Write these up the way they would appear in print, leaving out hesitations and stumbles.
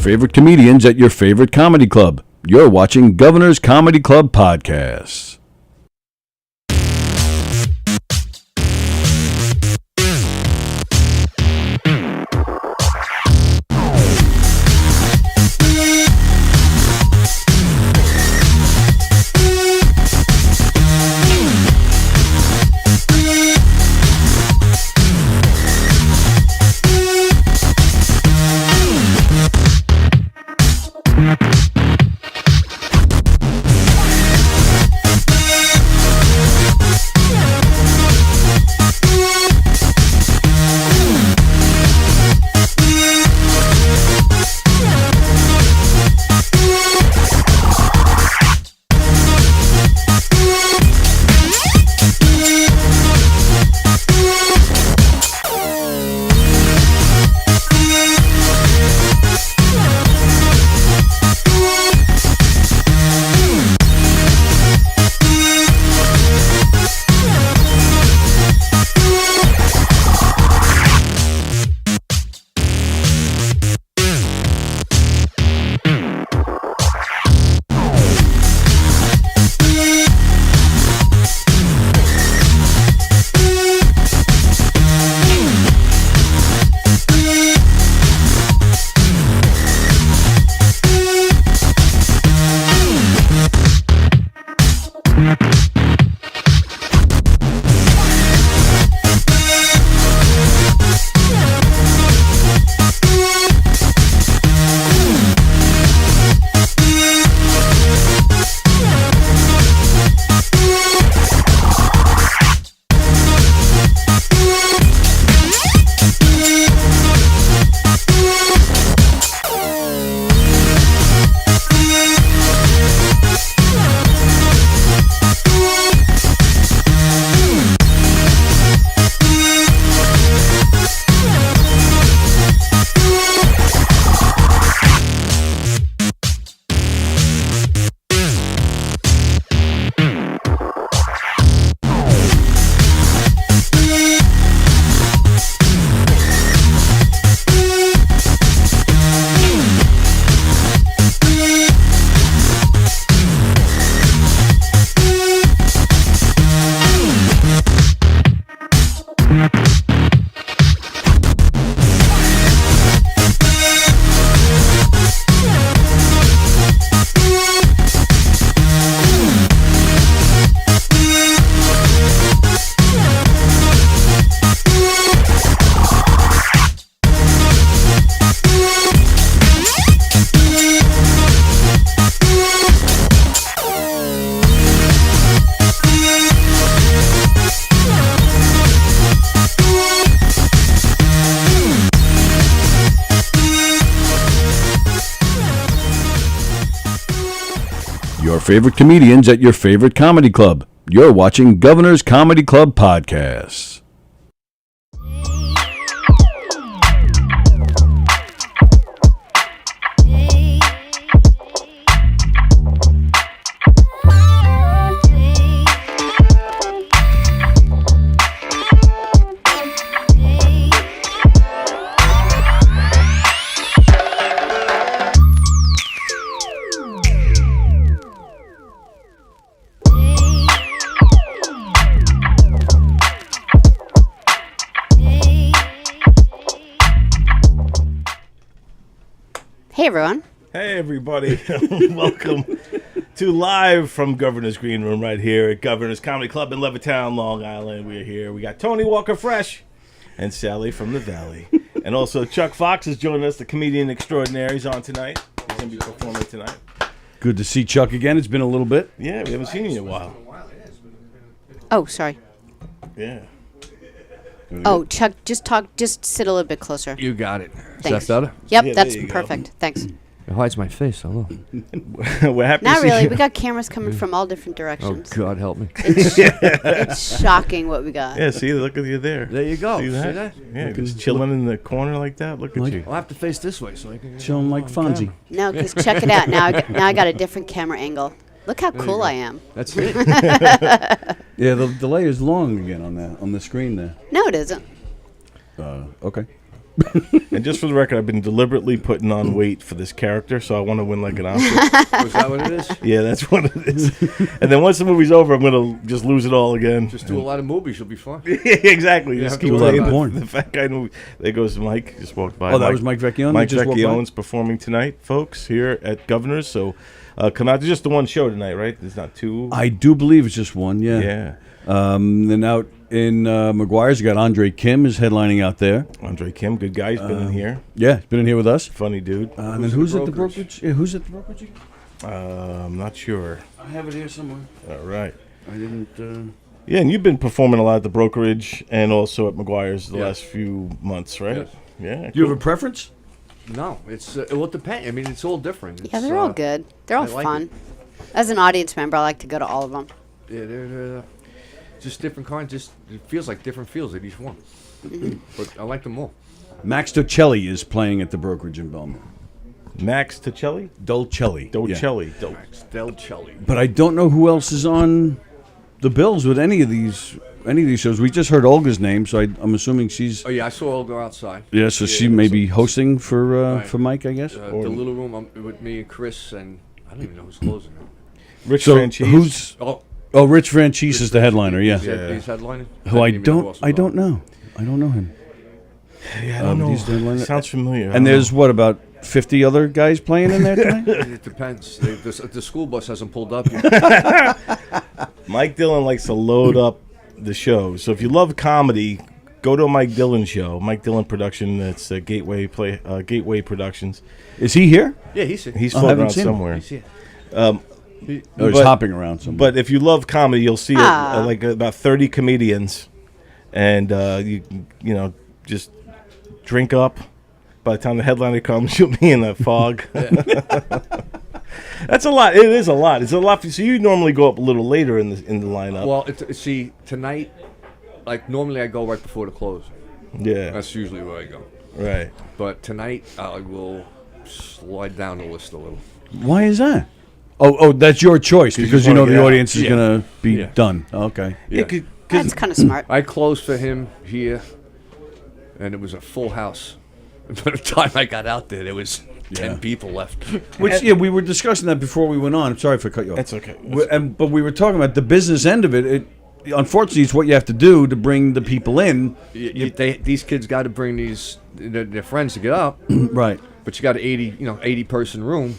favorite comedians at your favorite comedy club. You're watching Governor's Comedy Club Podcast. Favorite comedians at your favorite comedy club. You're watching Governor's Comedy Club Podcast. Hey, everyone. Hey, everybody. Welcome to Live from Governor's Green Room right here at Governor's Comedy Club in Levittown, Long Island. We're here. We got Tony Walker Fresh and Sallie from the Valley. And also Chuck Fox is joining us, the comedian extraordinaire. He's on tonight. He's going to be performing tonight. Good to see Chuck again. It's been a little bit. Yeah, we haven't seen you in a while. Oh, sorry. Yeah. Oh, Chuck, just sit a little bit closer. You got it. Thanks. Is that better? Yep, Yeah, that's there you go. perfect. Thanks. It hides my face. Hello. We're happy to Not see really. you. We got cameras coming from all different Oh, directions. God, help me. It's shocking what we got. Yeah, see, look at you there. There you go. See that? Yeah, just chilling in the corner like that. Look at you. I'll have to face this way so I can Chilling like Fonzie. No, because check it out. Now I got a different camera angle. Look how cool I am. That's it. Yeah, the delay is long again on the screen there. No, it isn't. Okay. And just for the record, I've been deliberately putting on weight for this character, so I want to win like an Oscar. Was that what it is? Yeah, that's what it is. And then once the movie's over, I'm going to just lose it all again. Just do a lot of movies, you'll be fine. Yeah, exactly. Yeah, Just do keep a lot of saying porn. the fat guy in the movie. There goes Mike. Just walked by. Oh, that was Mike Vecchione? Mike Just walked by? Vecchione's performing tonight, folks, here at Governor's. So come out. There's just the one show tonight, right? There's not two. I do believe it's just one, yeah. Yeah. Then out in McGuire's, you got Andre Kim is headlining out there. Andre Kim, good guy. He's been in here. Yeah, he's been in here with us. Funny dude. And then who's at the brokerage? Yeah, who's at the brokerage? I'm not sure. I have it here somewhere. All right. I didn't. Yeah, and you've been performing a lot at the brokerage and also at McGuire's the Yes. last few months, right? Yes. Yeah. Do you have a preference? No, it's it will depend. I mean, it's all different. Yeah, It's, they're all good. They're all I like fun. As an audience member, I like to go to all of them. Yeah, they're just different kinds. Just it feels like different feels at each one. But I like them all. Max Docelli is playing at the brokerage in Belmont. Max Ticelli? Dolcelli. Yeah. Docelli. Max Del Celli. But I don't know who else is on the bills with any of these shows. We just heard Olga's name, so I'm assuming she's. Oh yeah, I saw Olga outside. Yeah, so she yeah, may so- be hosting for Right. Mike, I guess. The little room with me and Chris, and I don't even know who's closing it. Rich So Franchise. who's? Oh, Oh, Rich Franchise is the headliner. Yeah. he's headlining. Who I didn't even know don't. else I was don't on. know. I don't know him. Yeah, I don't know. he's the headliner. Sounds familiar. I And don't there's what, about 50 other guys playing in there tonight? It depends. The school bus hasn't pulled up yet. Mike Dillon likes to load up the show. So if you love comedy, go to a Mike Dillon show. Mike Dillon production. That's Gateway Productions. Is he here? Yeah, he's here. He's I floating haven't around seen him. somewhere. He's here. Oh, he's But- hopping around somewhere. But if you love comedy, you'll see like about 30 comedians, and you know just drink up. By the time the headliner comes, you'll be in a fog. That's a lot. It is a lot. It's a lot. So you normally go up a little later in the lineup. Well, see, tonight, like normally I go right before the close. Yeah. That's usually where I go. Right. But tonight I will slide down the list a little. Why is that? Oh, that's your choice because you wanna know get the out. audience is Yeah. going to be Yeah. done. Okay. Yeah. That's kind of smart. I closed for him here, and it was a full house. By the time I got out there was 10 people left. Which, yeah, we were discussing that before we went on. I'm sorry if I cut you off. That's okay. But we were talking about the business end of it. Unfortunately, it's what you have to do to bring the people in. These kids got to bring their friends to get up, Right. but you got an 80 person room.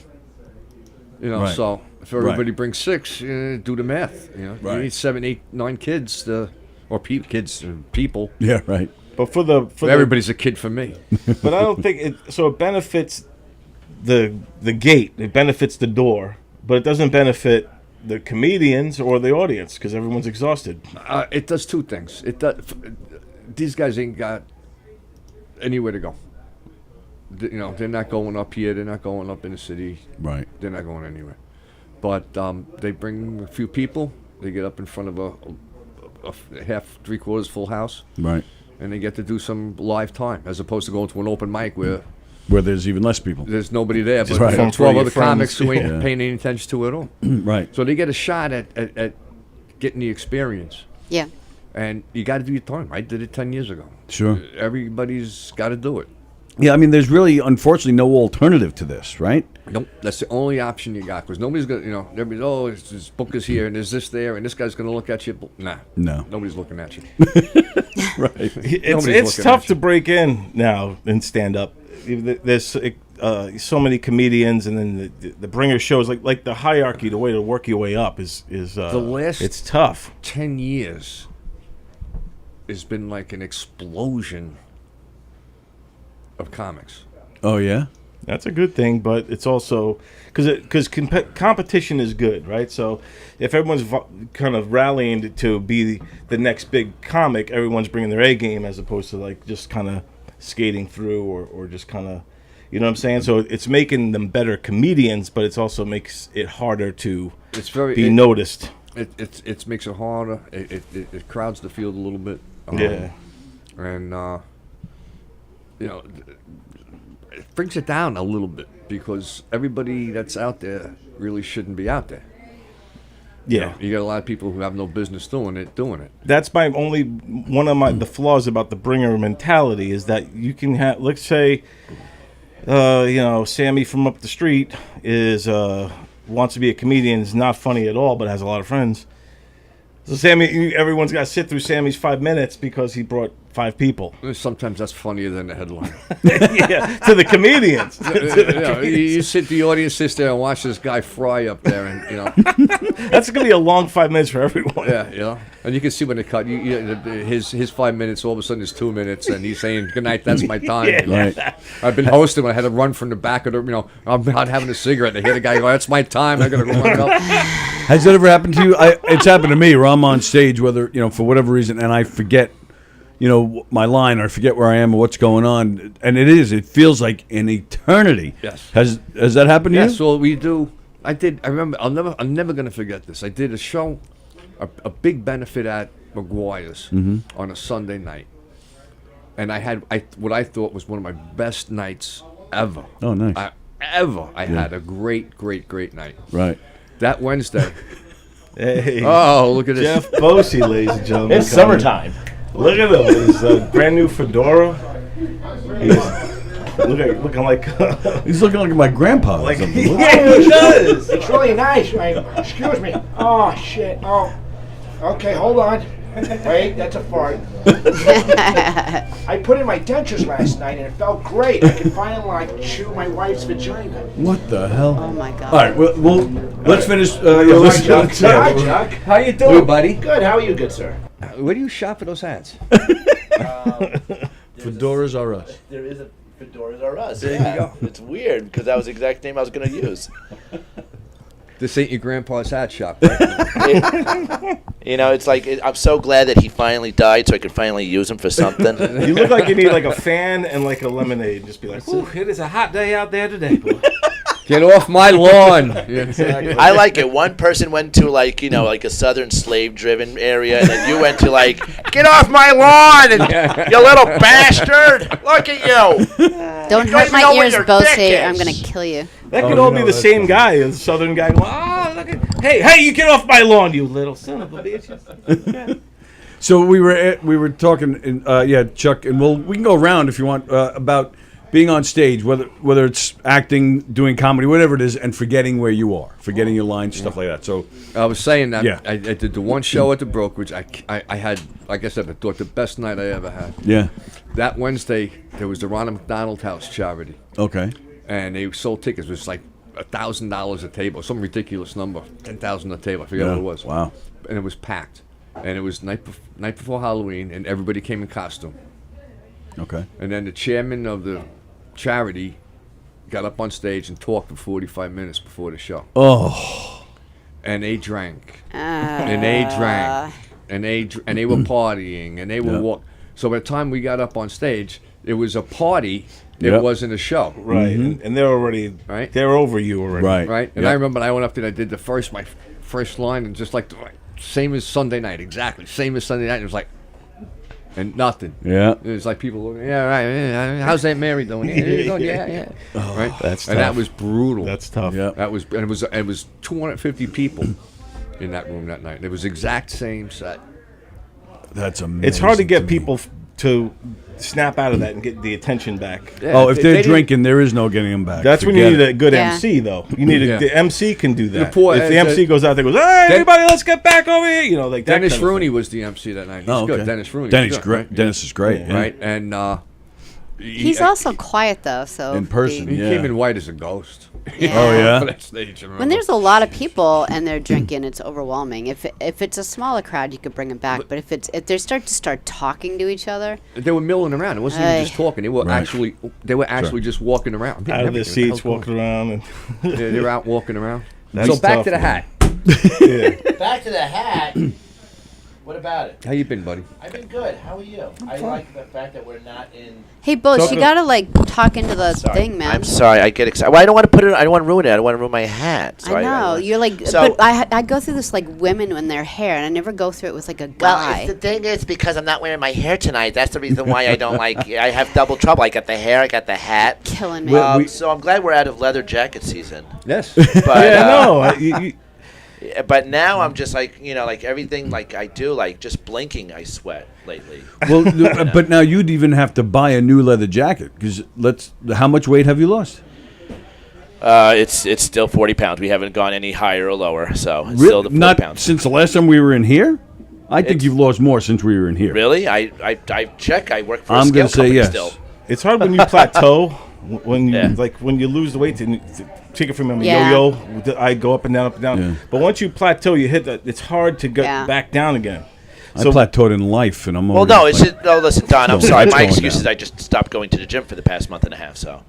Right. So if everybody brings 6, do the math. You Right. need 7, 8, 9 kids people. Yeah, right. But for the Everybody's a kid for me. but I don't think it. So it benefits the gate. It benefits the door, but it doesn't benefit the comedians or the audience because everyone's exhausted. It does 2 things. It does. These guys ain't got anywhere to go. They're not going up here. They're not going up in the city. Right. They're not going anywhere. But they bring a few people. They get up in front of a half, 3/4 full house, Right. and they get to do some live time, as opposed to going to an open mic where Where there's even less people. there's nobody there, but Right. 12 Your other friends. comics who ain't Yeah. paying any attention to it at all. Right. So they get a shot at getting the experience. Yeah. And you got to do your time. I did it 10 years ago. Sure. Everybody's got to do it. Yeah, I mean, there's really, unfortunately, no alternative to this, right? Nope, that's the only option you got, because nobody's gonna, everybody's, this book is here and there's this there and this guy's gonna look at you. Nah, No. nobody's looking at you. Right. It's Nobody's looking tough at to you. break in now in stand up. There's so many comedians, and then the bringer shows like the hierarchy, the way to work your way up is it's tough. 10 years has been like an explosion of comics. Oh, yeah? That's a good thing, but it's also because competition is good, right? So if everyone's kind of rallying to be the next big comic, everyone's bringing their A game as opposed to like just kind of skating through or just kind of, you know what I'm saying? So it's making them better comedians, but it's also makes it harder to be noticed. It makes it harder. It crowds the field a little bit. Yeah. And it brings it down a little bit because everybody that's out there really shouldn't be out there. Yeah. You got a lot of people who have no business doing it. That's my only one of the flaws about the bringer mentality is that you can have, let's say, Sammy from up the street is wants to be a comedian, is not funny at all, but has a lot of friends. So Sammy, everyone's got to sit through Sammy's 5 minutes because he brought 5 people. Sometimes that's funnier than the headline. Yeah, to the comedians. You sit, the audience sits there and watch this guy fry up there, and That's going to be a long 5 minutes for everyone. Yeah. And you can see when they cut his 5 minutes, all of a sudden it's 2 minutes, and he's saying, "Good night, that's my time." Right. I've been hosting. I had to run from the back of the. I'm not having a cigarette. And I hear the guy go, "That's my time." I got to run up. Has that ever happened to you? It's happened to me where I'm on stage, whether for whatever reason, and I forget, my line, or I forget where I am or what's going on, and it feels like an eternity. Yes. Has that happened to you? Yes. Well, we do. I remember. I'm never going to forget this. I did a show, a big benefit at McGuire's on a Sunday night, and I had what I thought was one of my best nights ever. Oh, nice. I had a great night. Right. That Wednesday. Hey. Oh, look at this. Jeff Bosey, ladies and gentlemen. It's summertime. Look at him. His brand new fedora. He's looking like... He's looking like my grandpa. Or something. Yeah, he does. It's really nice. Excuse me. Oh, shit. Oh. Okay, hold on. Wait, that's a fart. I put in my dentures last night and it felt great. I could finally chew my wife's vagina. What the hell? Oh my God. All right, well let's finish. Hi, Chuck. How you doing, buddy? Good. How are you, good sir? Where do you shop for those hats? Fedoras are us. There is a Fedoras R Us. There you go. It's weird because that was the exact name I was going to use. This ain't your grandpa's hat shop, right? It's like I'm so glad that he finally died, so I could finally use him for something. You look like you need like a fan and like a lemonade. Just be like, "Ooh, it is a hot day out there today, boy." Get off my lawn. I like it. One person went to like a southern slave-driven area, and then you went to like, get off my lawn, and you little bastard! Look at you! Don't You hurt don't even know my where ears, your Bosey. dick I'm is. going to kill you. That could all be the same guy, a southern guy. Going, "Oh, look at hey, you get off my lawn, you little son of a bitch." So we were talking, Chuck, and we can go around if you want about being on stage, whether it's acting, doing comedy, whatever it is, and forgetting where you are, forgetting your lines, stuff like that. So I was saying that Yeah. I did the one show at the brokerage. I had, like I said, I thought the best night I ever had. yeah, That Wednesday, there was the Ronald Mcdonald House charity, okay, and they sold tickets. It was like $1,000 a table, some ridiculous number, $10,000 a table. I forget Yeah. what it was. Wow. And it was packed, and it was night before Halloween, and everybody came in costume. okay. And then the chairman of the charity got up on stage and talked for 45 minutes before the show. Oh, And they drank. And they drank. And they were partying. And they were Yeah. walking. So by the time we got up on stage, it was a party. Yep. It wasn't a show. Right, and they're already Right. They're over you already. right, Right? And Yep. I remember I went up there and I did my first line, and just like same as Sunday night, exactly. Same as Sunday night. It was like, and nothing. Yeah. It was like people looking, yeah, right. Yeah, how's Aunt Mary doing? Yeah. Right. That's and tough. that was brutal. That's tough. Yeah. That was, and it was 250 people in that room that night. It was exact same set. That's amazing. It's hard to get me. people to snap out of that and get the attention back. Yeah, Oh, if they they're didn't- drinking, there is no getting them back. That's when you Forget need it. a good Yeah. MC, though. You need Yeah. the MC can do that. poor- if the MC goes out there and goes, "Hey, everybody, let's get back over here," like that. Dennis kind of Rooney thing. was the MC that night. He's Oh, okay. good. Dennis Rooney. Dennis He's good, great. right? Dennis is great. Yeah. Right, and He's also quiet, though. So In person, he yeah. came in white as a ghost. Yeah. Oh yeah. For that stage, I remember. When there's a lot of people and they're drinking, it's overwhelming. If it's a smaller crowd, you could bring them back. But if they start talking to each other, They were milling around. It wasn't even Aye. just talking. They were Right. actually just walking around. out of their seats, walking around, and They were out walking around. That's So back tough, to the man. hat. yeah. Back to the hat. What about it? How you been, buddy? I've been good. How are you? I like the fact that we're not in. hey, Bose, Talking you to- gotta like talk into the Sorry. thing, man. I'm sorry. I get excited. Well, I don't want to put it. I don't want to ruin it. I don't want to ruin my hat. So I know you're like, So- but I go through this like women in their hair, and I never go through it with like a Well, guy. the thing is, because I'm not wearing my hair tonight, that's the reason why I don't like. I have double trouble. I got the hair, I got the hat. Killing me. So I'm glad we're out of leather jacket season. Yes. But Yeah, no. But now I'm just like, like everything like I do, like just blinking, I sweat lately. Well, but now you'd even have to buy a new leather jacket because how much weight have you lost? It's still 40 pounds. We haven't gone any higher or lower, so it's still the 40 Not pounds. since the last time we were in here? I think you've lost more since we were in here. Really? I check. I work for a I'm scale going to say company yes. still. It's hard when you plateau. When you lose the weight, and take it from a yo-yo, I go up and down, up and down. Yeah. But once you plateau, you hit that. It's hard to get back down again. I plateaued in life, and I'm Well, no, already, listen, Don, I'm sorry. It's My going excuse is down. I just stopped going to the gym for the past month and a half, so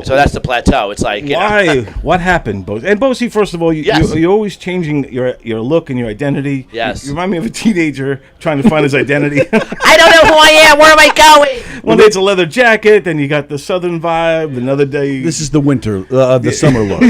that's the plateau. It's like, Why? What happened, Bose? And Bosey, first of all, you're always changing your look and your identity. Yes. You remind me of a teenager trying to find his identity. I don't know who I am. Where am I going? One day it's a leather jacket, then you got the southern vibe. Another day, This is the winter, the summer look.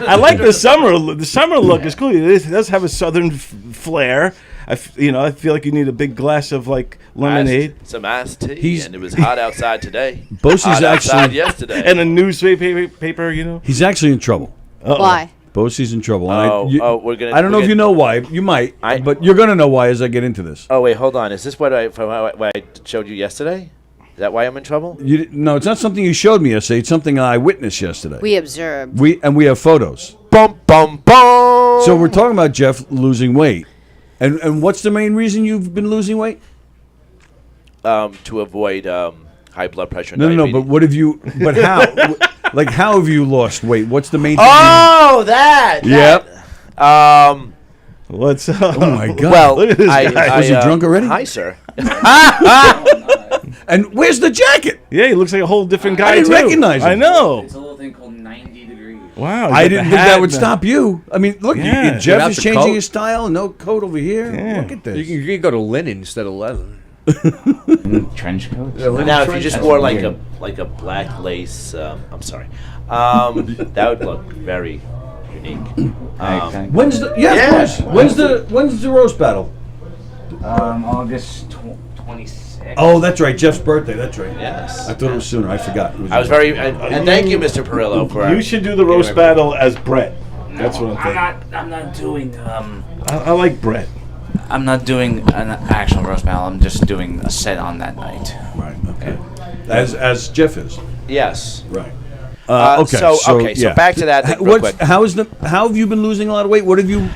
I like the summer. The summer look is cool. It does have a southern flair. I feel like you need a big glass of like lemonade Some iced tea, and it was hot outside today. Bosey's Hot outside actually yesterday. and a newspaper. he's actually in trouble. Why? Bosey's in trouble. We're gonna. I don't know if you know why. You might, but you're going to know why as I get into this. Oh wait, hold on. Is this what I showed you yesterday? Is that why I'm in trouble? No, it's not something you showed me yesterday. It's something I witnessed yesterday. We observed. We have photos. Bum bum bum. So we're talking about Jeff losing weight. And what's the main reason you've been losing weight? To avoid high blood pressure. And No, diabetes. but what have you? But how? Like, how have you lost weight? What's the main thing? Oh, that. Yep. What's up? Oh my God. Well, Look at this guy. Was he drunk already? Hi, sir. And where's the jacket? Yeah, he looks like a whole different guy. I didn't too. recognize him. I know. It's a little thing called 90 degrees. Wow. I didn't think that would stop you. I mean, look, Yeah. Jeff Without is the changing coat. his style. No coat over here. Yeah. Look at this. You can go to linen instead of leather. Trench coats. Now, if you just That's wore weird. like a black lace, I'm sorry, that would look very unique. When's the? Yeah, Yeah. of course. When's the roast battle? August 26th. Oh, that's right. Jeff's birthday. That's right. Yes. I thought it was sooner. I forgot. It I was very, and thank you, Mr. Perillo, for. You should do the roast battle as Brett. That's what I'm thinking. I'm not doing. I like Brett. I'm not doing an actual roast battle. I'm just doing a set on that night. Right. Okay. As Jeff is. Yes. Right. So yeah. back to that thing real quick. How have you been losing a lot of weight? What have you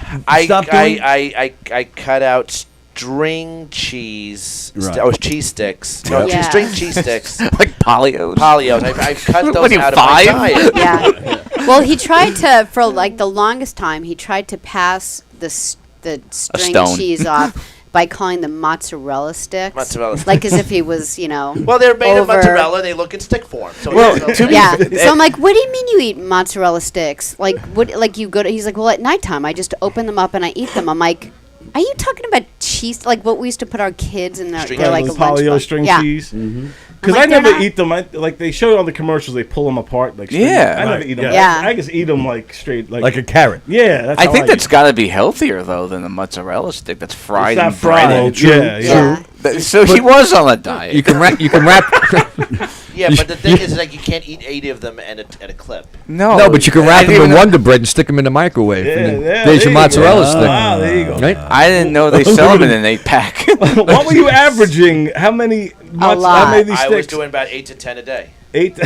stopped doing? I cut out string cheese, Right. cheese sticks. No, Yeah. string cheese sticks. Like Polios. Polios. I've cut those What are you, out 5? of my diet. Yeah. Well, he tried to, for like the longest time, he tried to pass the string stone. cheese off by calling them mozzarella sticks. Mozzarella sticks. Like as if he was, Well, they're made of over- mozzarella. They look in stick form. So Yeah. So I'm like, what do you mean you eat mozzarella sticks? Like, what? Like you go to? He's like, well, at nighttime I just open them up and I eat them. I'm like, are you talking about cheese? Like what we used to put our kids in their? String They're like Those a lunchbox. Polly-O string Yeah. cheese. Mm-hmm. Because I'm like, I never they're not- eat them. Like they show on the commercials, they pull them apart. Like string. Yeah. I never Right. eat them. Yeah. I just eat them like straight. Like a carrot. Yeah. That's I how think eat that's it. got to be healthier though than the mozzarella stick that's fried It's not and fried. breaded. Yeah. Yeah. So he was on a diet. You can wrap. Yeah, but the thing is, like, you can't eat 80 of them at a clip. No, but you can wrap them in Wonder Bread and stick them in the microwave. Yeah, and then yeah, there's your there you mozzarella go. stick. Ah, there you go. Right? I didn't know they sell them in an 8-pack. What were you averaging? How many? lot. How many of these I was sticks? doing about 8 to 10 a day. 8.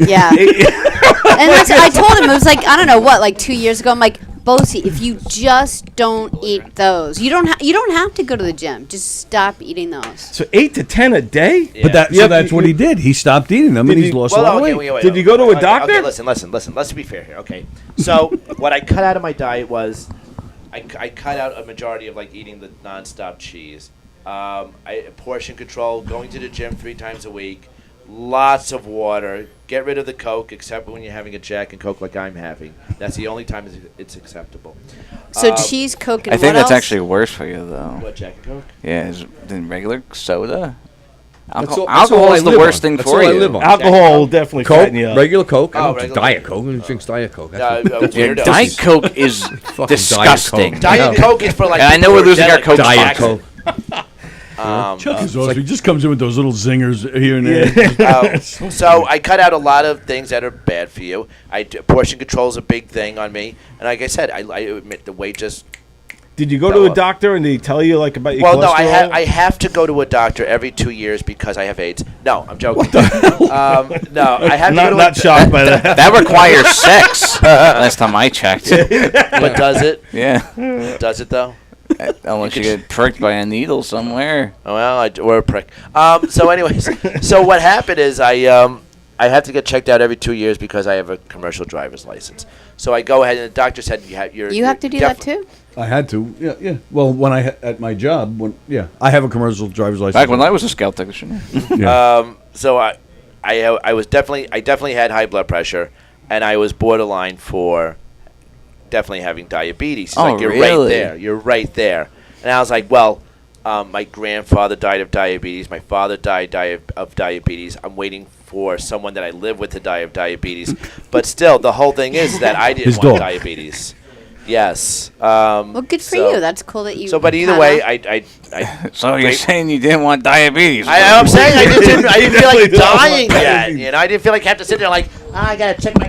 Yeah. And that's, I told him, it was like, I don't know what, like 2 years ago. I'm like, Bosie, if you just don't eat those, you don't have to go to the gym. Just stop eating those. So 8 to 10 a day. Yeah. But Yeah, that's what he did. He stopped eating them, Did and he's he- lost a lot of weight. Did you go to a Okay, doctor? Okay, listen. Let's be fair here. Okay, so what I cut out of my diet was, I cut out a majority of like eating the nonstop cheese, portion control, going to the gym 3 times a week, lots of water. Get rid of the Coke, except when you're having a Jack and Coke like I'm having. That's the only time it's acceptable. So cheese, Coke, and I think what that's else? actually worse for you though. What, Jack and Coke? Yeah, than regular soda. That's all Alcohol I is the live worst on. thing That's for all I you. live on. Alcohol will definitely Coke, fatten you up. regular Coke. I don't regular Diet Coke. Coke. Who drinks Diet Coke? Yeah, Yeah, weirdo. Diet Coke is Fucking disgusting. Diet Coke. Diet Coke is for like. And I know people we're who are losing our dead, like Coke Michael Diet Jackson. Coke. Chuck is awesome. He just comes in with those little zingers here and there. So I cut out a lot of things that are bad for you. Portion control is a big thing on me, and like I said, I admit the weight just. Did you go to a doctor and did he tell you like about your cholesterol? Well, no, I have to go to a doctor every 2 years because I have AIDS. No, I'm joking. What the hell? No, I have to go to not shocked by that. That requires sex. Last time I checked. But does it? Yeah. Does it though? Unless you get pricked by a needle somewhere. Oh, well, or a prick. So, anyways, so what happened is I have to get checked out every 2 years because I have a commercial driver's license. So I go ahead and the doctor said you have to do that too. I had to. Yeah. Well, when at my job, I have a commercial driver's license. Back when I was a scout technician. Yeah. So I definitely had high blood pressure, and I was borderline for definitely having diabetes. He's like, you're really? right there. You're right there. And I was like, well, my grandfather died of diabetes. My father died of diabetes. I'm waiting for someone that I live with to die of diabetes. But still, the whole thing is that I didn't want diabetes. Yes. Well, good for you. That's cool that you. So, but either way, I So you're saying you didn't want diabetes? I'm saying I didn't feel like dying yet. You know, I didn't feel like I have to sit there like I gotta check my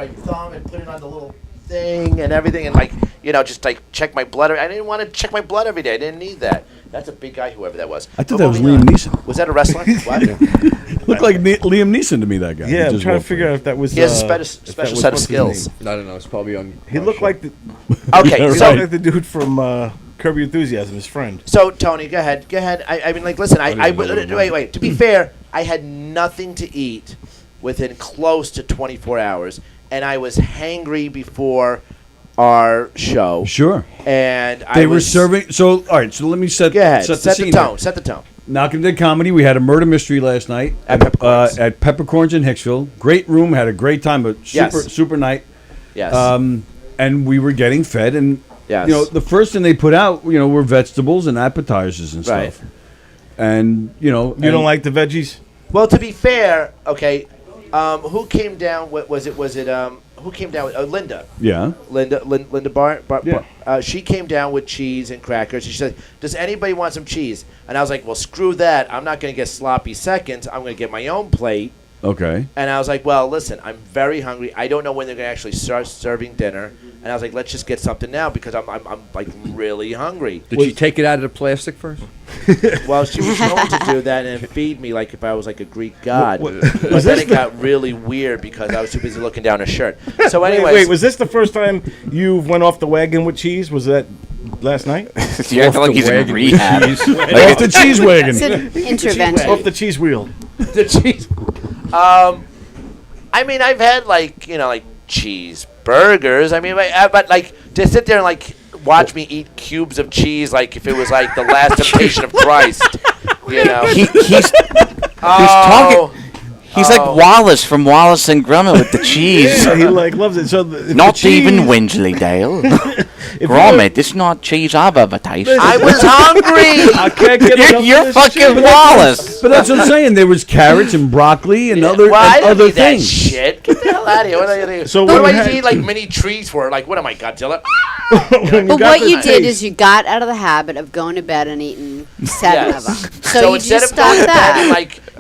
thumb and put it on the little thing and everything, and just check my blood. I didn't want to check my blood every day. I didn't need that. That's a big guy, whoever that was. I thought that was Liam Neeson. Was that a wrestler? What? Looked like Liam Neeson to me, that guy. Yeah, I'm trying to figure out if that was. He has a special set of skills. I don't know. It's probably on. He looked like the. Okay, he so looked like the dude from Curb Your Enthusiasm, his friend. So Tony, go ahead. I mean, listen. Wait. To be fair, I had nothing to eat within close to 24 hours, and I was hangry before our show. Sure. And they were serving. So all right. So let me set. Go ahead. Set the tone. Set the tone. Knocking Dead Comedy. We had a murder mystery last night at Peppercorns in Hicksville. Great room. Had a great time. But super night. Yes. And we were getting fed, and yes. The first thing they put out, were vegetables and appetizers and stuff. Right. And you don't like the veggies? Well, to be fair, okay. Who came down? Was it? Who came down? Linda. Yeah. Linda Bar. Yeah. She came down with cheese and crackers. She said, "Does anybody want some cheese?" And I was like, "Well, screw that. I'm not going to get sloppy seconds. I'm going to get my own plate." Okay. And I was like, "Well, listen, I'm very hungry. I don't know when they're going to actually start serving dinner." And I was like, "Let's just get something now because I'm like really hungry." Did she take it out of the plastic first? Well, she was going to do that and feed me like if I was like a Greek god. But then it got really weird because I was too busy looking down her shirt. So anyway, wait, was this the first time you went off the wagon with cheese? Was that last night? You act like he's in rehab. Off the cheese wagon. It's an intervention. Off the cheese wheel. The cheese. I mean, I've had like cheeseburgers. I mean, but to sit there and watch me eat cubes of cheese like if it was like the last temptation of Christ. He's talking. He's like Wallace from Wallace and Gromit with the cheese. Yeah, he loves it. So not even Wensleydale. Gromit, it's not cheese I've ever tasted. I was hungry. I can't get You're fucking Wallace. But that's what I'm saying. There was carrots and broccoli and other need things. That shit. Get the hell out of here. What are you doing? So what do I need mini trees for? What am I, Godzilla? But what you did is you got out of the habit of going to bed and eating 7 of them. So you instead just of going stopped to that. bed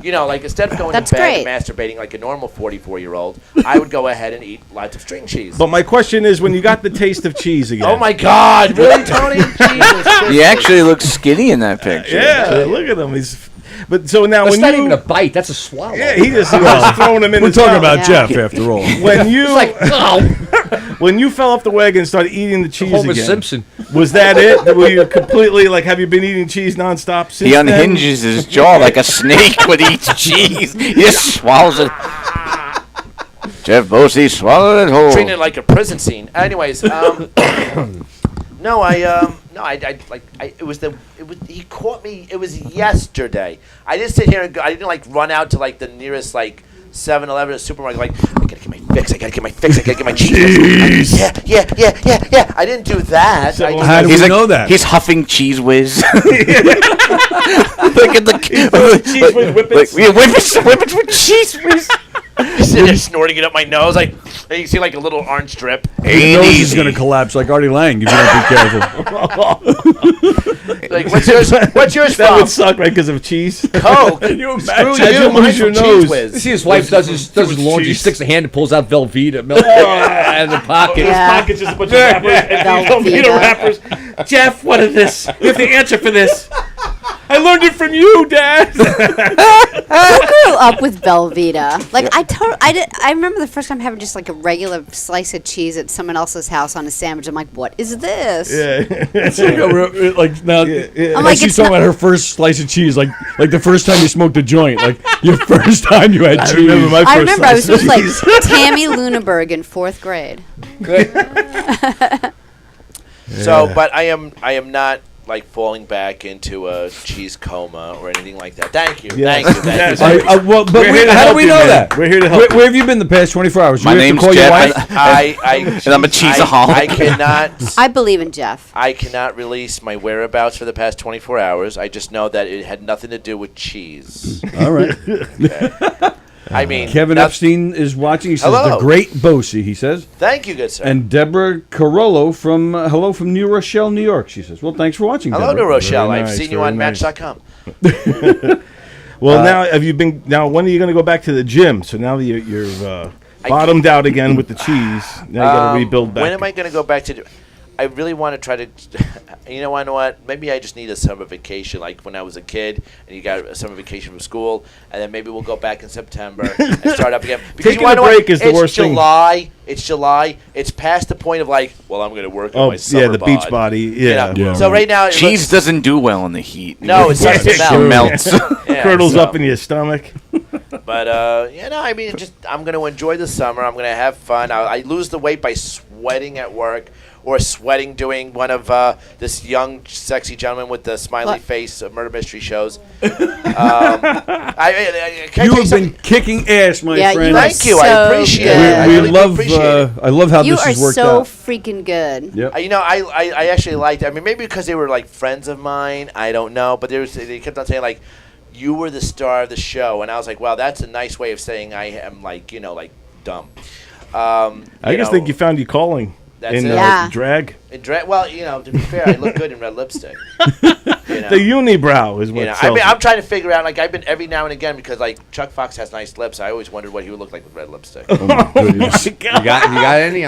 and instead of going to bed and masturbating like a normal 44-year-old, I would go ahead and eat lots of string cheese. But my question is, when you got the taste of cheese again. Oh my God! Really, Tony? Jesus. He actually looks skinny in that picture. Yeah, look at him. But so now That's when not even a bite. That's a swallow. Yeah, he just throwing him in. We're talking mouth. about Jeff after all. When you when you fell off the wagon and started eating the cheese Homer again, Simpson. Was that it? Were you completely have you been eating cheese nonstop since He unhinges his jaw like a snake when he eats cheese. He just swallows it. Jeff Bosey swallowed it whole. Treating it like a prison scene. Anyways, he caught me. It was yesterday. I didn't sit here and I didn't run out to the nearest 7-Eleven or supermarket. I gotta get my fix. I gotta get my fix. I gotta get my cheese. Yeah. I didn't do that. So how do we know that? He's huffing Cheese Whiz. Look at the Cheese Whiz whippets. Whippets with Cheese Whiz. Sitting there snorting it up my nose. Like you see like a little orange drip. Your nose is going to collapse like Artie Lang if you don't be careful. Like what's yours? What's yours That from? would suck, right? Because of cheese. Coke. Can you Screw imagine? How'd you you. lose Mine's your from nose? Cheese Whiz. You see his wife does his laundry, cheese. sticks a hand and pulls out Velveeta milk out of the pocket. Yeah. Pocket's just a bunch of wrappers and Velveeta wrappers. Jeff, what is this? You have to answer for this. I learned it from you, Dad. I grew up with Velveeta. Like I remember the first time having just like a regular slice of cheese at someone else's house on a sandwich. I'm like, what is this? Yeah. It's like now, I'm like like, she's it's talking not- about her first slice of cheese, like the first time you smoked a joint, like your first time you had I cheese. remember my I first remember I was slice with of like cheese. Tammy Luneberg in 4th grade. So, but I am not like falling back into a cheese coma or anything like that. Thank you. Yes. Thank you. Thank you. Well, but We're here to how do help we you, know man. that? We're here to help Where have you been the past 24 hours? My You have to name's call your Jeff. wife? And I'm a cheeseaholic. I cannot. I believe in Jeff. I cannot release my whereabouts for the past 24 hours. I just know that it had nothing to do with cheese. All right. I mean, Kevin that- Epstein is watching. He says, Hello. the great Bosie, he says. Thank you, good sir. And Deborah Carollo from, hello from New Rochelle, New York, she says. Well, thanks for watching, Hello, Deborah. New Rochelle. Very I've nice, seen you very on nice. Match.com. Well, now have you been? Now, when are you going to go back to the gym? So now that you're bottomed out again with the cheese. Now you got to rebuild back. When am I going to go back to? I really want to try to. You know what? Maybe I just need a summer vacation, like when I was a kid, and you got a summer vacation from school, and then maybe we'll go back in September and start up again. Because Taking you wanna a know break what? is the worst thing. It's July. It's past the point of like, well, I'm going to work on Oh my summer yeah, the beach bod. body. You Yeah, know? So right now, Cheese doesn't do well in the heat. No, it starts to It melt. melts. Yeah, curdles so- up in your stomach. But I mean, I'm going to enjoy the summer. I'm going to have fun. I lose the weight by sweating at work or sweating doing one of this young, sexy gentleman with the smiley What? face murder mystery shows. You You have been kicking ass, my Yeah, friend. you are Thank you. I so appreciate good. it. I We really do love. appreciate it. I love how You this are has worked so out. freaking good. Yep. I actually liked it. I mean, maybe because they were like friends of mine. I don't know. But they kept on saying like, you were the star of the show. And I was like, wow, that's a nice way of saying I am like, like dumb. I just think you found your calling That's in it. Yeah. drag. Well, to be fair, I look good in red lipstick. The unibrow is what I sells mean, it. I'm trying to figure out. Like, I've been every now and again because like Chuck Fox has nice lips. I always wondered what he would look like with red lipstick. Oh my God. You got any?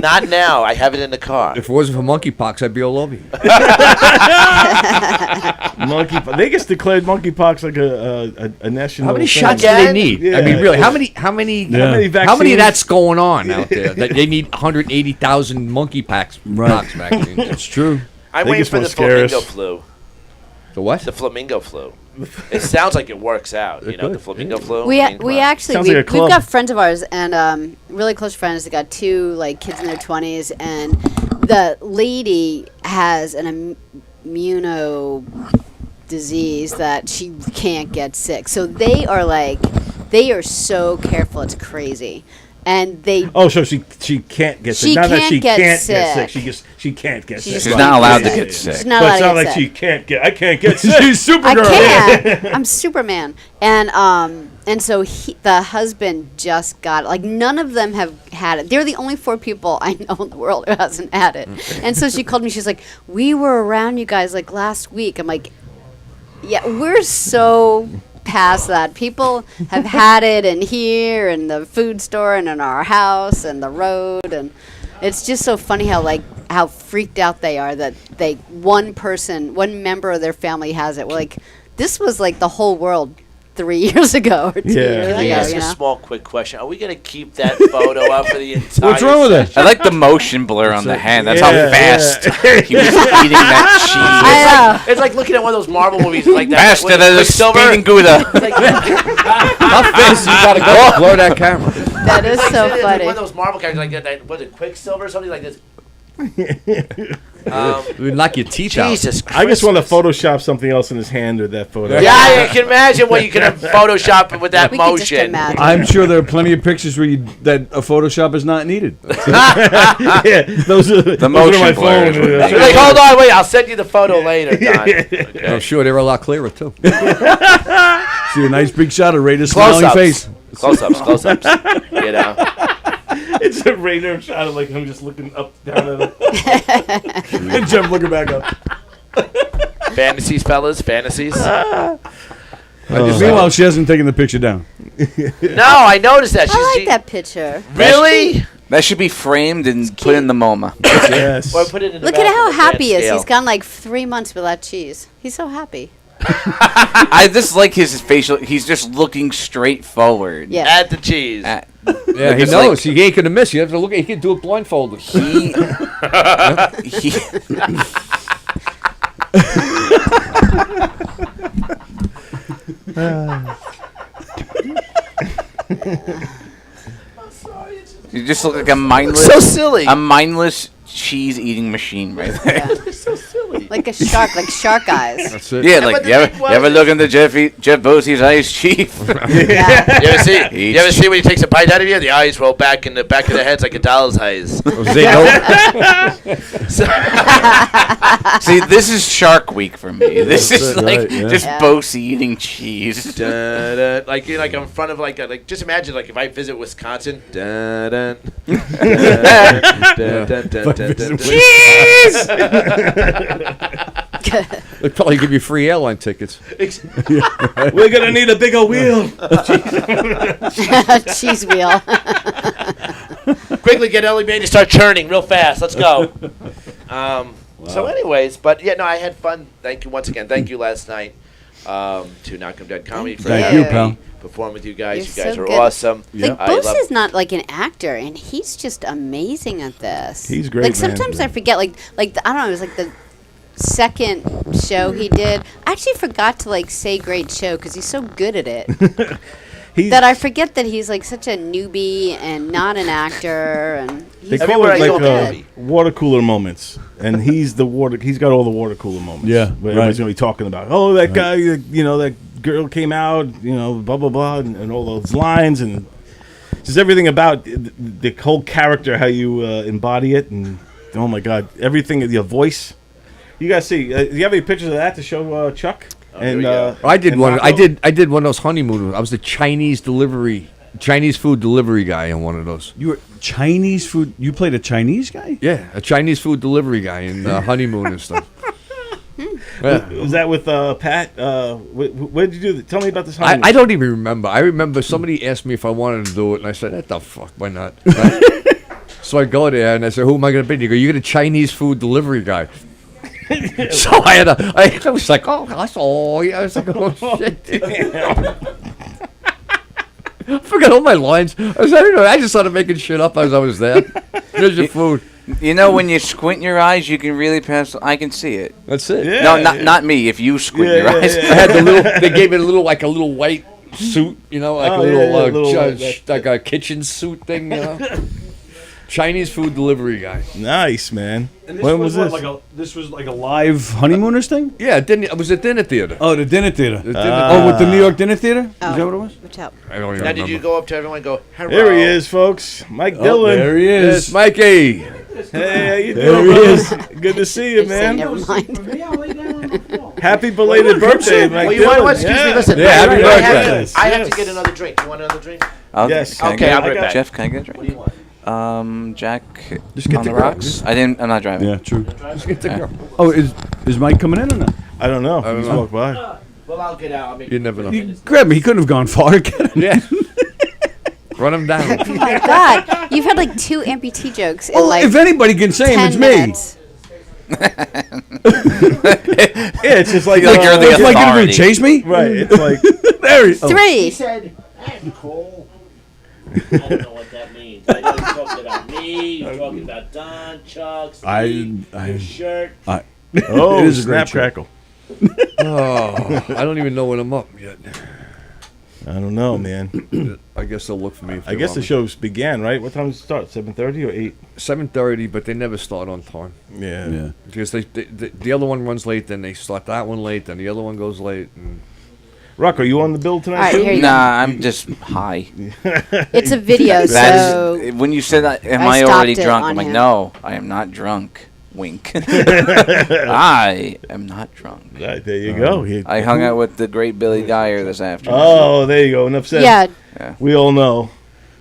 Not now. I have it in the car. If it wasn't for monkeypox, I'd be all over you. They just declared monkeypox like a national. How many thing. shots do they need? Yeah. I mean, really, how many Yeah. How many how many vaccines? of that's going on out there? That they need 180,000 monkeypox pox vaccines. It's true. I'm They waiting just for the wanna scare flamingo us. flu. The what? The flamingo flu. It sounds like it works out. The flamingo flu. We I mean, come on. actually Sounds we've like a club. got friends of ours and really close friends that got two like kids in their 20s, and the lady has an immuno disease that she can't get sick. So they are so careful. It's crazy. And they Oh, so she can't get sick. She Not that can't she get can't sick. get sick. She can't get She sick. just She's can't not allowed to sick. get She's sick. not But allowed it's to not get like sick. she can't get. I can't get sick. She's Supergirl. I can. I'm Superman. And so the husband just got it. Like, none of them have had it. They're the only 4 people I know in the world who hasn't had it. And so she called me. She's like, we were around you guys like last week. I'm like, yeah, we're so past that. People have had it in here and the food store and in our house and the road, and it's just so funny how freaked out they are that one member of their family has it. We're like, this was like the whole world 3 years ago or 2 Yeah. years Can I ago. ask You a know? small, quick question? Are we going to keep that photo up for the entire What's wrong with it? I like the motion blur on the hand. That's Yeah, how fast yeah. he was eating that cheese. I know. It's like looking at one of those Marvel movies like that. Faster with than a Quicksilver. speeding Gouda. How fast you gotta go to blur that camera? That is so Like funny. one of those Marvel characters like that. Was it Quicksilver or something like this? It would knock your teeth out. Jesus Christ. I just want to Photoshop something else in his hand with that photo. Yeah, I can imagine what you could have photoshopped with that We could just motion. imagine. I'm sure there are plenty of pictures where that a Photoshop is not needed. Yeah, those are The those motion are my blur is phone. what it is. You're like, hold on, wait, I'll send you the photo later, Don. I'm sure they were a lot clearer too. See a nice big shot of Raider's smiling face. Close-ups. You know. It's a radar shot of like him just looking up, down at him. And Jeff looking back up. Fantasies, fellas. Fantasies. Meanwhile, she hasn't taken the picture down. No, I noticed that. I like that picture. Really? That should be framed and put in the MoMA. Yes. Or put it in the Look back at how of the happy he is. scale. He's gone like 3 months without cheese. He's so happy. I just like his facial. He's just looking straight forward. Yeah. Add the cheese. Yeah, he It's knows. like- He ain't gonna miss. You have to look. He can do it blindfolded. He You just look like a mindless, So silly. a mindless cheese eating machine right there. Yeah. So silly. Like a shark, like shark eyes. That's it. Yeah, but like the you ever, thing you ever was- look into Jeff Bosey's eyes, Chief? Yeah. You ever see? You ever see when he takes a bite out of you? The eyes roll back in the back of the head's like a doll's eyes. See, this is Shark Week for me. This is it, like right, yeah. just Yeah. Bosey eating cheese. Dun, like you're like in front of like just imagine like if I visit Wisconsin. Dun, dun, Cheese! They'll probably give you free airline tickets. We're gonna need a bigger wheel. Cheese wheel. Quickly get Ellie Mae to start churning real fast. Let's go. So, anyways, but yeah, no, I had fun. Thank you once again. Thank you last night to Knock 'em Dead Comedy for Thank having you, pal. me perform with you guys. You're You guys so are good. awesome. Like I Bose love- is not like an actor, and he's just amazing at this. He's great, Like man. sometimes I forget, I don't know. It was like the second show he did. I actually forgot to like say great show because he's so good at it that I forget that he's like such a newbie and not an actor. And They he's call Everywhere it I go, like baby. water cooler moments, and he's the water. He's got all the water cooler moments. Yeah, where right. everybody's gonna be talking about. Oh, that guy, you know, that girl came out, you know, blah blah blah, and all those lines, and just everything about the whole character, how you embody it, and oh my God, everything, your voice. You guys see? Do you have any pictures of that to show Chuck? here we go. I did and one. Rocco? I did one of those honeymoon. I was the Chinese food delivery guy on one of those. You were Chinese food. You played a Chinese guy? Yeah, a Chinese food delivery guy in honeymoon and stuff. Yeah. Was that with Pat? Where did you do that? Tell me about this honeymoon. I don't even remember. I remember somebody asked me if I wanted to do it, and I said, "What the fuck? Why not?" Right? So I go there and I said, "Who am I going to be?" They go, "You're the Chinese food delivery guy." So I was like, "Oh, that's all." I was like, "Oh shit!" I forgot all my lines. I just started making shit up as I was there. Here's your food. You know, when you squint your eyes, you can really pass. I can see it. That's it. Yeah, No, yeah. not me. If you squint your eyes. I had the little. They gave it a little white suit, you know, like Oh, a little, yeah, little, like a kitchen suit thing, you know. Chinese food delivery guy. Nice, man. And When was this? This was like a live honeymooners thing? Yeah, it was at dinner theater. Oh, the dinner theater. The dinner Oh, with the New York dinner theater? Oh, Is that what it was? Watch out. I don't even Now, remember. did you go up to everyone and go, hello? There he is, folks. Mike Oh, Dillon. there he Yes, is. Mikey. Hey, how you There doing, he brother? is. Good to see you, They say man. never mind. Happy belated birthday, Mike Well, you want Dillon. what? Excuse me, listen. Yeah, happy I birthday. have to Yes. get another drink. You want another drink? Yes. Can I Okay, get- I'll bring it back. Jeff, can I get a What do drink? you want? Jack Just get on the the girl. rocks. I'm not driving. Yeah, true. Let's get the girl. Oh, is Mike coming in or not? I don't know. don't He's know. walked by. Well, I'll get out. I'll make You never know. You grab him. He couldn't have gone far. Get him. Yeah. Run him down. Oh my God, you've had like 2 amputee jokes in Well, like if anybody can say him, 10 it's minutes. Yeah, it's just like, Like you're the Is Mike going authority. to chase me? right. It's like There he is. 3. said, "I'm cool." I don't know what that means. I know you're talking about me. You're talking about Don, Chuck, Steve, your shirt. oh, It is a great snap show. crackle. Oh, I don't even know when I'm up yet. I don't know, man. I guess they'll look for me. If I they guess want the me. shows began, right? What time does it start? 7:30 or 8? 7:30, but they never start on time Yeah. Yeah. because the other one runs late, then they start that one late, then the other one goes late. And Rock, are you on the bill tonight? All right, too? here you go. Nah, I'm just high. It's a video, That so is, when you said that, am I I already stopped it drunk? on I'm like, him. no, I am not drunk. Wink. I am not drunk. Right, there you go. I hung out with the great Billy Geyer this afternoon. Oh, there you go. Enough said. Yeah, We all know.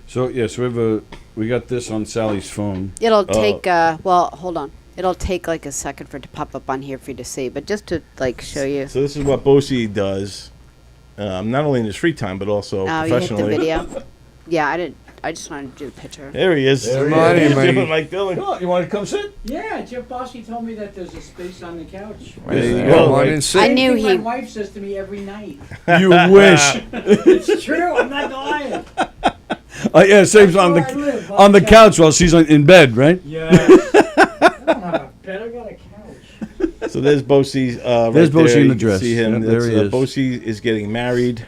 So we got this on Sally's phone. it'll take. Well, hold on. It'll take like a second for it to pop up on here for you to see, but just to like show you. So this is what Bosie does, not only in his free time but also Oh, you hit the professionally. video. Yeah, I didn't. I just wanted to do the picture. There he is. There he Money, is. money. Mike Dillon. Oh, you want to come sit? Yeah, Jeff Bossy told me that there's a space on the couch. There you Come go. on Mike. and sit. I knew Same thing he. My wife says to me every night. You wish. It's true. I'm not lying. Yeah, same's on That's where I the live, on the couch while she's in bed, right? Yeah. I don't have a bed. I got a couch. So there's Bosie. Right There's Bosie there. in the You can dress. See him. Yep, there he is. Bosie is getting married,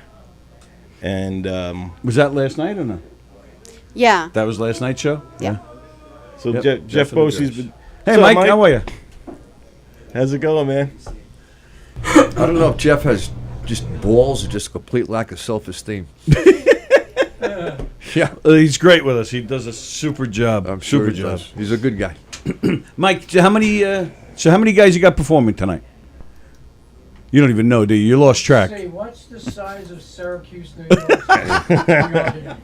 and Was that last night or no? Yeah. That was last night's show. Yeah. so Yep, Jeff Jeff in the Bosie's dress. been. Hey, So, Mike, how are you? How's it going, man? I don't know if Jeff has just balls or just complete lack of self-esteem. Yeah, He's great with us. He does a super job. I'm sure super he job. does. He's a good guy. Mike, how many guys you got performing tonight? You don't even know, do you? You lost track. Say, what's the size of Syracuse, New York?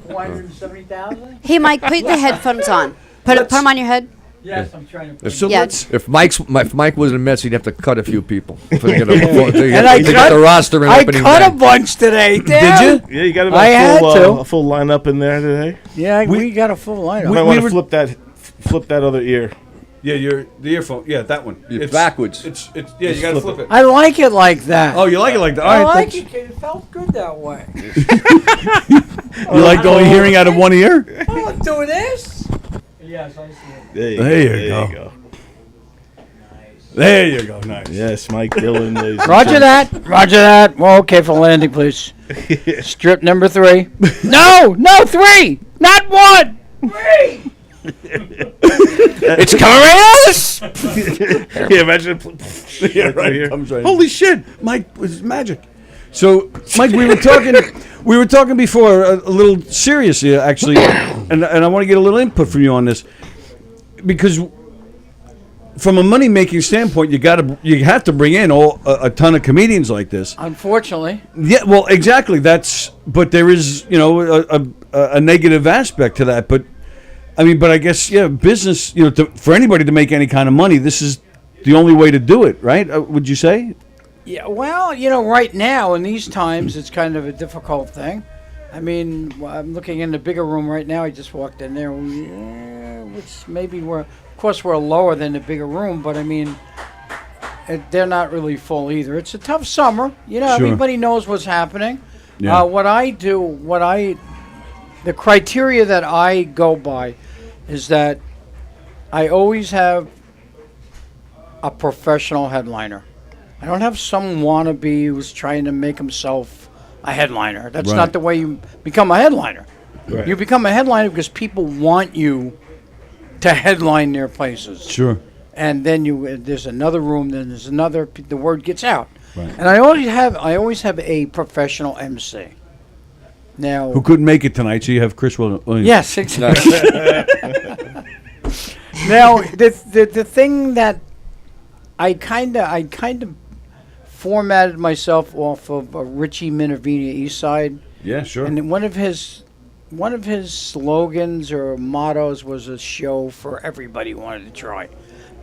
470,000? Hey, Mike, put the headphones on. Put them on your head. Yes, I'm trying to. So Yeah. let's. If Mike was in Mets, he'd have to cut a few people to get, to I get cut- the roster in I opening cut a day. bunch today. Did you? Yeah, you got I about had to. a full lineup in there today. Yeah, we got a full lineup. You might want to flip that other ear. Yeah, the earphone. Yeah, that one. It's backwards. It's yeah. You gotta flip it. I like it like that. Oh, you like it like that? I All right, like it. It felt good that way. You like only hearing out of one ear? Oh, do this. Yes, I see it. There you go. There you go. Nice. Yes, Mike Dillon. ladies and Roger gentlemen. that. Roger that. Well, okay for landing, please. Strip number 3. No, 3. Not 1. 3. It's coming right at us. Yeah, imagine. Yeah, right. here. Comes right. Holy shit! Mike was magic. So, Mike, we were talking before a little serious here, actually, and I want to get a little input from you on this because, from a money making standpoint, you have to bring in a ton of comedians like this. Unfortunately. Yeah, well, exactly. But there is a negative aspect to that. But I mean, but I guess business. For anybody to make any kind of money, this is the only way to do it, right? Would you say? Yeah, well, right now in these times, it's kind of a difficult thing. I mean, I'm looking in the bigger room right now. I just walked in there, which maybe of course, we're lower than the bigger room, but I mean, they're not really full either. It's a tough summer. Sure. Everybody knows what's happening. Yeah. The criteria that I go by is that I always have a professional headliner. I don't have some wannabe who's trying to make himself a headliner. That's Right. not the way you become a headliner. Right. You become a headliner because people want you to headline their places. Sure. And then there's another room, then there's another. The word gets out. Right. And I always have a professional MC. Now, Who couldn't make it tonight? So you have Chris Williams. yes, exactly. Now, the thing that I kind of formatted myself off of Richie Minervini East Side, Yeah. Sure. and one of his slogans or mottos was a show for everybody who wanted to try.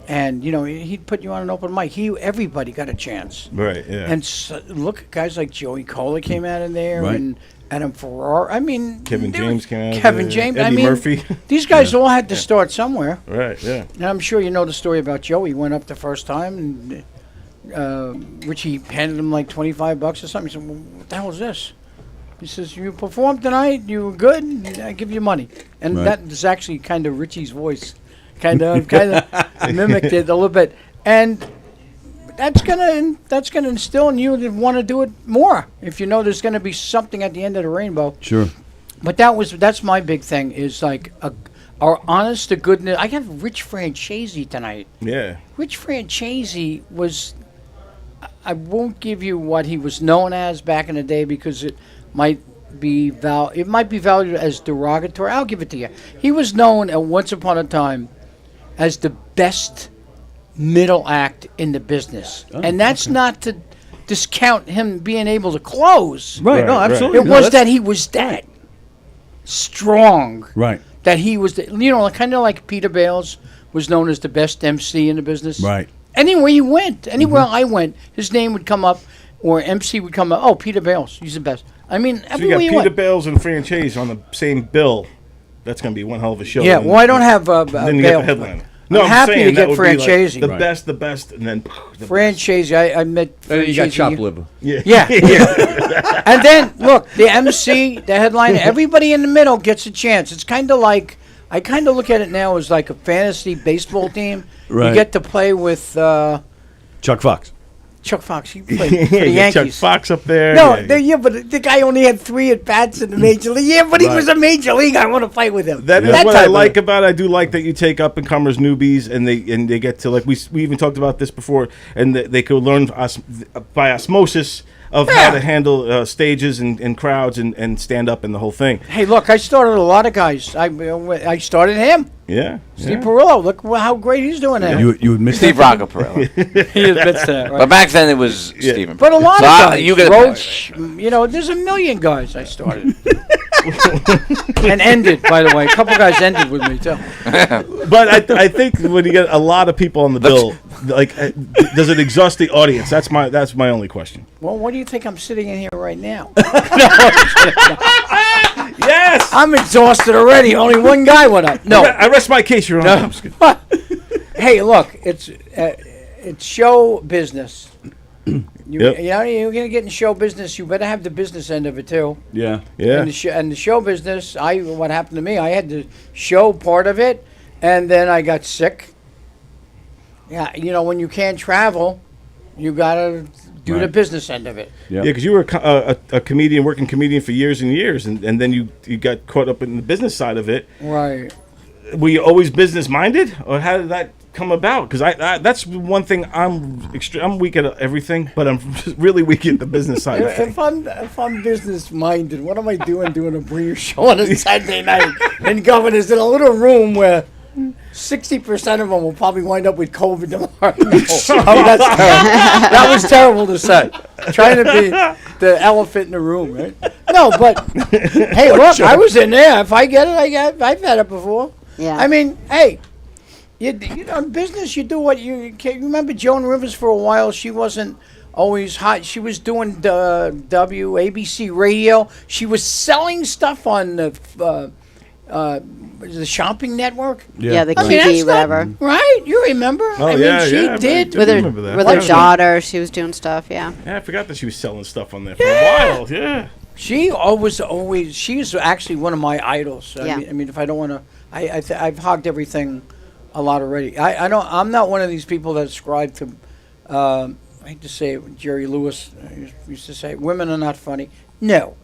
And he'd put you on an open mic. Everybody got a chance. Right. Yeah. And look at guys like Joey Cola came out of there, Right. and Adam Ferrara. I mean, Kevin James came out of Kevin there. James. Eddie I mean, Murphy. these guys all had to start somewhere. Right. Yeah. And I'm sure you know the story about Joey. He went up the first time, and Richie handed him like $25 or something. He said, well, "What the hell is this?" He says, "You performed tonight. You were good. I give you money." And Right. that is actually kind of Richie's voice, kind of mimicked it a little bit. And that's gonna instill in you to want to do it more if you know there's gonna be something at the end of the rainbow. Sure. But that's my big thing is like our honest to goodness. I have Rich Francesi tonight. Yeah. Rich Francesi was, I won't give you what he was known as back in the day because it might be valued as derogatory. I'll give it to you. He was known at once upon a time as the best middle act in the business. Oh, And that's not to discount him being able to close. Right. No, Right, absolutely. It No, was that's- that he was that strong. Right. That he was, kind of like Peter Bales was known as the best MC in the business. Right. Anywhere you went, anywhere I went, his name would come up, or MC would come up. Oh, Peter Bales, he's the best. I mean, So you everywhere got you Peter went. Bales and Fran Chase on the same bill. That's going to be one hell of a show. Yeah, And well, I don't have then you get the Bales. headline. I'm happy saying to that get would be like Franchese. the Right. best, and then the Franchise, I met And then you got Franchese. chopped liver. Yeah. Yeah. And then, look, the MC, the headliner, everybody in the middle gets a chance. It's kind of like, I kind of look at it now as like a fantasy baseball team. Right. You get to play with Chuck Fox. Chuck Fox. He played for the Yeah, you got Chuck Yankees. Fox up there. No, yeah. but the guy only had 3 at bats in the major league. Yeah, but he was a major league. I want to fight with him. That is what type I of- like about it. I do like that you take up and comers, newbies, and they get to, like we even talked about this before, and they could learn by osmosis of how to handle stages and crowds and stand up and the whole thing. Hey, look, I started a lot of guys. I started him. Yeah, Steve Perillo. Look how great he's doing now. You admit Steve that? Roccaparella. He admits that, right? But back then it was Stephen. But a lot So of I- guys. you get Roach, there's a million guys I started. And ended, by the way. A couple guys ended with me, too. But I think when you get a lot of people on the bill, like, does it exhaust the audience? That's my only question. Well, what do you think I'm sitting in here right now? Yes, I'm exhausted already. Only one guy went up. No. I rest my case, Your Honor. Hey, look, it's show business. You're going to get in show business. You better have the business end of it, too. Yeah. Yeah. And the show business, what happened to me, I had the show part of it, and then I got sick. Yeah, when you can't travel, you got to do the Right. business end of it. Yeah. Yeah, because you were a comedian, working comedian for years and years, and then you got caught up in the business side of it. Right. Were you always business minded, or how did that come about? Because I that's one thing I'm weak at everything, but I'm really weak at the business side of things. If I'm business minded, what am I doing a brief show on a Saturday night in Governor's in a little room where 60% of them will probably wind up with COVID tomorrow? That's terrible. That was terrible to say. Trying to be the elephant in the room, right? No, but hey, look, I was in there. If I get it, I've had it before. Yeah. I mean, hey, in business, you do what you can. You remember Joan Rivers for a while? She wasn't always hot. She was doing WABC radio. She was selling stuff on the shopping network. Yeah, the I mean, QB, that's whatever. not, right? You remember? Oh, I mean, yeah, she yeah, did. I With her, remember that. with her daughter, she was doing stuff, yeah. Yeah, I forgot that she was selling stuff on there for a while. Yeah. She's actually one of my idols. Yeah. I mean, if I don't want to, I've hogged everything a lot already. I'm not one of these people that ascribe to, I hate to say it, Jerry Lewis used to say, women are not funny. No,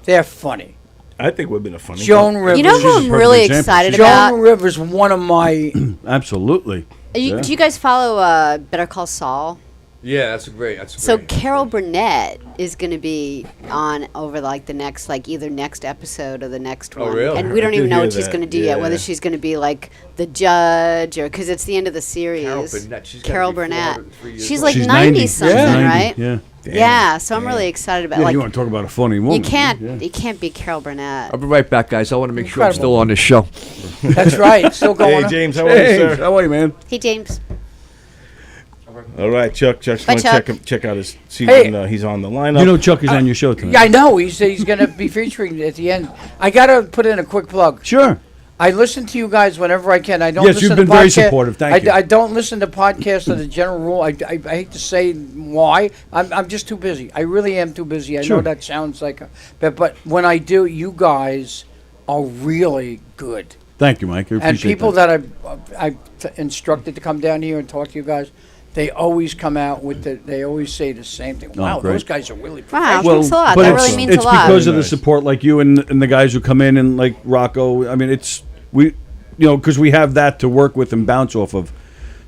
they're funny. I think women are funny. Joan Rivers. You know who She's a I'm perfect really example. excited She's- about? Joan Rivers, one of my. Absolutely. Do you guys follow Better Call Saul? Yeah, that's great. So Carol Burnett is going to be on over the next either next episode or the next one. really? And we don't I even did know hear what she's that, going to do yet. Whether yeah. she's going to be the judge or because it's the end of the series. Carol Burnett, she's gotta Carol be Burnett. 403 years She's old. like She's 90 something, 90, right? Yeah. Yeah. So I'm really excited about Yeah, you want to talk about a funny woman? you can't Yeah. you can't be Carol Burnett. I'll be right back, guys. I want to make sure I'm Incredible. still on this show. That's right. Still going Hey, on. James, how are you, Hey, sir? how are you, man? Hey James. All right, Chuck's Bye, going Chuck. to check out his see Hey. when he's on the lineup. You know Chuck is on your show tonight. Yeah, I know. He's going to be featuring at the end. I got to put in a quick plug. Sure. I listen to you guys whenever I can. I don't Yes, listen you've to been very podca- supportive. Thank you. I don't listen to podcasts as a general rule. I hate to say why. I'm just too busy. I really am too busy. I Sure. know that sounds like but when I do, you guys are really good. Thank you, Mike. I And appreciate people that. that I've instructed to come down here and talk to you guys, they always come out with they always say the same thing. Wow, great. those guys are really Wow, professional. thanks a lot. but That it's, really means it's a lot. because of Very the nice. support, like you and the guys who come in and like Rocco. I mean, because we have that to work with and bounce off of.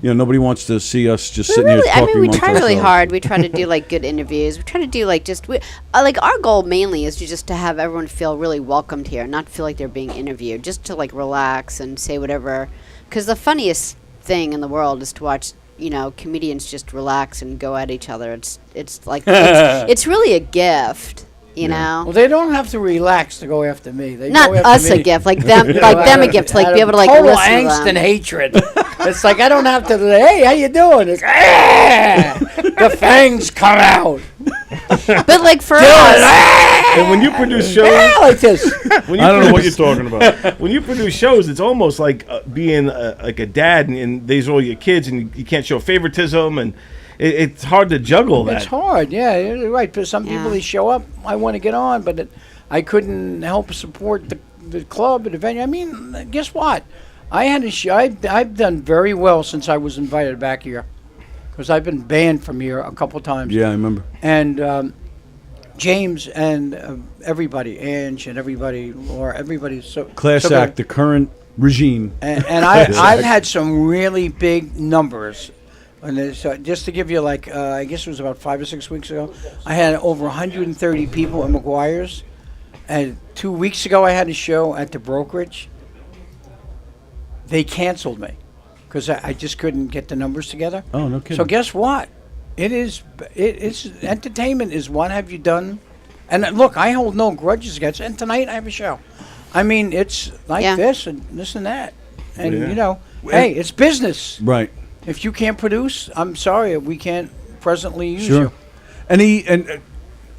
Nobody wants to see us just sitting here talking. we amongst try really ourselves. hard. We try to do good interviews. We try to do our goal mainly is just to have everyone feel really welcomed here, not feel like they're being interviewed, just to relax and say whatever. Because the funniest thing in the world is to watch comedians just relax and go at each other. It's like it's really a gift, you know. Well, they don't have to relax to go after me. They Not go after us me. a gift, like them, like them a gift, to like be able to like total listen to angst them. and hatred. It's like I don't have to. Hey, how you doing? It's, the fangs come out. But like for us, And when you produce shows, like this. when you I don't know what produce- you're talking about. When you produce shows, it's almost like being like a dad, and these are all your kids, and you can't show favoritism, and it's hard to juggle that. It's hard, yeah, you're right. But some people, Yeah. they show up, I want to get on, but I couldn't help support the club and the venue. I mean, guess what? I had a show. I've done very well since I was invited back here, because I've been banned from here a couple times. Yeah, I remember. And James and everybody, Ange and everybody, or everybody. So Class so act, the current regime. and I've had some really big numbers. And just to give you, like, I guess it was about 5 or 6 weeks ago, I had over 130 people at McGuire's. And 2 weeks ago, I had a show at the brokerage. They canceled me because I just couldn't get the numbers together. Oh, no kidding. So guess what? It's entertainment is what have you done? And look, I hold no grudges against it. And tonight I have a show. I mean, it's like Yeah. this and this and that. And, Yeah. hey, it's business. Right. If you can't produce, I'm sorry, we can't presently use Sure. you.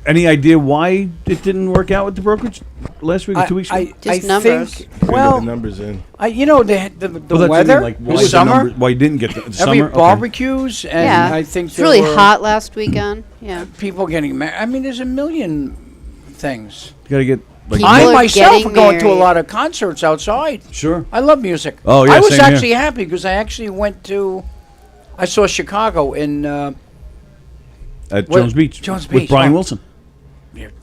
Any idea why it didn't work out with the brokerage last week or 2 weeks ago? Just I numbers. think, Get the well, numbers in. the Well, that's what I mean, weather, like, the why the summer, number- why you didn't get the every summer? Okay. barbecues, and yeah, I think it's there really were hot last weekend. Yeah, people getting married. I mean, there's a million things. You gotta get like People I are myself getting are going to a married. lot of concerts outside. sure. I love music. Oh, yeah, I was same here. actually happy because I actually went to. I saw Chicago in At What- Jones Beach. Jones with Beach, Brian oh. Wilson.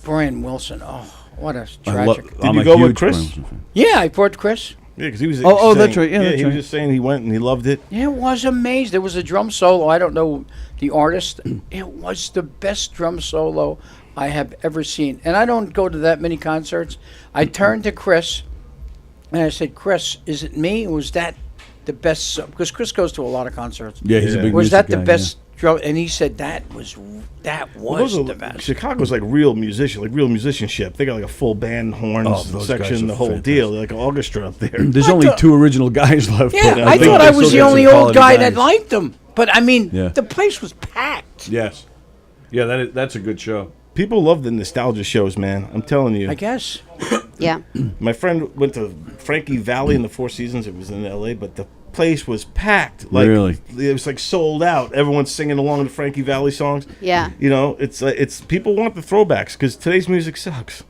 Brian Wilson. Oh, what a I love- tragic. I'm you a go with huge Chris? Brian Wilson fan. Yeah, I brought Chris. Yeah, because he was. Oh, that's saying- right. Yeah, that's he right. was just saying he went and he loved it. Yeah, it was amazing. There was a drum solo. I don't know the artist. It was the best drum solo I have ever seen. And I don't go to that many concerts. I turned to Chris and I said, Chris, is it me? Or was that the best? Because Chris goes to a lot of concerts. Yeah, he's a Yeah. big Was music that the guy, best drum? And he said that was Well, those are- the best. Chicago's like real musicianship. They got like a full band, horns Oh, those guys section, are the whole fantastic. deal. They're like an orchestra up there. Yeah. There's I only thought- 2 original guys left. Yeah, but I think thought they I still was the got only some old quality guy guys. that liked them. But I mean, Yeah. the place was packed. Yes. Yeah, that's a good show. People love the nostalgia shows, man. I'm telling you. I guess. yeah. My friend went to Frankie Valley in the Four Seasons. It was in L.A., but the place was packed. Like, Really? It was like sold out. Everyone's singing along to Frankie Valley songs. Yeah. You know, it's people want the throwbacks because today's music sucks.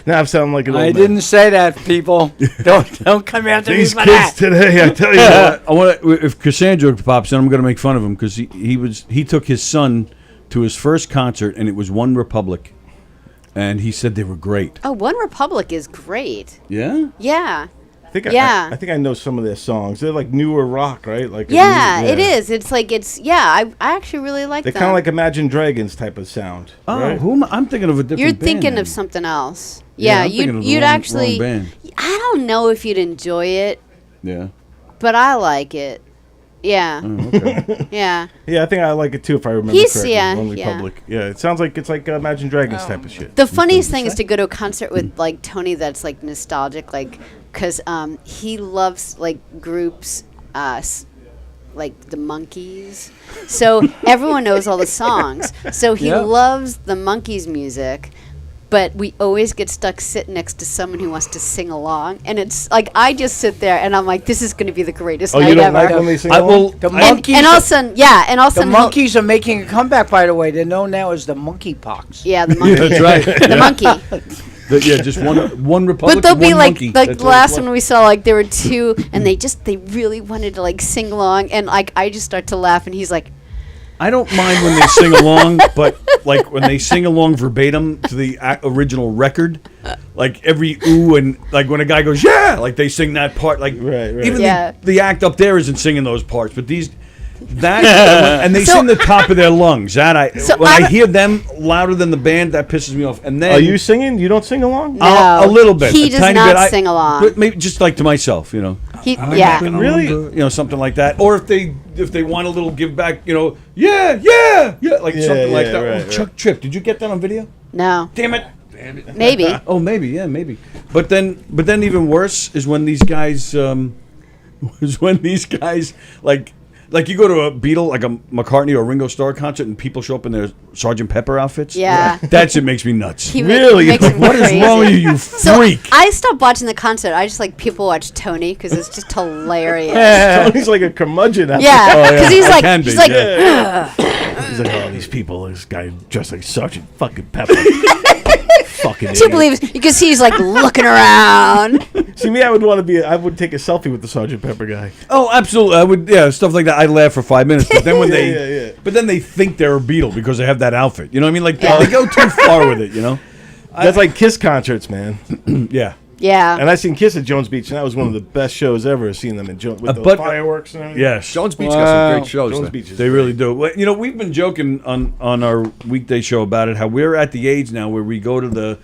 Now I'm sounding like an old I man. didn't say that, people. don't come after me These for kids that. today, I tell you what. I want if Cassandra pops in, I'm going to make fun of him because he took his son to his first concert and it was One Republic, and he said they were great. Oh, One Republic is great. Yeah. Yeah. I think Yeah. I think I know some of their songs. They're like newer rock, right? Like a Yeah, new- it is. It's like I actually really like They're them. kind of like Imagine Dragons type of sound. Oh, right? I'm thinking of a different. You're band thinking then. of something else. Yeah, Yeah, I'm thinking of the you'd wrong actually. band. I don't know if you'd enjoy it, Yeah. but I like it. Yeah, Oh, okay. yeah. Yeah, I think I like it too if I remember He's- correctly. yeah, One yeah. Republic. Yeah, it sounds like it's like Imagine Dragons type of shit. The funniest thing is to go to a concert with like Tony that's like nostalgic, like because he loves like groups, like the Monkees. So everyone knows all the songs. So he Yeah. loves the Monkees music. But we always get stuck sitting next to someone who wants to sing along, and it's like I just sit there and I'm like, "This is going to be the greatest Oh, night you don't ever." like when they sing I along? will. The and, monkeys. and all of a sudden, yeah, and all of a The sudden, he'll- monkeys are making a comeback, by the way. They're known now as the monkeypox. yeah, the monkey, That's right. the monkey. Yeah, just one Republic. But they'll be one like monkey. the That's last what it one we saw, like there were 2, and they really wanted to like sing along, and like I just start to laugh, and he's like, I don't mind when they sing along, but like when they sing along verbatim to the original record, like every ooh and like when a guy goes yeah, like they sing that part, like Right. even Yeah. the act up there isn't singing those parts, but and they So- sing the top of their lungs. That So when I I don't- hear them louder than the band, that pisses me off. And then Are you singing? You don't sing along? No, a little bit, he a does tiny not bit. sing along. But maybe just like to myself, you know. Yeah. Really? You know, something like that. Or if they want a little give back, you know, yeah, like something like that. Right, Chuck Tripp, did you get that on video? No. Damn it. Maybe. Oh, maybe, maybe. But then even worse is when these guys, like you go to a Beatle, like a McCartney or Ringo Starr concert, and people show up in their Sgt. Pepper outfits. Yeah. That shit makes me nuts. He Really? makes him What is crazy. wrong with you, you So freak? I stopped watching the concert. I just like people watch Tony because it's just hilarious. Tony's like a curmudgeon. Out Yeah, because he's like, can be, he's like, there. He's like, oh, these people, this guy dressed like Sergeant fucking Pepper. Fucking two idiot. believes. You can see he's like looking around. See, me, I would take a selfie with the Sergeant Pepper guy. Oh, absolutely. I would, stuff like that. I'd laugh for 5 minutes, but then when Yeah. but then they think they're a Beatle because they have that outfit. You know what I mean? Like they go too far with it. You know? That's like Kiss concerts, man. Yeah. Yeah. And I seen Kiss at Jones Beach, and that was one of the best shows ever. Seeing them in with the but- fireworks and everything. Yes. Jones Beach got some great shows. Jones there. Beach is They really do. Well, you know, we've been joking on our weekday show about it. How we're at the age now where we go to the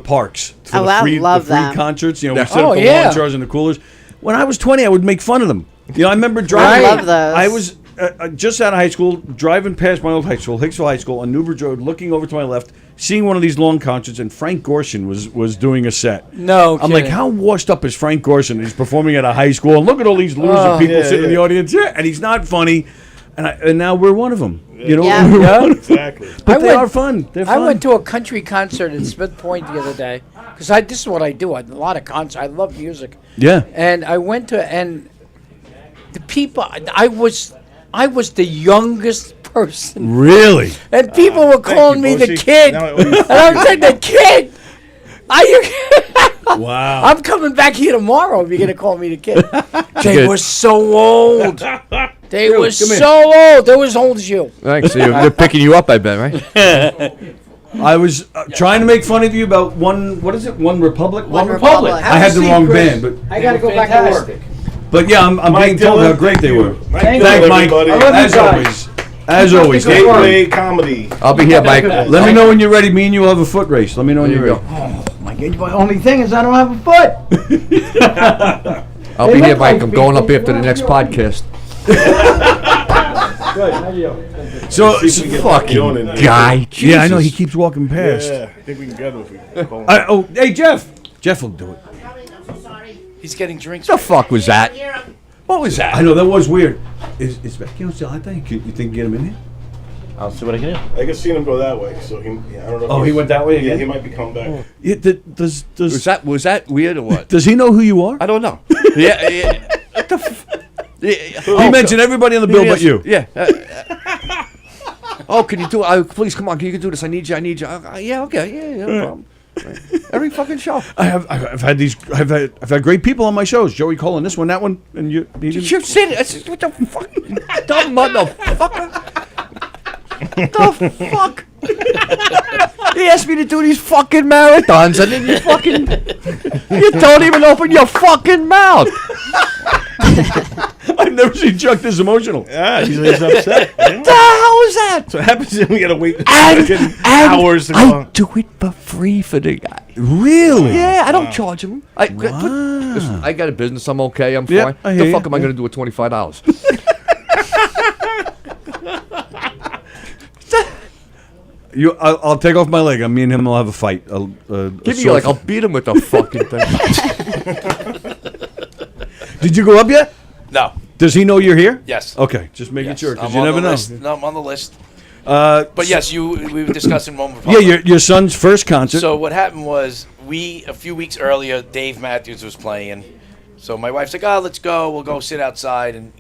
parks for Oh, I love the free them. concerts. You know, we Yeah. set up Oh, the yeah. lawn chairs and the coolers. When I was 20, I would make fun of them. You know, I remember driving. I love those. I was just out of high school, driving past my old high school, Hicksville High School, on Newbridge Road, looking over to my left, seeing one of these lawn concerts, and Frank Gorshin was doing a set. No I'm like, kidding. how washed up is Frank Gorshin? He's performing at a high school, and look at all these loser people sitting in the audience. Yeah, and he's not funny, and now we're one of them. You know, Yeah. we're Yeah. one of them. Exactly. But I they went- are fun. They're I fun. went to a country concert in Smith Point the other day because this is what I do. I do a lot of concerts. I love music, Yeah. and I went to and the people. I was the youngest person, Really? and people were calling me the Bushy. kid, Now and I was like, the kid. Are you? Wow. I'm coming back here tomorrow if you're gonna call me the kid. They were so old. They were so old. They were as old as you. Thanks. They're picking you up, I bet, right? I was trying to make fun of you about what is it? One Republic? One Republic. I had the wrong band, but I gotta go back to work. I'm Mike being told Dillon, how great they thank were. you. Mike Thank Dillon, Mike. everybody. I love you As guys. always. As always. Thank you. Gateway Comedy. I'll be here, Mike. Let me know when you're ready. Me and you will have a foot race. Let me know when There you're you ready. go. My only thing is I don't have a foot. I'll be here, Mike. I'm going up after the next podcast. So, See if we can get Fucking Joan in there. guy. yeah, I know he Jesus. keeps walking past. Yeah, I think we can get him if we call him. Hey Jeff. Jeff will do it. He's getting drinks. The fuck was that? What was that? I know that was weird. Is Becky still out there? You think you get him in here? I'll see what I can do. I guess seen him go that way, so I don't know. If Oh, he he's- went that way Yeah, again? he might be coming back. Yeah, Was that weird or what? Does he know who you are? I don't know. Yeah. What the He mentioned everybody on the bill but you. Yeah. Oh, can you do it? Please, come on. Can you do this? I need you. Yeah, okay. Yeah, no problem. Every fucking show. I've had great people on my shows. Joey Cole and this one, that one, and you. You're sitting. What the fuck? Dumb motherfucker. The fuck? He asked me to do these fucking marathons, and then you don't even open your fucking mouth. I've never seen Chuck this emotional. Yeah, he's upset. What the hell is that? So what happens when we gotta wait And fucking hours to go I on. do it for free for the guy. Really? Yeah, I don't charge him. Listen, I got a business. I'm okay. I'm Yeah, fine. I hear The you. fuck am I going to do with $25? I'll take off my leg. Me and him will have a fight. Give me I'll beat him with the fucking thing. Did you go up yet? No. Does he know you're here? Yes. Okay, just making Yes. sure because I'm you on never the know. list. No, I'm on the list. But yes, we were discussing One Yeah, Republic. your son's first concert. So what happened was a few weeks earlier, Dave Matthews was playing. So my wife's like, "Oh, let's go. We'll go sit outside." And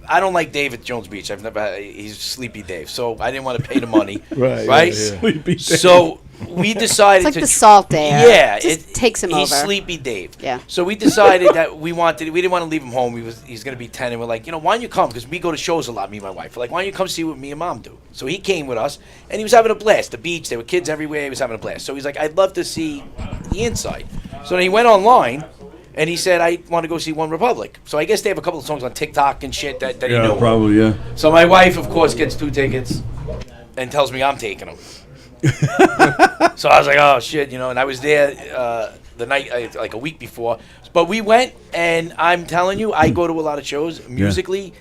I don't like Dave at Jones Beach. He's Sleepy Dave. So I didn't want to pay the money. Right. Sleepy Dave. So we decided It's like to the salt air. Yeah, Just takes him he's over. Sleepy Dave. Yeah. So we decided that we didn't want to leave him home. He's going to be 10, and we're like, why don't you come? Because we go to shows a lot, me and my wife. We're like, why don't you come see what me and Mom do? So he came with us, and he was having a blast. The beach, there were kids everywhere. He was having a blast. So he's like, I'd love to see the inside. So then he went online, and he said, I want to go see One Republic. So I guess they have a couple of songs on TikTok and shit that he yeah, knew. probably yeah. So my wife, of course, gets 2 tickets and tells me I'm taking them. So I was like, oh shit, you know. And I was there the night like a week before. But we went, and I'm telling you, I go to a lot of shows musically.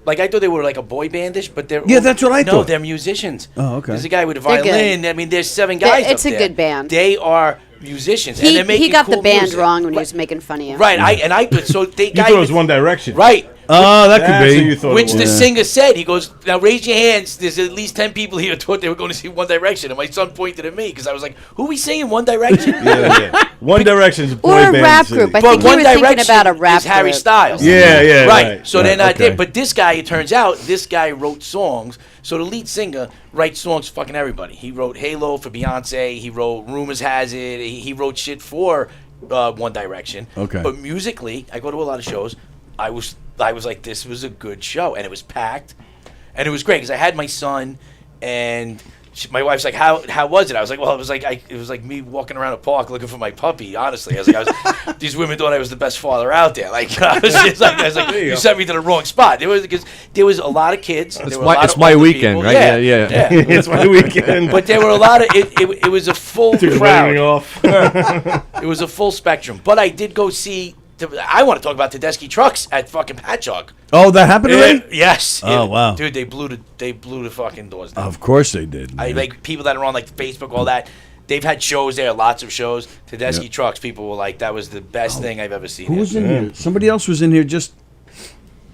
Like, I thought they were like a boy bandish, but they're that's what I thought. No, they're musicians. Oh, okay. There's a guy with a They're violin. good. I mean, there's 7 guys. It's up a there. good band. They are musicians, and they're making He got cool the band music. wrong when he was making fun of you. Right, I thought so. They You thought it was One Direction. Right. Oh, that That's could what you be. thought Which it the was. singer said, he goes, now raise your hands. There's at least 10 people here who thought they were going to see One Direction. And my son pointed at me because I was like, who are we singing, One Direction? Yeah. One Direction's a boy Or a band rap city. group. I But think you One were thinking Direction about a rap is Harry group. Yeah, Styles. Right. So they're not okay. there. But this guy, it turns out, this guy wrote songs. So the lead singer writes songs for fucking everybody. He wrote Halo for Beyonce. He wrote Rumors Has It. He wrote shit for One Direction. Okay. But musically, I go to a lot of shows. I was like, this was a good show, and it was packed, and it was great because I had my son, and my wife's like, how was it? I was like, well, it was like me walking around a park looking for my puppy. Honestly, I was like, these women thought I was the best father out there. Like, I was like, you sent me to the wrong spot. There was a lot of kids. There were a lot It's of my older weekend, people. right? Yeah. It's my weekend. But there were a lot of it was a full Took crowd. the off. It was a full spectrum. But I did go see. I want to talk about Tedeschi Trucks at fucking Patchogue. Oh, that happened already? Yes. Oh, wow. Dude, they blew the fucking doors down. Of course they did. I man. like people that are on like Facebook, all that. They've had shows there, lots of shows. Tedeschi Trucks, people were like, that was the best thing I've ever seen. Who was in here? Somebody else was in here just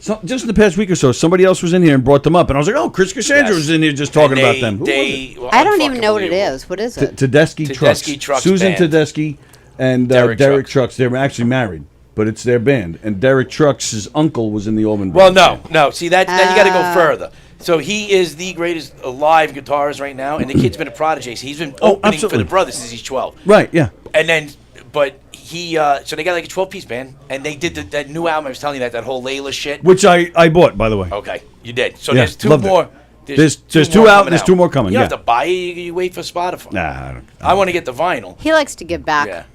in the past week or so. Somebody else was in here and brought them up, and I was like, "Oh, Chris Cassandra was in here just talking about them." Who was it? I don't even know what it is. What is it? Tedeschi Trucks. Trucks Susan band. Tedeschi and Derek Derek Trucks. Trucks. They were actually married, but it's their band. And Derek Trucks' uncle was in the Allman Well, Brothers band. no. See, then you got to go further. So he is the greatest live guitarist right now, and the kid's been a prodigy. So he's been opening for absolutely. the brothers since he's 12. Right? Yeah. And then, but he, so they got like a 12-piece band, and they did that new album. I was telling you that whole Layla shit. Which I bought, by the way. Okay, you did. So Yeah, there's 2 loved it. more. There's two two more out. coming There's 2 more coming. You Yeah. don't have to buy it. You wait for Spotify. Nah, I don't. I want to get the vinyl. He likes to give back.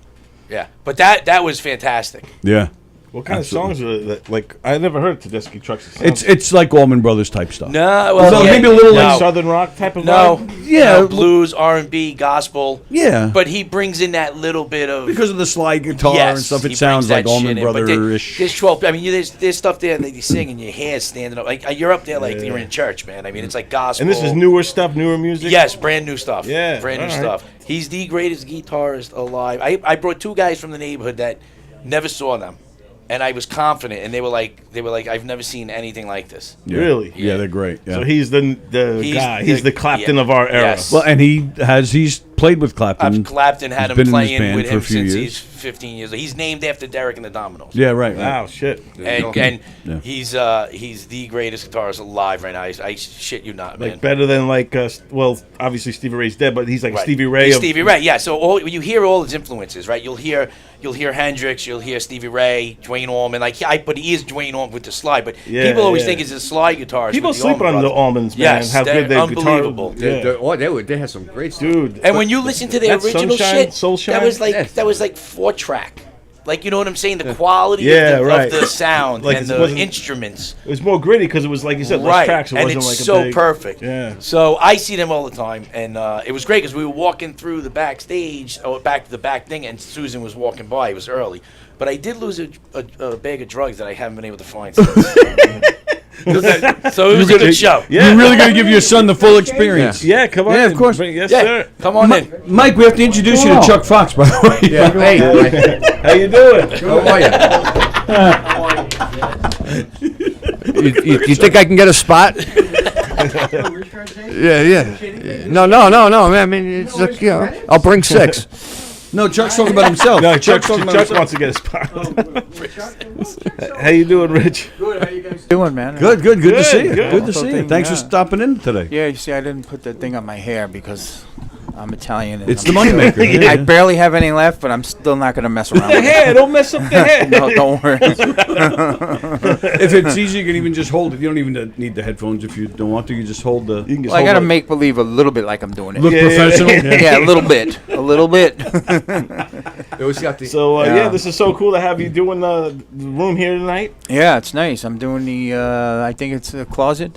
Yeah. But that was fantastic. Yeah. What kind Absolutely. of songs are that? Like, I never heard Tedeschi Trucks. It's like Allman Brothers type stuff. No, well, So yeah, maybe a little no. like Southern rock type of No, vibe? Yeah. no, blues, R&B, gospel. Yeah. But he brings in that little bit of Because of the slide guitar yes, and stuff, he it sounds brings like that Allman shit in. But Brother-ish. There's 12. I mean, there's stuff there that you sing and your hair's standing up. Like you're up there, like you're in church, man. I mean, it's like gospel. And this is newer stuff, newer music? Yes, brand new stuff. Yeah, brand new all right. stuff. He's the greatest guitarist alive. I brought 2 guys from the neighborhood that never saw them, and I was confident, and they were like, I've never seen anything like this. Yeah. Really? Yeah, they're great. Yeah. So he's the guy. He's the Clapton of our era. Yes. well, and he's played with Clapton. Clapton had He's him been in his playing band with for a him few since years. he's 15 years old. He's named after Derek and the Dominoes. Yeah, right. Wow, shit. And Yeah. he's the greatest guitarist alive right now. I shit you not, man. Like, better than, like, well, obviously Stevie Ray's dead, but he's like Right. Stevie Ray. He's of, Stevie Ray, yeah. So you hear all his influences, right? You'll hear Hendrix, you'll hear Stevie Ray, Dwayne Allman. But he is Dwayne Allman with the slide. But Yeah, people always yeah. think he's a slide guitarist. People with the sleep Allman on the Brothers. Almonds, man. Yes, how they're good their unbelievable. guitar. They had some great stuff. Dude. And when you listen to the That original Sunshine, shit, Soulshine? that was like 4-track. Like, you know what I'm saying? The quality Yeah, of, right. the sound Like, and it the wasn't- instruments. It was more gritty because it was, like you said, less Right, tracks. It and wasn't it's like a so big, perfect. Yeah. So I see them all the time, and it was great because we were walking through the backstage, or back to the back thing, and Susan was walking by. It was early, but I did lose a bag of drugs that I haven't been able to find since. So it was a good show. Yeah. You're really going to give your son the full experience. Yeah, come on. Yeah, of in. course. Yes, Yeah, sir. come on in. Mike, we have to introduce you to Chuck Fox, by the way. Yeah. Hey, How you doing? how are you? You think I can get a spot? Yeah. No, man. I mean, it's like, you know, I'll bring 6. No, Chuck's talking about himself. No, Chuck talking about himself. wants to get a spot. How you doing, Rich? Doing, man? Good to see you. good. Good to So see you. thing, Thanks for yeah. stopping in today. Yeah, you see, I didn't put the thing on my hair because I'm Italian. And It's the moneymaker. I Yeah. barely have any left, but I'm still not going to mess around The with it. hair, don't mess up the hair. No, don't worry. If it's easy, you can even just hold it. You don't even need the headphones if you don't want to. You just hold the. You can just Well, I hold got to it. make believe a little bit like I'm doing it. Look professional. Yeah, a little bit. A little bit. It was got the. So, Yeah. yeah, this is so cool to have you doing the room here tonight. Yeah, it's nice. I'm doing the, I think it's the closet.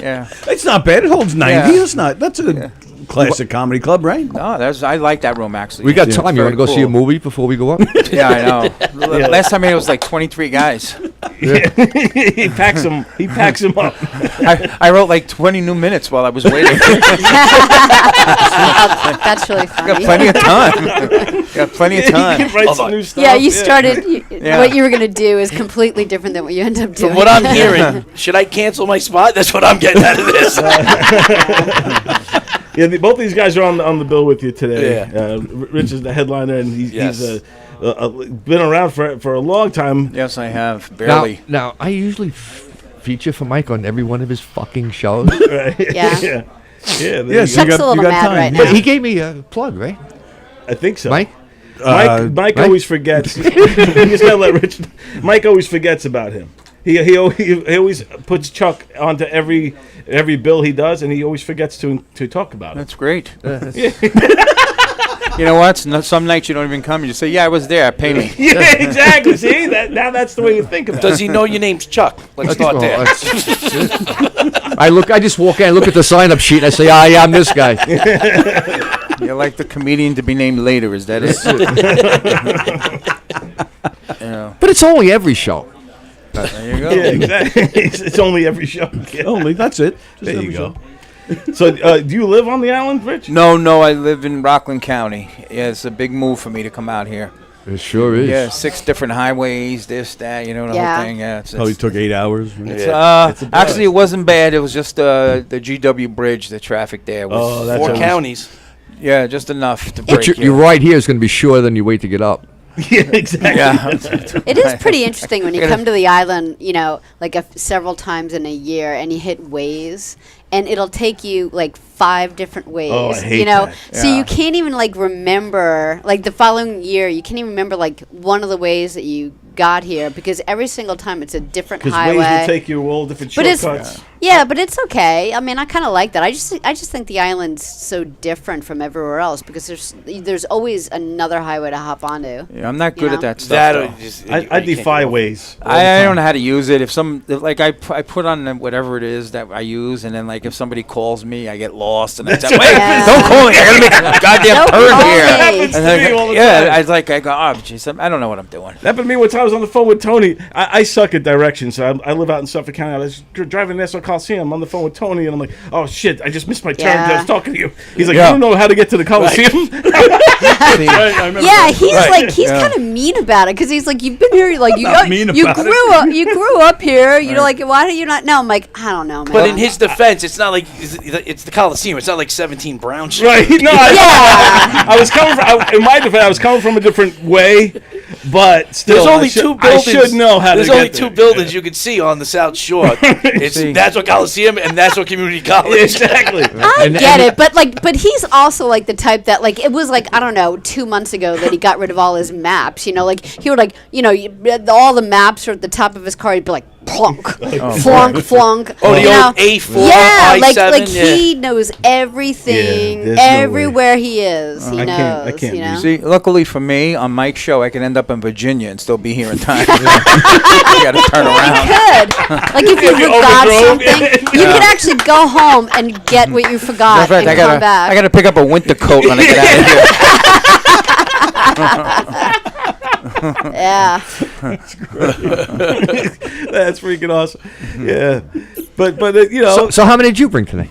Yeah. It's not bad. It holds 90. Yeah. It's not. That's a classic comedy club, right? No, I like that room actually. We got It's time. You want to very go see a cool. movie before we go up? Yeah, I know. Last time it was like 23 guys. He packs them. He packs them up. I wrote like 20 new minutes while I was waiting. That's really funny. Got plenty of time. Got plenty of He time. can write some new stuff. Yeah, you started. Yeah. What you were gonna do is completely different than what you end up doing. From what I'm hearing, should I cancel my spot? That's what I'm getting out of this. Yeah, both these guys are on the bill with you today. Yeah. Rich is the headliner, and he's Yes. been around for a long time. Yes, I have. Barely. Now, I usually feature for Mike on every one of his fucking shows. Right? Yeah. yeah. There Yeah, you so go. Chuck's a little mad right now. But he gave me a plug, right? I think so. Mike? Mike Mike? always forgets. You just gotta let Rich. Mike always forgets about him. He always puts Chuck onto every bill he does, and he always forgets to talk about it. That's great. You know what? Some nights you don't even come. You just say, "Yeah, I was there. Pay me." Yeah, exactly. See, now that's the way you think about it. Does he know your name's Chuck? Let's start there. I just walk in, I look at the sign-up sheet, and I say, yeah, I'm this guy. You like the comedian to be named later? Is that it? Yeah. But it's only every show. There you go. Yeah, exactly. It's only every show. Yeah. Only that's it. Just There you every go. show. So, do you live on the island, Rich? No, I live in Rockland County. Yeah, it's a big move for me to come out here. It sure is. Yeah, 6 different highways, this, that, the Yeah. whole thing. Yeah, Probably took 8 hours. Right? actually, it wasn't bad. It was just the GW Bridge, the traffic there was. Oh, that's 4 always- counties. Yeah, just enough to break. But your ride here is going to be shorter than you wait to get up. Yeah, exactly. Yeah. It is pretty interesting when you come to the island, like several times in a year, and you hit Waze, and it'll take you like 5 different ways. Oh, I hate that. So Yeah. you can't even like remember, like the following year, you can't even remember like one of the ways that you got here because every single time it's a different Because highway. Waze will take you all different But it's- shortcuts. Yeah, but it's okay. I mean, I kind of like that. I just think the island's so different from everywhere else because there's always another highway to hop onto. Yeah, I'm not good Yeah. at that stuff. That though. or just, I you can't defy go. Waze. I don't know how to use it. I put on whatever it is that I use, and then like if somebody calls me, I get lost, and I say, "Wait, Yeah. don't call me! I gotta make a goddamn Don't turn call here." me. Happens And to then me all the yeah, time. I go, "Oh, jeez, I don't know what I'm doing." That happened to me one time. I was on the phone with Tony. I suck at directions. So I live out in Suffolk County. I was driving to Nassau Coliseum. I'm on the phone with Tony, and I'm like, "Oh shit! I just missed my turn. Yeah. I was talking to you." He's like, Yeah. "You don't know how to get to the Coliseum." Yeah, he's Yeah. kind of mean about it because he's like, you've been here, like you Not mean you about grew up here. You know, like why do you not know? I'm like, I don't know, man. But in his defense, it's not like it's the Coliseum. It's not like 17 Brown Street. Right? No, I was coming from. In my defense, I was coming from a different way, but still, There's only I should, 2 buildings. I should know how There's to only get 2 there. buildings you can see on the South Shore. It's See. Nassau Coliseum and Nassau Community College. Exactly. I get it, but he's also like the type that like it was like I don't know 2 months ago that he got rid of all his maps. You know, like he would like all the maps are at the top of his car. He'd be like plunk, flunk, flunk. Oh, the you know? old A4, Yeah, I7, like yeah. he knows everything Yeah, there's no way. everywhere he is. He I knows. can't you do know. See, luckily for me, on Mike's show, I can end up in Virginia and still be here in time. You got to turn around. Could like if you you forgot overdrove, something, you could actually go home and get what you forgot Matter of and fact, come back. I gotta pick up a winter coat when I get out of here. Yeah. That's freaking awesome. Yeah, but So how many did you bring today?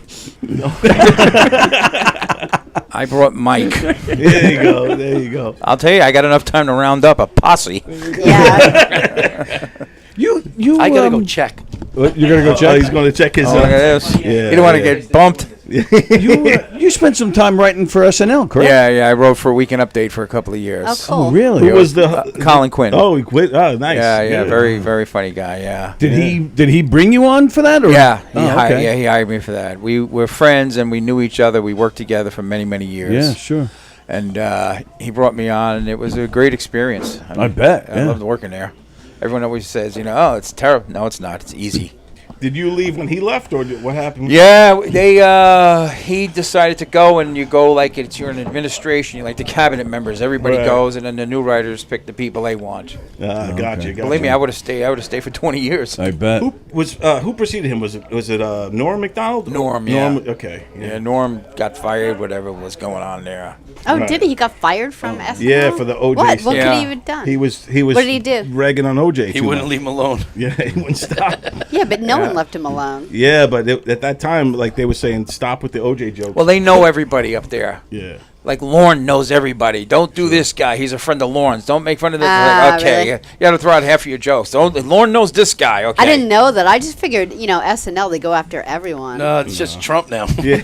I brought Mike. there you go. I'll tell you, I got enough time to round up a posse. Yeah. You I gotta go check. You're gonna go Oh, check. he's going to check his. Oh, look at this. Yeah, You don't want to yeah. get bumped. You spent some time writing for SNL, correct? Yeah, I wrote for Weekend Update for a couple of years. Oh, cool. Oh, really? Who was the? Colin Quinn. Oh, he quit. Oh, nice. Yeah, Good. very, very funny guy. Yeah. Did he bring you on for that? Or? Yeah, okay. he hired me for that. We were friends and we knew each other. We worked together for many, many years. Yeah, sure. And he brought me on, and it was a great experience. I bet, I yeah. loved working there. Everyone always says, oh, it's terrible. No, it's not. It's easy. Did you leave when he left, or what happened? Yeah, he decided to go, and you go like you're in administration, you're like the cabinet members. Everybody goes, and then the new writers pick the people they want. Gotcha. Believe me, I would have stayed for 20 years. I bet. Who preceded him? Was it Norm Mcdonald? Norm, yeah. Norm, okay. Yeah, Norm got fired. Whatever was going on there. Oh, Right. did he? He got fired from SNL? Yeah, for the OJ. What? What Yeah. could he have done? He was. What did he do? Ragging on OJ. He too wouldn't much. leave him alone. Yeah, he wouldn't stop. Yeah, but no one left him alone. Yeah, but at that time, like they were saying, stop with the OJ jokes. Well, they know everybody up there. Yeah. Like Lauren knows everybody. Don't do this guy. He's a friend of Lauren's. Don't make fun of this. Ah, Like, okay, really? you got to throw out half of your jokes. Lauren knows this guy. Okay. I didn't know that. I just figured, SNL, they go after everyone. No, it's just Trump now. Yeah.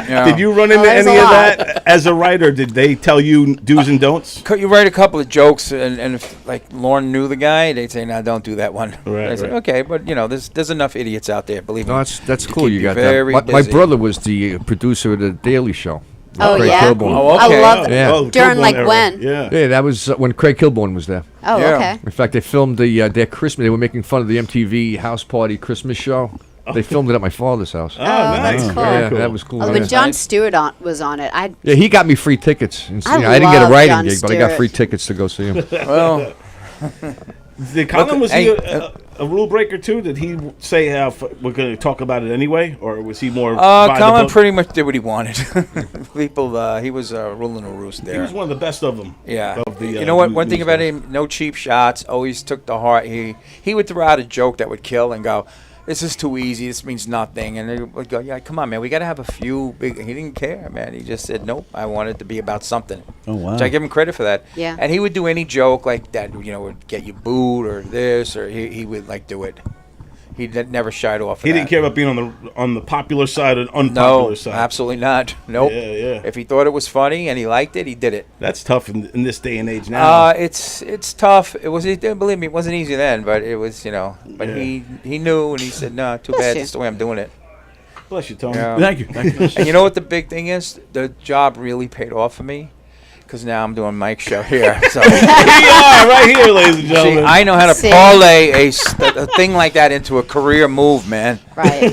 Yeah. Did you run into there's any a of lot. that as a writer? Did they tell you do's and don'ts? You write a couple of jokes, and if like Lauren knew the guy, they'd say, "No, don't do that one." Right, I said, right. "Okay, but there's enough idiots out there. Believe me." No, that's cool. keep You you got very that. My busy. brother was the producer of the Daily Show. Oh, Craig yeah? Kilborn. Oh, okay. I love Yeah. Oh, the During, Kilborn like, era. when? Yeah. Yeah, that was when Craig Kilborn was there. Oh, Yeah. okay. In fact, they filmed their Christmas. They were making fun of the MTV House Party Christmas show. They filmed it at my father's house. Oh, nice. that's cool. Very Yeah, cool. that was cool. Oh, yeah. when Jon Stewart was on it, Yeah, he got me free tickets. And, I I didn't get a love writing Jon gig, but I got Stewart. free tickets to go see him. Well, Did Colin, was he Hey, a rule breaker too? Did he say we're going to talk about it anyway, or was he more? by the Colin book? pretty much did what he wanted. People, he was ruling the roost He there. was one of the best of them. Yeah. Of the, You know what? One news thing about guys. him, no cheap shots. Always took the heart. He would throw out a joke that would kill and go, "This is too easy. This means nothing." And they would go, "Yeah, come on, man. We got to have a few big." He didn't care, man. He just said, "Nope. I want it to be about something." Oh, wow. Which I give him credit for that. Yeah. And he would do any joke like that, would get you booed or this, or he would like do it. He never shied off. He of didn't that. care about being on the popular side or unpopular No, side. absolutely not. Nope. Yeah, yeah. If he thought it was funny and he liked it, he did it. That's tough in this day and age now. It's tough. Believe me, it wasn't easy then, but it was, But Yeah. he knew, and he said, "No, too Bless bad. you. That's the way I'm doing it." Bless you, Tony. Yeah. Thank you. Thank you. And you know what the big thing is? The job really paid off for me, because now I'm doing Mike's show here. So Here you are, right here, ladies and see, gentlemen. I know how to See? parlay a thing like that into a career move, man. Right.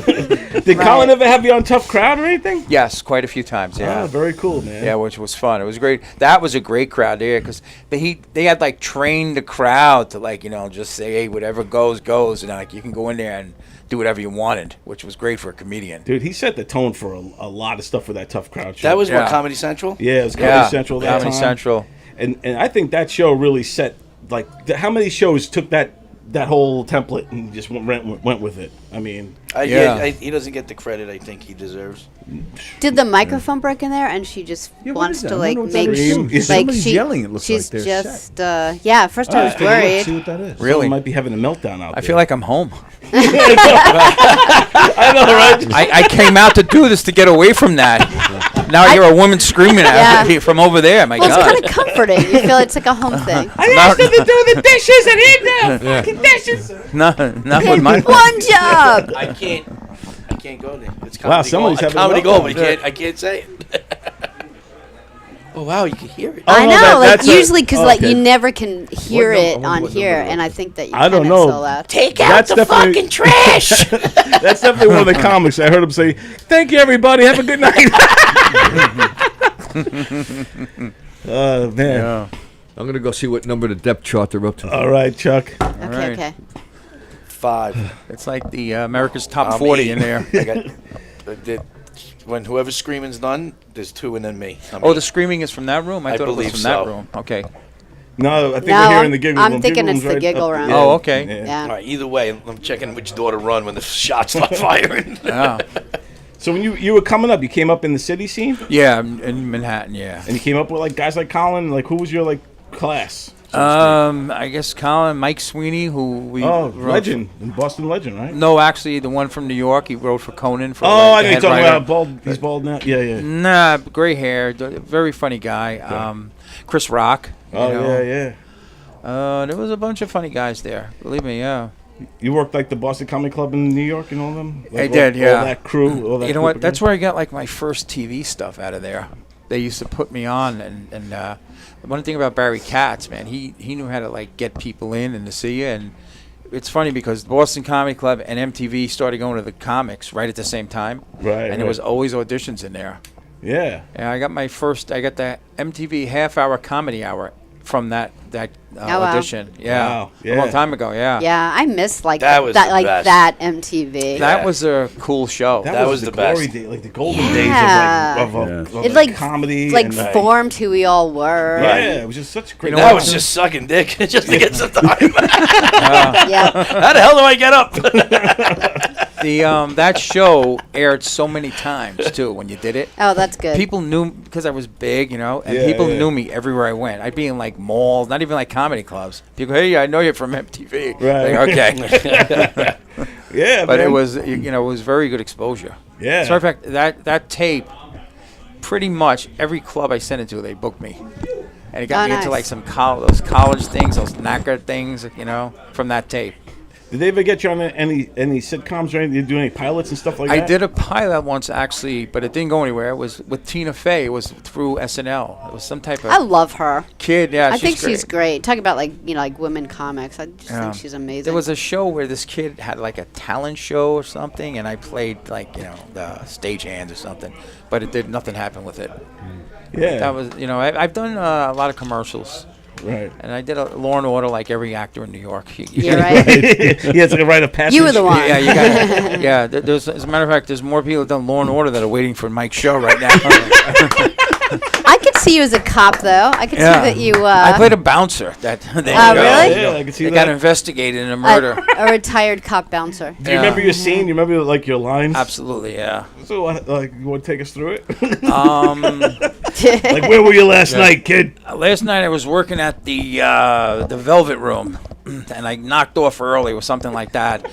Did Colin ever have you on Tough Crowd or anything? Yes, quite a few times. Yeah. Oh, very cool, man. Yeah, which was fun. It was great. That was a great crowd there because they had like trained the crowd to just say, hey, whatever goes, and like you can go in there and do whatever you wanted, which was great for a comedian. Dude, he set the tone for a lot of stuff for that Tough Crowd show. That was Yeah. what, Comedy Central? Yeah, it was Comedy Yeah, Central that Comedy time. Central. And I think that show really set, how many shows took that whole template and just went with it? I mean, Yeah. He doesn't get the credit I think he deserves. Did the microphone break in there and she just Yeah, what wants is that? to I like wonder what make that is. like Somebody's yelling, it looks she's like they're just at first I was See worried. what that is. Really? someone might be having a meltdown out there. I feel like I'm home. I know, right? I came out to do this to get away from that. Now I hear a woman screaming at me from over there. My Well, God. it's kind of comforting. You feel it's like a home thing. I asked him to do the dishes and he did fucking dishes. not with my One job. I can't go there. It's Wow, comedy somebody's gold. having a Comedy meltdown. gold, but I can't say it. Oh wow, you can hear it. I no, know, that's usually because okay. you never can hear What num- I it wonder on what here, number it and I is. think that you I can. don't It's know. so loud. Take out That's the definitely- fucking trash. That's definitely one of the comics. I heard him say, "Thank you, everybody. Have a good night." Oh man! Yeah. I'm gonna go see what number the depth chart they're up to. All right, Chuck. Okay, right. okay. 5. It's like the America's Top I'm 40 8. in there. I got, when whoever's screaming's done, there's 2 and then me. Oh, the screaming is from that room? I I thought it was believe from so. that room. Okay. No, I think No, we're here in the giggle room. I'm thinking Giggle it's room's the giggle up- room. Oh, okay. Yeah. All right, either way, I'm checking which door to run when the shots start firing. Yeah. So when you were coming up, you came up in the city scene, Yeah, in Manhattan, yeah. and you came up with like guys like Colin. Like, who was your class? I guess Mike Sweeney, who we Oh, wrote legend, Boston legend, right? No, actually, the one from New York. He wrote for Conan. For Oh, like, I the think you're head talking writer. about bald. He's bald now. Yeah, yeah. Nah, gray hair, very funny guy. Chris Rock. Oh, you know. yeah. There was a bunch of funny guys there. Believe me, yeah. You worked like the Boston Comedy Club in New York and all them. I did, yeah. All that crew. All that You know group what? of That's guys? where I got like my first TV stuff out of there. They used to put me on, and one thing about Barry Katz, man, he knew how to like get people in and to see you, and it's funny because Boston Comedy Club and MTV started going to the comics right at the same time. Right. And there was always auditions in there. Yeah. And I got the MTV half-hour comedy hour from that wow. audition. Yeah. Wow. A Yeah. long time ago, yeah. Yeah, I miss like That was that, the like best. that MTV. That was a cool show. That was the the best. glory day, like the golden Yeah. days of it like comedy. like and, formed who we all were. yeah, it was just such a great. That was just sucking dick just to get some time. Yeah. How the hell do I get up? That show aired so many times too when you did it. Oh, that's good. People knew because I was big, and Yeah, people yeah. knew me everywhere I went. I'd be in like malls, not even like comedy clubs. People, hey, I know you're from MTV. Right. Like, okay. Yeah, But man. it was, it was very good exposure. Yeah. As a matter of fact, that tape, pretty much every club I sent it to, they booked me. And it got Oh, me into nice. like some those college things, those knacker things, from that tape. Did they ever get you on any sitcoms or anything? Did you do any pilots and stuff like I that? did a pilot once actually, but it didn't go anywhere. It was with Tina Fey. It was through SNL. It was some type of I love her. kid. Yeah, I think she's great. Talk about like women comics. I just think she's amazing. There was a show where this kid had like a talent show or something, and I played like the stagehands or something, but nothing happened with it. Yeah. That was I've done a lot of commercials. Right. And I did a Law and Order like every actor in New York. You're right. He has to write a passage. You were the one. Yeah, you got. Yeah, there's as a matter of fact, there's more people that done Law and Order that are waiting for Mike's show right now. I could see you as a cop, though. I could see that you. I played a bouncer. There you go. Really? Yeah, I can see They that. got investigated in a murder. a retired cop bouncer. Do you remember your scene? You remember like your lines? Absolutely, yeah. So, you want to take us through it? Like, where were you last night, kid? Last night I was working at the Velvet Room, and I knocked off early or something like that.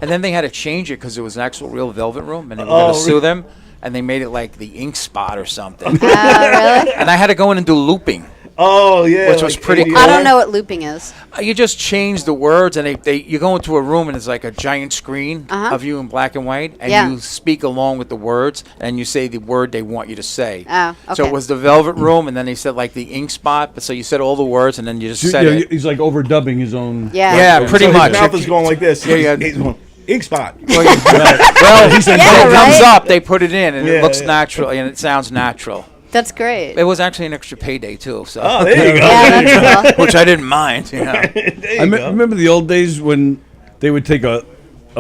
And then they had to change it because it was an actual real Velvet Room, and they were going to sue them. And they made it like the Ink Spot or something. Really? And I had to go in and do looping. Oh, yeah. Which was pretty cool. I don't know what looping is. You just change the words, and you go into a room, and it's like a giant screen of you in black and white, and you speak along with the words, and you say the word they want you to say. Oh, okay. So it was the Velvet Room, and then they said like the Ink Spot, but so you said all the words, and then you just said it. He's like overdubbing his own. Yeah. Yeah, pretty So much. his mouth is going like this. Yeah. He's going, Ink Spot. Well, he said, Yeah, when it comes right? up, they put it in, and Yeah, it looks yeah. natural, and it sounds natural. That's great. It was actually an extra payday too, so Oh, there you go. Yeah, that's cool. which I didn't mind. There you I go. remember the old days when they would take a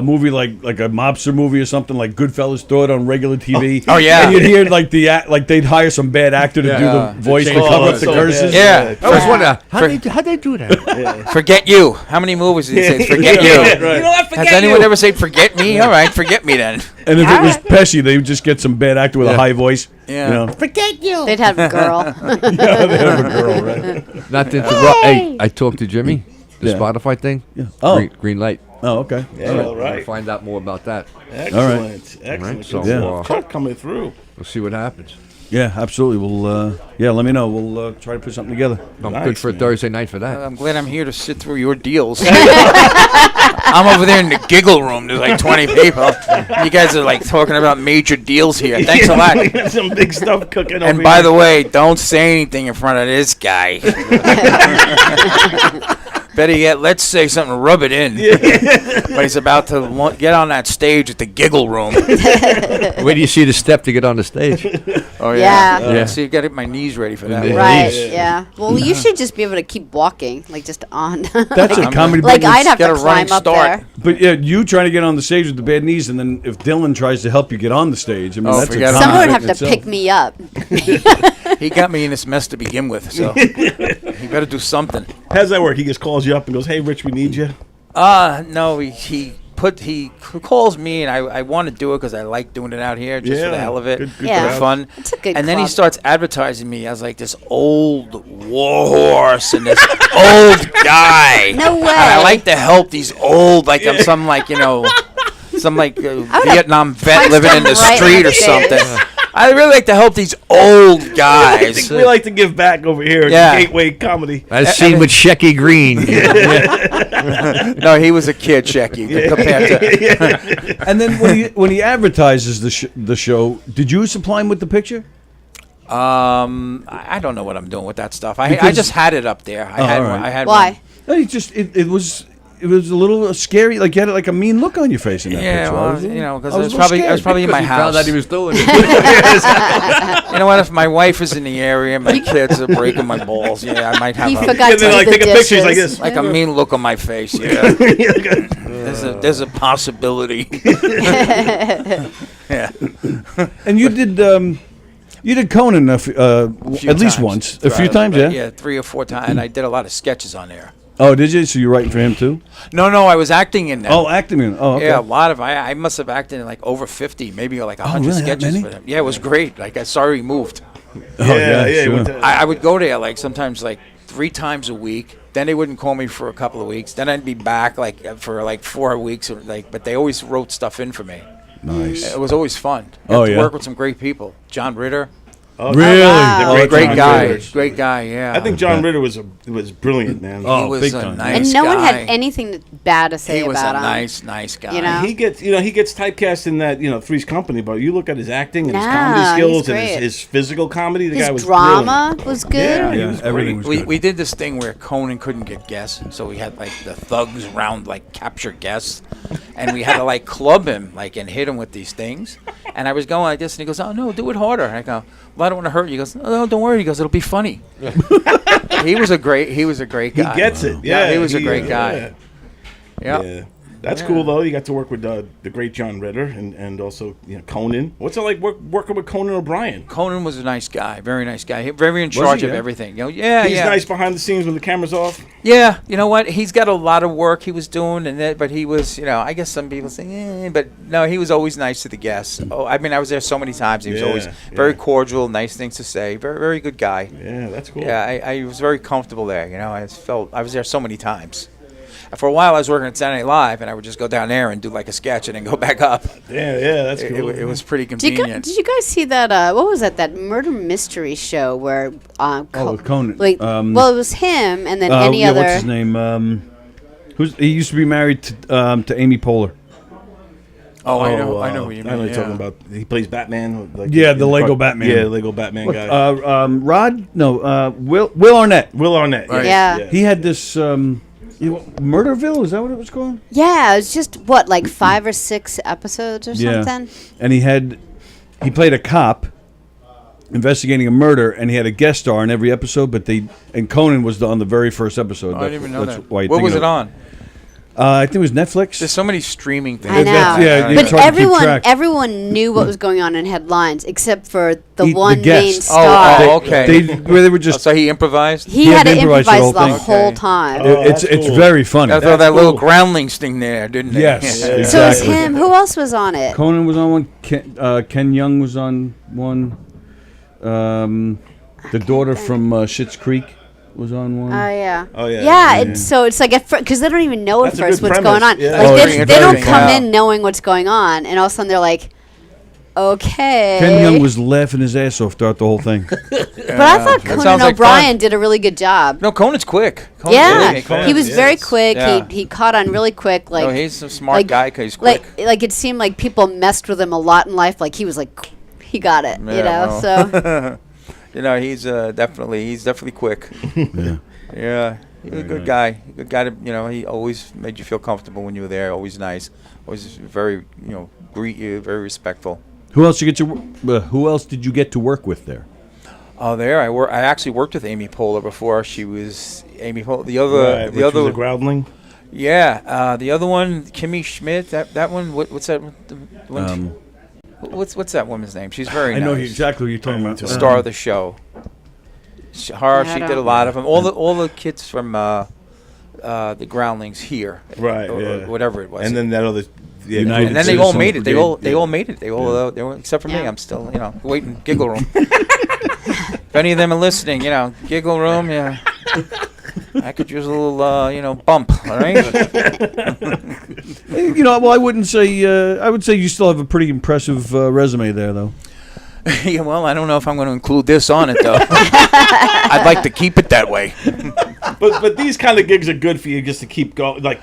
movie like a mobster movie or something like Goodfellas, throw it on regular TV. Oh, yeah. And you'd hear like like they'd hire some bad actor to do the voice to change cover it. up the So curses. Yeah. I always wonder how'd they do that? Forget you. How many movies did he say forget you? Right. You know what? Forget Has anyone you. ever said forget me? All right, forget me then. And if it was Pesci, they would just get some bad actor with a high voice. Yeah. You know. They'd have a girl. Yeah, they have a girl, right? Not to interrupt. Hey, I talked to Jimmy. The Yeah. Spotify thing. Yeah. Oh. Green light. Oh, okay. Yeah, all We'll right. find out more about that. Excellent. Excellent. Right, so, Good yeah. truck coming through. We'll see what happens. Yeah, absolutely. We'll let me know. We'll try to put something together. I'm Nice, good for a man. Thursday night for that. I'm glad I'm here to sit through your deals. I'm over there in the giggle room. There's like 20 people. You guys are like talking about major deals here. Thanks a lot. We got some big stuff cooking. And by the way, don't say anything in front of this guy. Better yet, let's say something, rub it in. But he's about to get on that stage at the giggle room. Where do you see the step to get on the stage? Oh, Yeah. yeah. See, you got to get my knees ready for that. Yeah. Right. Yeah. Well, you should just be able to keep walking, like just on. That's a comedy. like business. I'd have Get to a running climb up start. there. But yeah, you trying to get on the stage with the bad knees, and then if Dylan tries to help you get on the stage, I mean, Oh, that's forget a it. Someone would comedy have to in pick itself. me up. He got me in this mess to begin with, so he better do something. How does that work? He just calls you up and goes, "Hey, Rich, we need you." No, he calls me, and I want to do it because I like doing it out here just for the Yeah. hell of it, Good Yeah. for crowd. fun. It's a good And then he club. starts advertising me as like this old war horse and this old guy. No way. And I like to help these old, like I'm some like some like Vietnam vet punched living in him the right street in the or face. something. I really like to help these old I guys. think we like to give back over here at Yeah. Gateway Comedy. As seen with Shecky Green. No, he was a kid, Shecky, compared to. And then when he advertises the show, did you supply him with the picture? I don't know what I'm doing with that stuff. I Because- just had it up there. I had all one. right. I had Why? one. No, he just it was it was a little scary. Like you had like a mean look on your face in that Yeah, picture. well, because I was probably in my He house. found out he was doing it. You know what? If my wife is in the area, my kids are breaking my balls. Yeah, I might have He a, forgot to then, do like, the take a picture, he's like dishes. this. like a mean look on my face. Yeah, there's a possibility. Yeah, And you did Conan at least times. once, a few times, yeah. Yeah, 3 or 4 times, and I did a lot of sketches on there. Oh, did you? So you're writing for him too? No, I was acting in them. Oh, acting in. Oh, okay. Yeah, a lot of I must have acted in like over 50, maybe like 100 really? That sketches many? for them. Yeah, it was great. Like I saw he moved. Yeah, sure. I would go there like sometimes like 3 times a week. Then they wouldn't call me for a couple of weeks. Then I'd be back like for like 4 weeks. Or, like, but they always wrote stuff in for me. Nice. It was always fun. Oh, To yeah? work with some great people. John Ritter, Really? wow. The great John guy, Ritter. great guy. Yeah, I think John Ritter was brilliant, man. Oh, he was big a time. nice And no one guy. had anything bad to say He was about a him. nice guy. You know? He gets typecast in that Three's Company, but you look at his acting and his No, comedy he's skills and great. his physical comedy. The guy His was drama brilliant. was good. Yeah, he Yeah, was everything great. was good. We did this thing where Conan couldn't get guests, so we had like the thugs around like capture guests, and we had to like club him like and hit him with these things. And I was going like this, and he goes, "Oh no, do it harder." And I go, "Well, I don't want to hurt you." He goes, "Oh, no, don't worry." He goes, "It'll be funny." He was a great He guy. gets it. Yeah, Yeah, he was a great guy. Yeah. Yeah. That's cool though. You got to work with the great John Ritter and also Conan. What's it like working with Conan O'Brien? Conan was a nice guy, very nice guy. Very in charge of yeah? everything. He's Yeah. nice behind the scenes when the camera's off. Yeah, you know what? He's got a lot of work he was doing, but he was, I guess some people say, but no, he was always nice to the guests. Oh, I mean, I was there so many times. He was always very cordial, nice things to say. Very, very good guy. Yeah, that's cool. Yeah, I was very comfortable there. I was there so many times. For a while, I was working at Saturday Night Live, and I would just go down there and do like a sketch and then go back up. Yeah, that's cool. It was pretty Did convenient. you guys see that? What was that? That murder mystery show where? with Conan. Like, well, it was him, and then any other. What's his name? He used to be married to Amy Poehler. Oh, I know who you mean. I know you're yeah. talking about. He plays Batman. Like Yeah, the Lego Batman. Yeah, Lego Batman guy. Rod? No, Will Arnett. Will Arnett. Right. Yeah. He had this Murderville. Is that what it was called? Yeah, it was just like 5 or 6 episodes or something. And he played a cop investigating a murder, and he had a guest star in every episode. And Conan was on the very first episode. Oh, I didn't even know that. Why you What think was of it on? I think it was Netflix. There's so many streaming things. I know. Yeah, you but try to keep track. everyone knew what was going on in headlines except for the one guest. main Oh, star. okay. Where they were just. So he improvised? He He had had to to improvise improvise the the whole whole thing. time. Oh, it's that's cool. very funny. That's that little cool. groundlings thing there, didn't they? Yes, Yeah. So it was exactly. him. Who else was on it? Conan was on one. Ken Young was on one. The daughter from Schitt's Creek was on one. Oh yeah. Oh, yeah. Yeah, so it's like because they don't even know at That's a first good what's premise. going on. Yeah. Like Oh, they don't interesting. come Yeah. in knowing what's going on, and all of a sudden they're like, okay. Ken Young was laughing his ass off throughout the whole thing. But I thought That Conan sounds like O'Brien fun. did a really good job. No, Conan's quick. Conan's Yeah, really quick. he was very yes. quick. Yeah. He caught on really quick. Like No, he's a smart like- guy because he's quick. like it seemed like people messed with him a lot in life. Like he was like, he got it. Yeah, So he's definitely quick. Yeah. Yeah, he's a good guy. Good guy to, he always made you feel comfortable when you were there. Always nice. Always very, greet you, very respectful. Who else did you get to work with there? Oh, there I actually worked with Amy Poehler before. She was Amy Poehler. The Right, which was other a groundling. Yeah, the other one, Kimmy Schmidt. That one. What's that? What's that woman's name? She's very nice. I know exactly what you're talking about. The star of the show. She did a lot of them. All the kids from the Groundlings here, Right, or yeah. whatever it was. And then that other. Yeah, United And then they all Citizens made it. They Brigade. all made it. They all except for me. Yeah. I'm still waiting. Giggle room. If any of them are listening, giggle room. Yeah. I could use a little, bump. All right. Well, I wouldn't say. I would say you still have a pretty impressive resume there, though. Yeah, well, I don't know if I'm going to include this on it though. I'd like to keep it that way. But these kind of gigs are good for you just to keep going, I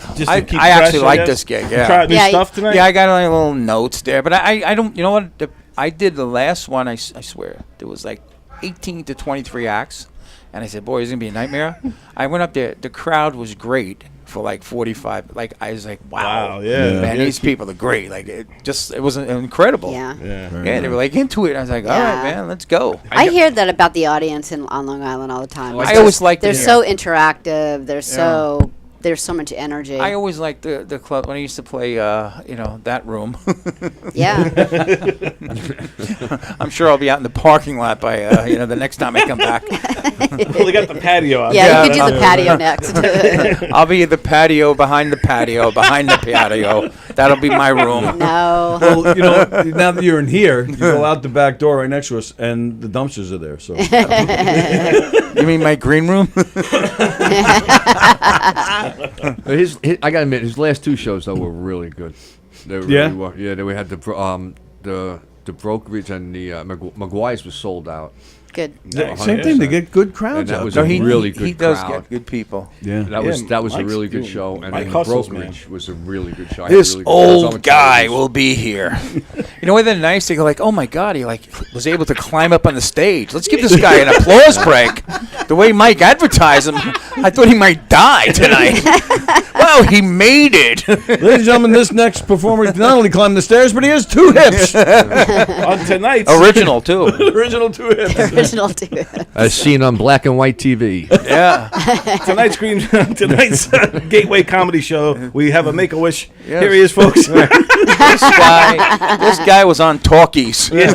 actually like this gig. Yeah. Try new Yeah, stuff tonight. Yeah, I got like little notes there, but I don't. You know what? I did the last one. I swear there was like 18 to 23 acts, And I said, boy, it's going to be a nightmare. I went up there. The crowd was great for like 45. Like, I was like, wow. Yeah. Man, these people are great. Like, it was incredible. Yeah. Yeah, they were like into it. I was like, all right, man, let's go. I hear that about the audience on Long Island all the time. I always like they're to so interactive. There's so much energy. I always liked the club when I used to play, that room. Yeah. I'm sure I'll be out in the parking lot by, the next time I come back. Well, they got the patio out Yeah, you could do the patio next. I'll be at the patio, behind the patio, behind the patio. That'll be my room. No. Well, now that you're in here, you go out the back door right next to us, and the dumpsters are there. So You mean my green room? I gotta admit, his last two shows though were really good. They really were. Yeah, we had the brokerage and the McGuire's was sold out. Good. Same thing. They get good crowds. And that out was there. a really good He does crowd. get good people. Yeah. That was a Mike's really good doing- show, and Mike then hustles, brokerage was a really good show. I had This really good shows. old I'm guy telling you. will be here. You know what? They're nice. They go like, "Oh my God, he was able to climb up on the stage. Let's give this guy an applause break." The way Mike advertised him, I thought he might die tonight. Wow, he made it. Ladies and gentlemen, this next performer not only climbed the stairs, but he has 2 hips. On tonight's Original too. Original 2 hips. Original too. As seen on black and white TV. Yeah. tonight's Gateway Comedy Show. We have a Make-A-Wish. Yes. Here he is, folks. This guy was on Talkies. This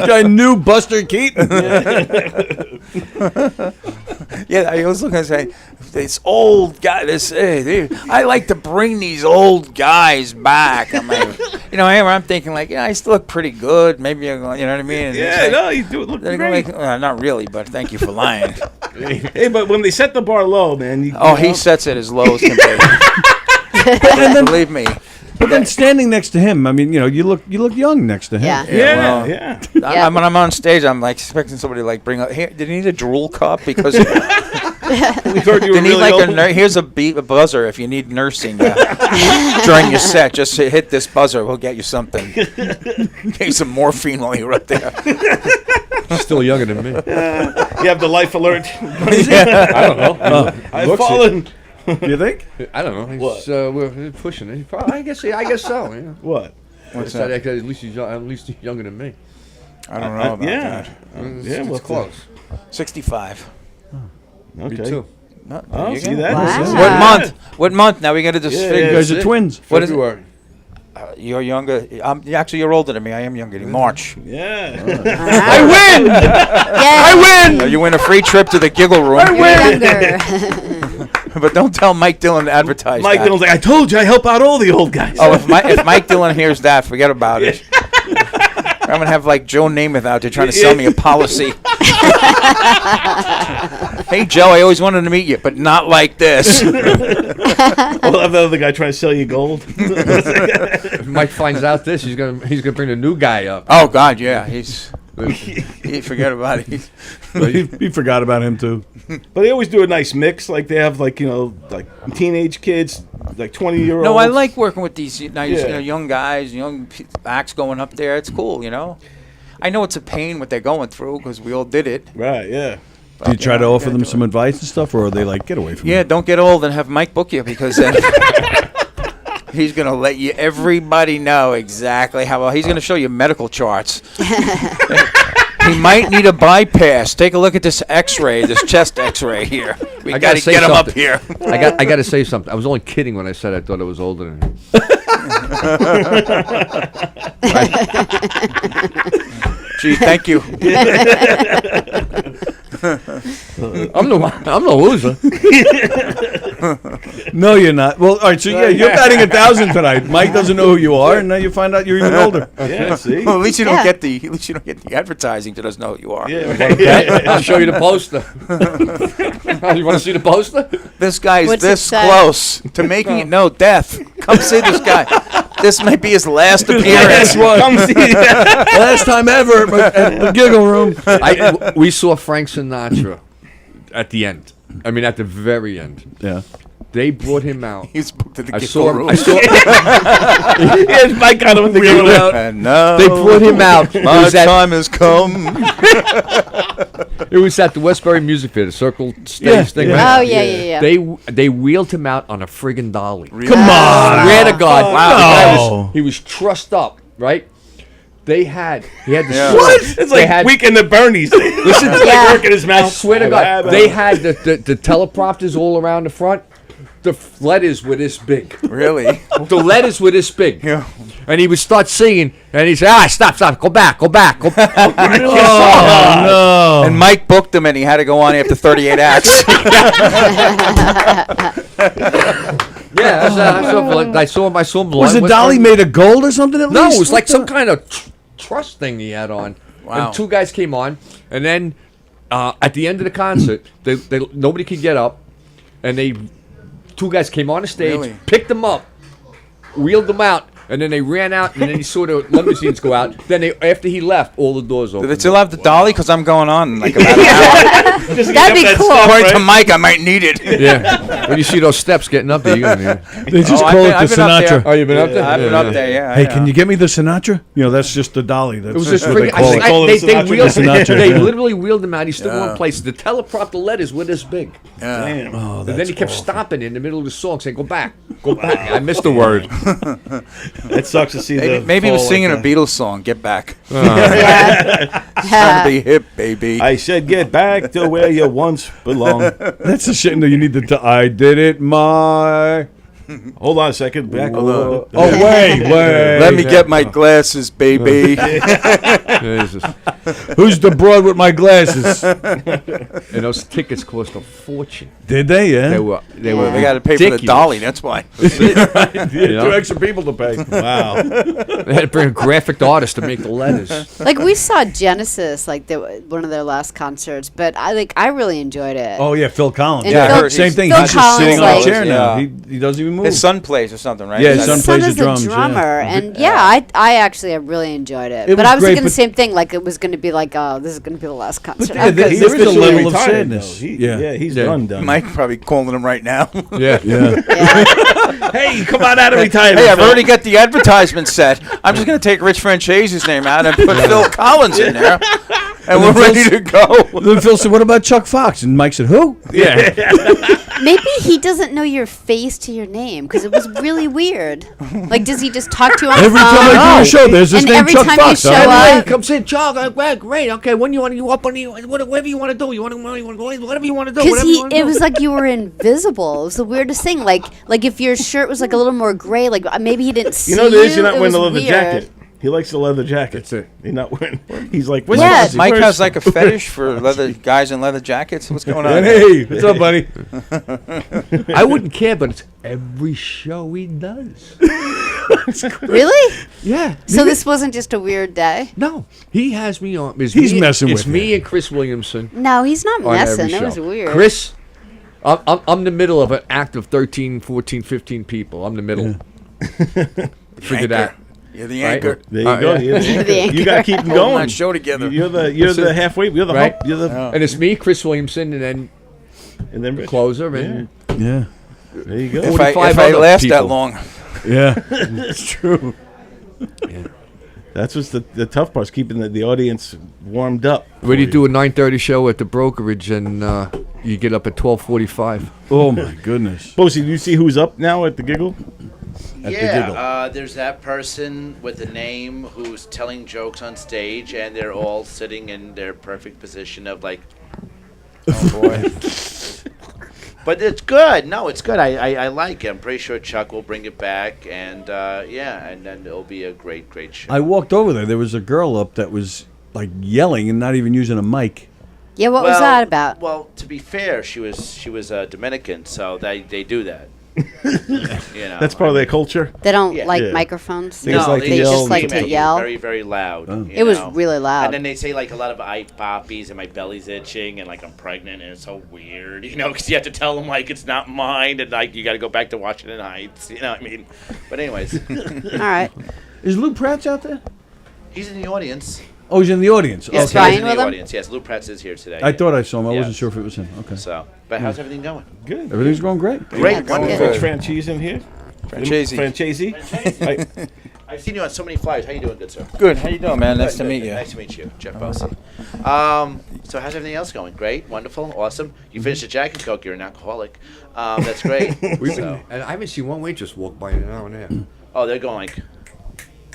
guy knew Buster Keaton. Yeah, I was looking and say, this old guy. I like to bring these old guys back. I'm like, I'm thinking like, I still look pretty good. Maybe you know what I mean? And Yeah, no, you do look they're great. like, not really, but thank you for lying. Hey, but when they set the bar low, man. He sets it as low as can be. Believe me. But then standing next to him, I mean, you look young next to him. Yeah. Yeah, well, yeah. When I'm on stage, I'm like expecting somebody to like bring up. Here, did he need a drool cup? Because We've heard you were they need really like old. here's a buzzer if you need nursing during your set. Just hit this buzzer. We'll get you something. Get you some morphine while you're up there. Still younger than me. You have the life alert. I don't know. I've fallen. You think? I don't know. He's, we're pushing it. I guess so. Yeah. What? What's At that? least he's younger than me. I don't know about yeah. that. Yeah, It's close. 65. Okay. Me too. No, there Oh, you see go. that? Wow. What month? What month? Now we got to just Yeah, You figure. guys are twins. What is it? February. You're younger. Actually, you're older than me. I am younger than March. Yeah. I win! I win! You win a free trip to the Giggle Room. You're younger. But don't tell Mike Dillon to advertise Mike that. Dillon's like, I told you I help out all the old guys. Oh, if Mike Dillon hears that, forget about it. I'm going to have like Joe Namath out there trying to sell me a policy. Hey, Joe, I always wanted to meet you, but not like this. We'll have the other guy trying to sell you gold. If Mike finds out this, he's gonna bring a new guy up. Oh, God, yeah. He forget about it. He forgot about him too. But they always do a nice mix. Like they have like teenage kids, like 20-year-olds. No, I like working with these nice, Yeah. young guys, young acts going up there. It's cool, I know it's a pain what they're going through because we all did it. Right, yeah. Do you try to offer them some advice and stuff, or are they like, get away from me? Yeah, don't get old and have Mike book you because then he's going to let everybody know exactly how well. He's going to show you medical charts. He might need a bypass. Take a look at this X-ray, this chest X-ray here. We got to get him up here. I got to say something. I was only kidding when I said I thought I was older than him. Gee, thank you. I'm the loser. No, you're not. Well, all right. So you're batting 1,000 tonight. Mike doesn't know who you are, and now you find out you're even older. Yeah, see? Well, at least you don't Yeah. get the advertising that doesn't know who you are. Yeah, right. I'll show you the poster. You want to see the poster? This guy's What's it this say? close to making it no death. Come see this guy. This might be his last appearance. Come see that. Last time ever at the Giggle Room. We saw Frank Sinatra at the end. I mean, at the very end. Yeah. They brought him out. He's booked to the I Giggle saw him. Room. I saw. Yeah, Mike got him in the game. And now They brought him out. It my was at- time has come. It was at the Westbury Music Fair, the circle stage thing. yeah. Right? Oh yeah. They wheeled him out on a friggin' dolly. Come on. Swear to God, Wow. he was trussed up, right? He had the What? It's like Weekend at Bernie's. Listen, Yeah. work in his mouth. I swear to God, they had the teleprompters all around the front. The letters were this big. Really? The letters were this big. Yeah. And he would start singing, and he said, stop, go back. Oh, no. And Mike booked him, and he had to go on after 38 acts. Yeah, I saw him. Was the dolly made of gold or something at No, least? it was like What some kind of truss thing he had on. Wow. And two guys came on, and then at the end of the concert, they nobody could get up, and two guys came on the stage, Really? picked them up, wheeled them out, and then they ran out, and then he saw the limousines go out. Then after he left, all the doors Do opened. they still have the dolly? Because I'm going on in like about an hour. That'd be cool. According to Mike, I might need it. Yeah. When you see those steps getting up there, you're gonna need it. They just call it the Sinatra. Oh, you've been up there? I've been up there, yeah. Hey, can you get me the Sinatra? You know, that's just the dolly. That's It was just what they freaking. call it. They wheeled. Sinatra, They yeah. literally wheeled him out. He's still in one place. The teleprompter letters were this big. Damn. Oh, And then that's he kept awful. stopping in the middle of the song, saying, "Go back, go back." I missed the word. It sucks to see Maybe he was fall singing like a Beatles song, Get Back. Yeah. Time to be hip, baby. I said, get back to where you once belonged. That's a shit. No, you need the. I did it my. Hold on a second. Back. Oh, wait. Let me get my glasses, baby. Jesus. Who's the broad with my glasses? And those tickets cost a fortune. Did they? Yeah. They were. They got to pay for the ridiculous. dolly, that's why. Two extra people to pay. Wow. They had to bring a graphic artist to make the letters. Like we saw Genesis, like one of their last concerts, but I really enjoyed it. Oh yeah, Phil Collins. And Yeah, I Phil- heard Same thing. Phil He's just sitting Collins, on a chair like- now. Yeah. He doesn't even move. His son plays or something, right? Yeah, Is his that- son His son plays the is drums, a yeah. drummer, and I actually have really enjoyed it. It But was I was great, thinking the but- same thing, like it was going to be like, oh, this is going to be the last concert. yeah, there He's is a officially level of retired, sadness. though. Yeah. He's Yeah. done. Mike probably calling him right now. Yeah. Yeah. Yeah. Hey, come on out of retirement. Hey, I've Phil. already got the advertisement set. I'm just going to take Rich Franchise's name out and put Phil Collins in there, and we're ready to go. Then Phil said, "What about Chuck Fox?" And Mike said, "Who?" Yeah. Maybe he doesn't know your face to your name because it was really weird. Like, does he just talk to you on the Every phone? time I do a show, there's this And name every Chuck time Fox. you show Huh? Hey, up, comes in, Chuck. Great. Okay, when you want to go up on the whatever you want to do. You want to go whatever you want to do. because Whatever you wanna it do. was like you were invisible. It was the weirdest thing. Like if your shirt was like a little more gray, like maybe he didn't see You know, this, you're you. not It wearing the was leather weird. jacket. He likes the leather jacket. That's it. He's not wearing. He's like, Yeah. Mike has like a fetish for leather guys in leather jackets. What's going on? Hey, what's up, buddy? I wouldn't care, but it's every show he does. Really? Yeah. So this wasn't just a weird day? No, he has me on. He's messing it's with me you. and Chris Williamson No, he's not on messing. every That show. was weird. Chris, I'm the middle of an act of 13, 14, 15 people. I'm the middle. Figure that. You're the Right? anchor. There you go. Yeah. Yeah. You got to keep him Holding going. that show together. You're the Listen, halfway. You're the right? hump. You're the And it's me, Chris Williamson, and then and then Rich. closer, and Yeah, There you go. If I 45 last other that people. long. yeah, it's true. That's what's the tough part, is keeping the audience warmed up. when you do a 9:30 show at the brokerage, and you get up at 12:45. Oh my goodness. Bosie, do you see who's up now at the giggle? At the giggle. There's that person with a name who's telling jokes on stage, and they're all sitting in their perfect position of like, Oh boy. but it's good. No, it's good. I like it. I'm pretty sure Chuck will bring it back, and and then it'll be a great show. I walked over there. There was a girl up that was like yelling and not even using a mic. Yeah, what was that about? Well, to be fair, she was Dominican, so they do that. You know, That's part of their culture. They don't Yeah. like Yeah. microphones. They just No, like they to just yell like and to scream at you yell. very, very loud. Oh. you It was know. really loud. And then they say like a lot of eye poppies and my belly's itching and like I'm pregnant and it's so weird, you know, because you have to tell them like it's not mine and like you got to go back to Washington Heights, you know what I mean? But anyways, All right. Is Lou Pratt's out there? he's in the audience. Oh, he's in the audience. Yes, He's Ryan in with the him? audience. Yes, Lou Pretz is here today. I thought I saw him. I Yeah. wasn't sure if it was him. Okay. So, but how's everything going? Good. Everything's going great. Great, That's wonderful. good. Rich Franchise in here. Franchise. Franchise. I've seen you on so many flyers. How you doing, good sir? Good. How you doing, man? Nice to meet you. Nice to meet you, Jeff Bosse. So how's everything else going? Great, wonderful, awesome. You finished the Jack and Coke. You're an alcoholic. That's great. And I haven't seen one waitress walk by in an hour and a half. Oh, they're going like,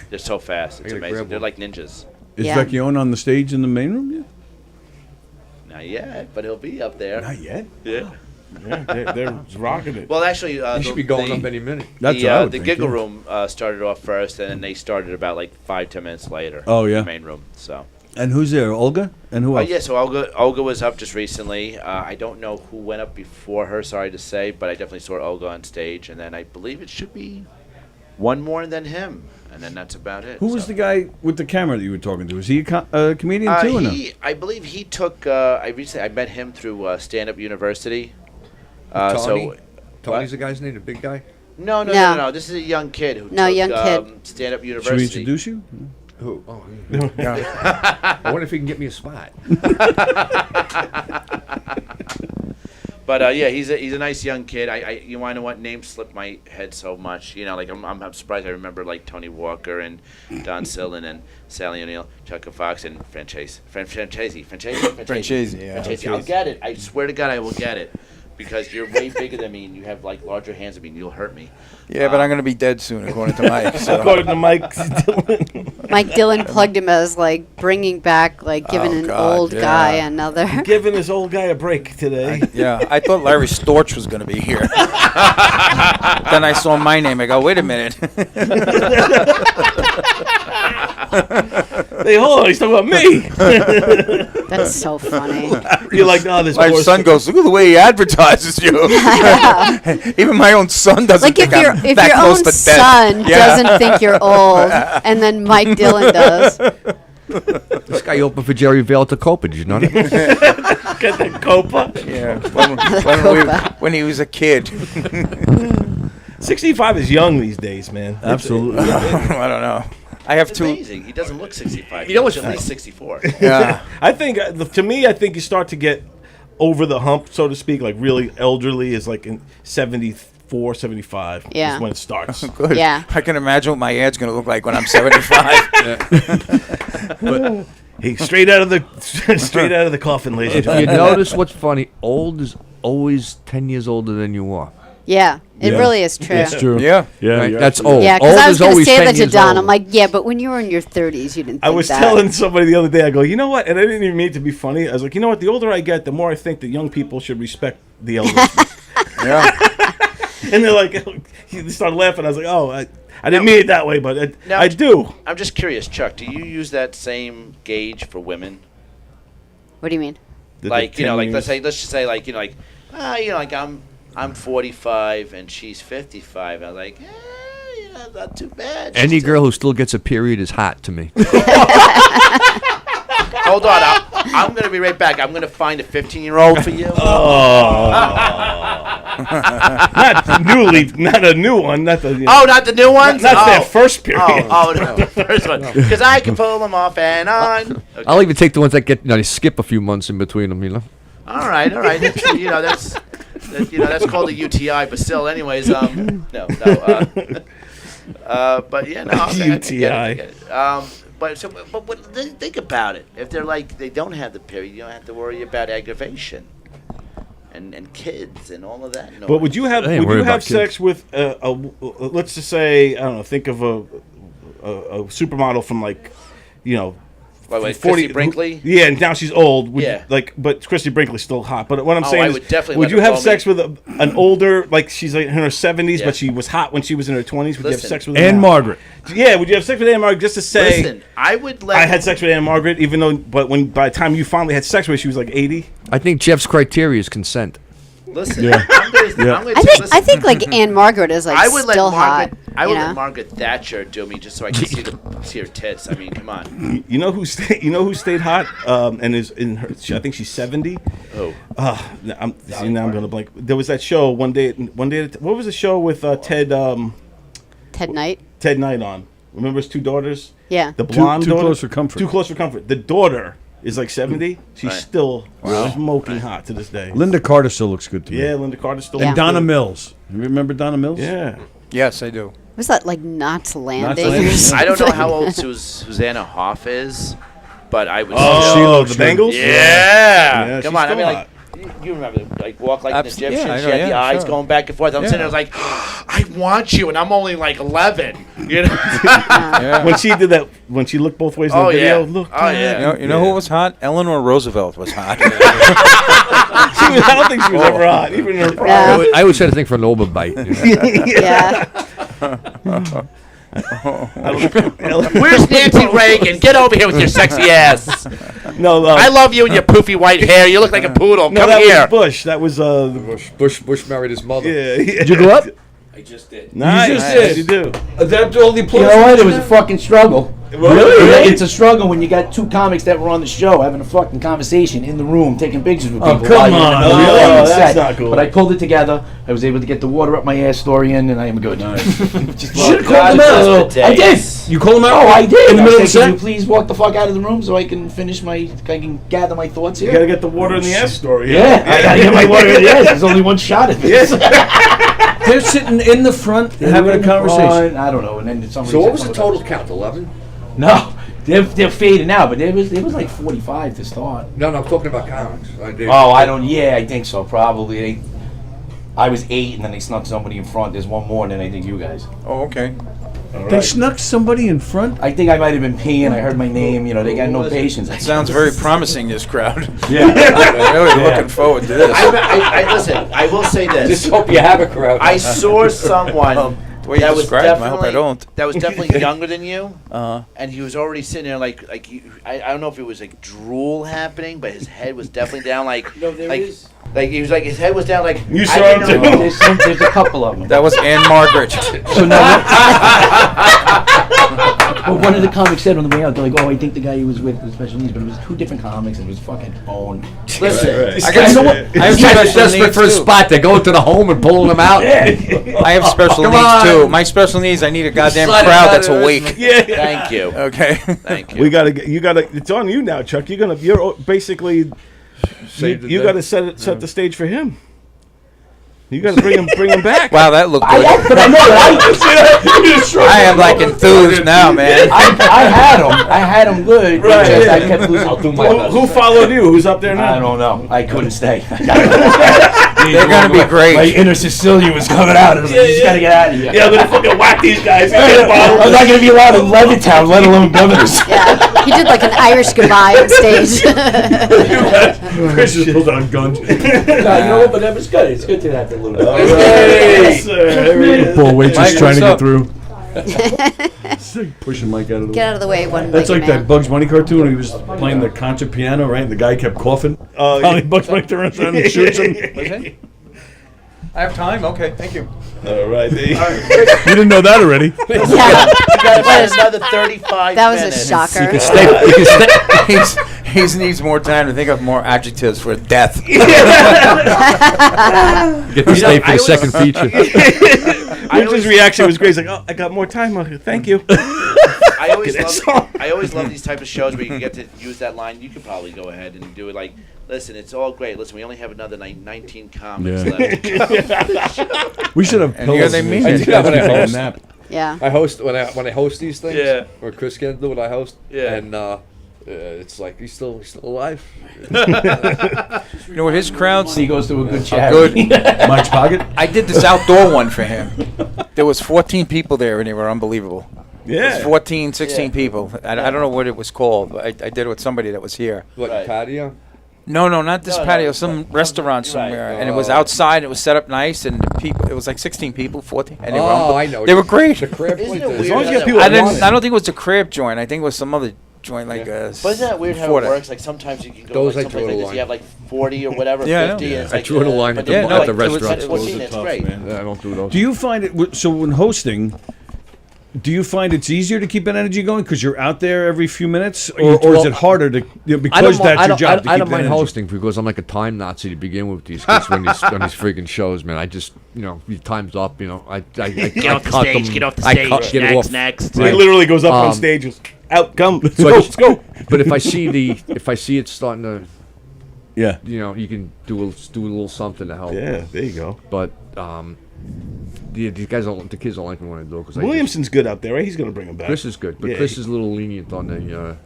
they're so fast. It's gotta amazing. grab They're one. like ninjas. Is Yeah. Vecchione on the stage in the main room yet? Not yet, but he'll be up there. Not yet. Yeah. Yeah, they're rocking it. Well, actually, You should be going up any minute. That's what I would the think, giggle yeah. room started off first, and then they started about like 5-10 minutes later. Oh, yeah. The main room. So. And who's there? Olga? And who Oh else? yeah, so Olga was up just recently. I don't know who went up before her. Sorry to say, but I definitely saw Olga on stage, and then I believe it should be one more than him, and then that's about it. Who was the guy with the camera that you were talking to? Is he a comedian too or no? I believe he took. I met him through Stand Up University. Tony? What? Tony's the guy's name, the big guy? No. No. This is a young kid who No, took young kid. Stand Up Should we University. introduce you? Who? Oh, yeah. I wonder if he can get me a spot. But yeah, he's a nice young kid. You want to know what name slipped my head so much? You know, like I'm surprised I remember like Tony Walker and Don Sill and Sallie O'Neill, Chuck Fox and Francese. Yeah. I'll get it. I swear to God, I will get it. Because you're way bigger than me and you have like larger hands than me and you'll hurt me. Yeah, but I'm gonna be dead soon, according to Mike. So. According to Mike Dillon. Mike Dillon plugged him as like bringing back, like giving Oh, an God, old yeah. guy another. Giving this old guy a break today. Yeah, I thought Larry Storch was gonna be here. Then I saw my name. I go, wait a minute. Hey, hold on, he's talking about me. That's so funny. You're like, no, this My poor son goes, look at the way he advertises you. Even my own son doesn't Like if think your I'm if that your close own to son death. Yeah. doesn't think you're old, and then Mike Dillon does. This guy opened for Jerry Vale to Copa. Did you know that? Get the copa. Yeah, when he was a kid. 65 is young these days, man. Absolutely. I don't know. I have It's two. amazing. He doesn't look 65. You know what's He's at least 64. Yeah. I think, to me, I think you start to get over the hump, so to speak, like really elderly is like in 74, 75 Yeah. is when it starts. Good. Yeah. I can imagine what my ad's going to look like when I'm 75. Hey, straight out of the coffin, ladies and If you gentlemen. notice what's funny, old is always 10 years older than you are. Yeah, it Yeah. really is true. It's true. Yeah. Yeah. Right? you're That's absolutely old. Yeah, because Old I was is going to always say 10 that to years Don. older. I'm like, yeah, but when you were in your 30s, you didn't. I think was that. telling somebody the other day, I go, you know what? And I didn't even mean it to be funny. I was like, you know what? The older I get, the more I think that young people should respect the elders. Yeah. And they're like, they started laughing. I was like, oh, I didn't mean it that way, but Now- I do. I'm just curious, Chuck. Do you use that same gauge for women? What do you mean? Like, you know, like let's just say, like, you know, like, like I'm 45 and she's 55. I was like, you know, not too bad. She's Any still- girl who still gets a period is hot to me. Hold on, I'm gonna be right back. I'm gonna find a 15-year-old for you. Not a new one. Not the. Oh, not the new ones. Not oh. their first period. Oh, no, the first one. Because I can pull them off and on. Okay. I'll even take the ones that get, they skip a few months in between them, All right. That's, that's called a UTI, but still, anyways, but yeah, no, okay, I get it. But think about it. If they're like they don't have the period, you don't have to worry about aggravation and kids and all of that. No. But would you have I ain't worried about sex with let's just say, I don't know, think of a supermodel from like, Wait, Chrissy Brinkley? Yeah, and now she's old. Yeah. But Chrissy Brinkley's still hot. But what I'm Oh, saying I is, would definitely would let you her have call sex me. with an older, like she's like in her 70s, Yeah. but she was hot when she was in her 20s? Would you have Listen. sex with her And now? Margaret. Yeah, would you have sex with Anne Margaret just to say, Listen, I would let. I had sex with Anne Margaret, even though, but by the time you finally had sex with her, she was like 80? I think Jeff's criteria is consent. Listen, Yeah. I'm gonna I think like Anne Margaret is like I would let still Margaret. hot. I would you let know? Margaret Thatcher do me just so I can see her tits. I mean, come on. You know who stayed hot and is in her? I think she's 70. Oh, Now I'm gonna blank. There was that show one day. What was the show with Ted Knight. Knight on? Remember his two daughters? Yeah. The blonde Too daughter? Close for Comfort. Too Close for Comfort. The daughter is like 70. She's Right. still smoking hot to this day. Linda Carter still looks good to me. Yeah, Linda Carter still. Yeah. And Donna Mills. You remember Donna Mills? Yeah. Yes, I do. Was that like Knots Landing? Landing, or yeah. something? I don't know how old Susanna Hoff is, but I was. Oh, the Bengals? Yeah. Yeah, Come she's on. I still mean, hot. like, you remember, like, walk like an Abs- Egyptian. yeah, I She know, had the yeah, eyes sure. going back and forth. I'm sitting there like, I want you, and I'm only like 11. You know? Yeah. When she did that, when she looked both ways in the Oh, video, yeah. look. Oh, yeah. You know who was hot? Eleanor Roosevelt was hot. I don't think she was ever hot, even in her prime. Yeah. I always had to think for an overbite. Yeah. Where's Nancy Reagan? Get over here with your sexy ass. No, I love you and your poofy white hair. You look like a poodle. no, Come that here. was Bush. That was Bush married his mother. yeah. Did you go up? I just did. Nice. just did. You do. That's all the You applause. know what? It was a fucking struggle. Really? It's a struggle when you got two comics that were on the show having a fucking conversation in the room, taking pictures with Oh, people. come while you're in the on. middle of Oh, the that's set. not cool. But I pulled it together. I was able to get the water up my ass story in, and I am good. Just You should've called them out. I did. You call him out? Oh, I did. In the middle of the Can you set? please walk the fuck out of the room so I can finish I can gather my thoughts You here? gotta get the water in the ass story. Yeah, I gotta get my water in the ass. There's only one shot at this. They're sitting in the front having a conversation. I don't know. And then somebody So what said was the something total count? 11? No, they're fading out, but it was like 45 to start. No, I'm talking about comics. I did. Oh, I don't. Yeah, I think so. Probably. I was 8, and then they snuck somebody in front. There's one more, and then I think you guys. Oh, okay. They snuck somebody in front? I think I might have been peeing. I heard my name. You know, they got no patience. Sounds very promising, this crowd. Yeah. I'm really looking forward to this. I listen. I will say this. Just hope you have a crowd. I saw someone The way you that was described him, I hope I definitely don't. that was definitely younger than you, Uh-huh. and he was already sitting there like I don't know if it was like drool happening, but his head was definitely down like like he was like his head was down like You I saw didn't him know- too? There's a couple of them. That was Anne Margaret. So now, well, one of the comics said on the way out, they're like, "Oh, I think the guy he was with was special needs," but it was 2 different comics, and it was fucking own. Listen, I got You know what? I have These guys are special desperate needs for a too. spot. They're going to the home and pulling them out. I have special Come needs on. too. My special needs, I need a goddamn Slide it crowd out that's of this. awake. Yeah. thank you, Okay. thank you. We gotta get. You gotta. It's on you now, Chuck. You're basically. Save the You day. gotta set the stage for him. You gotta bring him back. Wow, that looked I good. I I am like enthused now, man. I had him good. Right, Just yeah. I kept losing. I'll do my best. Who followed you? Who's up there now? I don't know. I couldn't stay. They're gonna be My great. inner Sicilian was coming out. I was like, you just gotta get out of here. Yeah, I'm gonna fucking whack these guys. I'm not gonna be allowed in Levittown, let alone Governors. Yeah. He did like an Irish goodbye on stage. Chris just pulled out guns. No, you know what? But that was good. It's good to have a little bit. Yes, sir. There he is. Poor waitress Mike, trying to what's get up? through. It's like pushing Mike out of the Get way. out of the way, one That's like legged that man. Bugs Bunny cartoon when he was playing the concha piano, right? And the guy kept coughing. Oh, Finally, Bugs Bunny turns around and shoots him. I have time. Okay, thank you. All right. There you go. You didn't know that already. Yeah. You got What is- another 35 That was minutes. a shocker. He needs more time to think of more adjectives for death. Get to stay for the second feature. Richard's reaction was great. He's like, "Oh, I got more time. Thank you." I always That love. song. I always love these type of shows where you can get to use that line. You could probably go ahead and do it. Like, listen, it's all great. Listen, we only have another 19 comics Yeah. left. We should have And here pillows. they in mean this. it. These guys When I can take a host. nap. Yeah. I host when I host these things. Yeah. Or Chris can do it. I host. Yeah. And it's like he's still alive. You know what his crowds He goes to a good are chat. good. Mike's pocket. I did this outdoor one for him. There was 14 people there, and they were unbelievable. It was Yeah. 14, 16 people. I don't know what it was called, but I did it with somebody that was here. What Right. patio? No, not this No, patio. no, Some but- restaurant right. somewhere, and it was Oh. outside. It was set up nice, and people. It was like 16 people, 14, and they were. Oh, I know. They were great. The crab Isn't place. it As weird long as how you that have people I that want didn't. it. I don't think it was the crab joint. I think it was some other joint like. But isn't that weird how before it that. works? Like sometimes you can go Those I like draw someplace the like this, line. you have like 40 or whatever, Yeah, I know. 50. And it's I like, draw the line but at the then at like, the it was restaurants. 14, that's great. Yeah, I don't do those. Do you find it? So when hosting, Do you find it's easier to keep an energy going because you're out there every few minutes, or is it harder to because that's your job? I don't mind hosting because I'm like a time Nazi to begin with these kids on these freaking shows, man. I just your time's up. I Get off the stage. Get off the stage. Next. He literally goes up on stage. And out, come. Let's go. But if I see it starting to, Yeah. you can do a little something to help. Yeah, there you go. But the kids don't like me when I do it. Williamson's good out there, right? He's going to bring him back. Chris is good, but Chris is a little lenient on the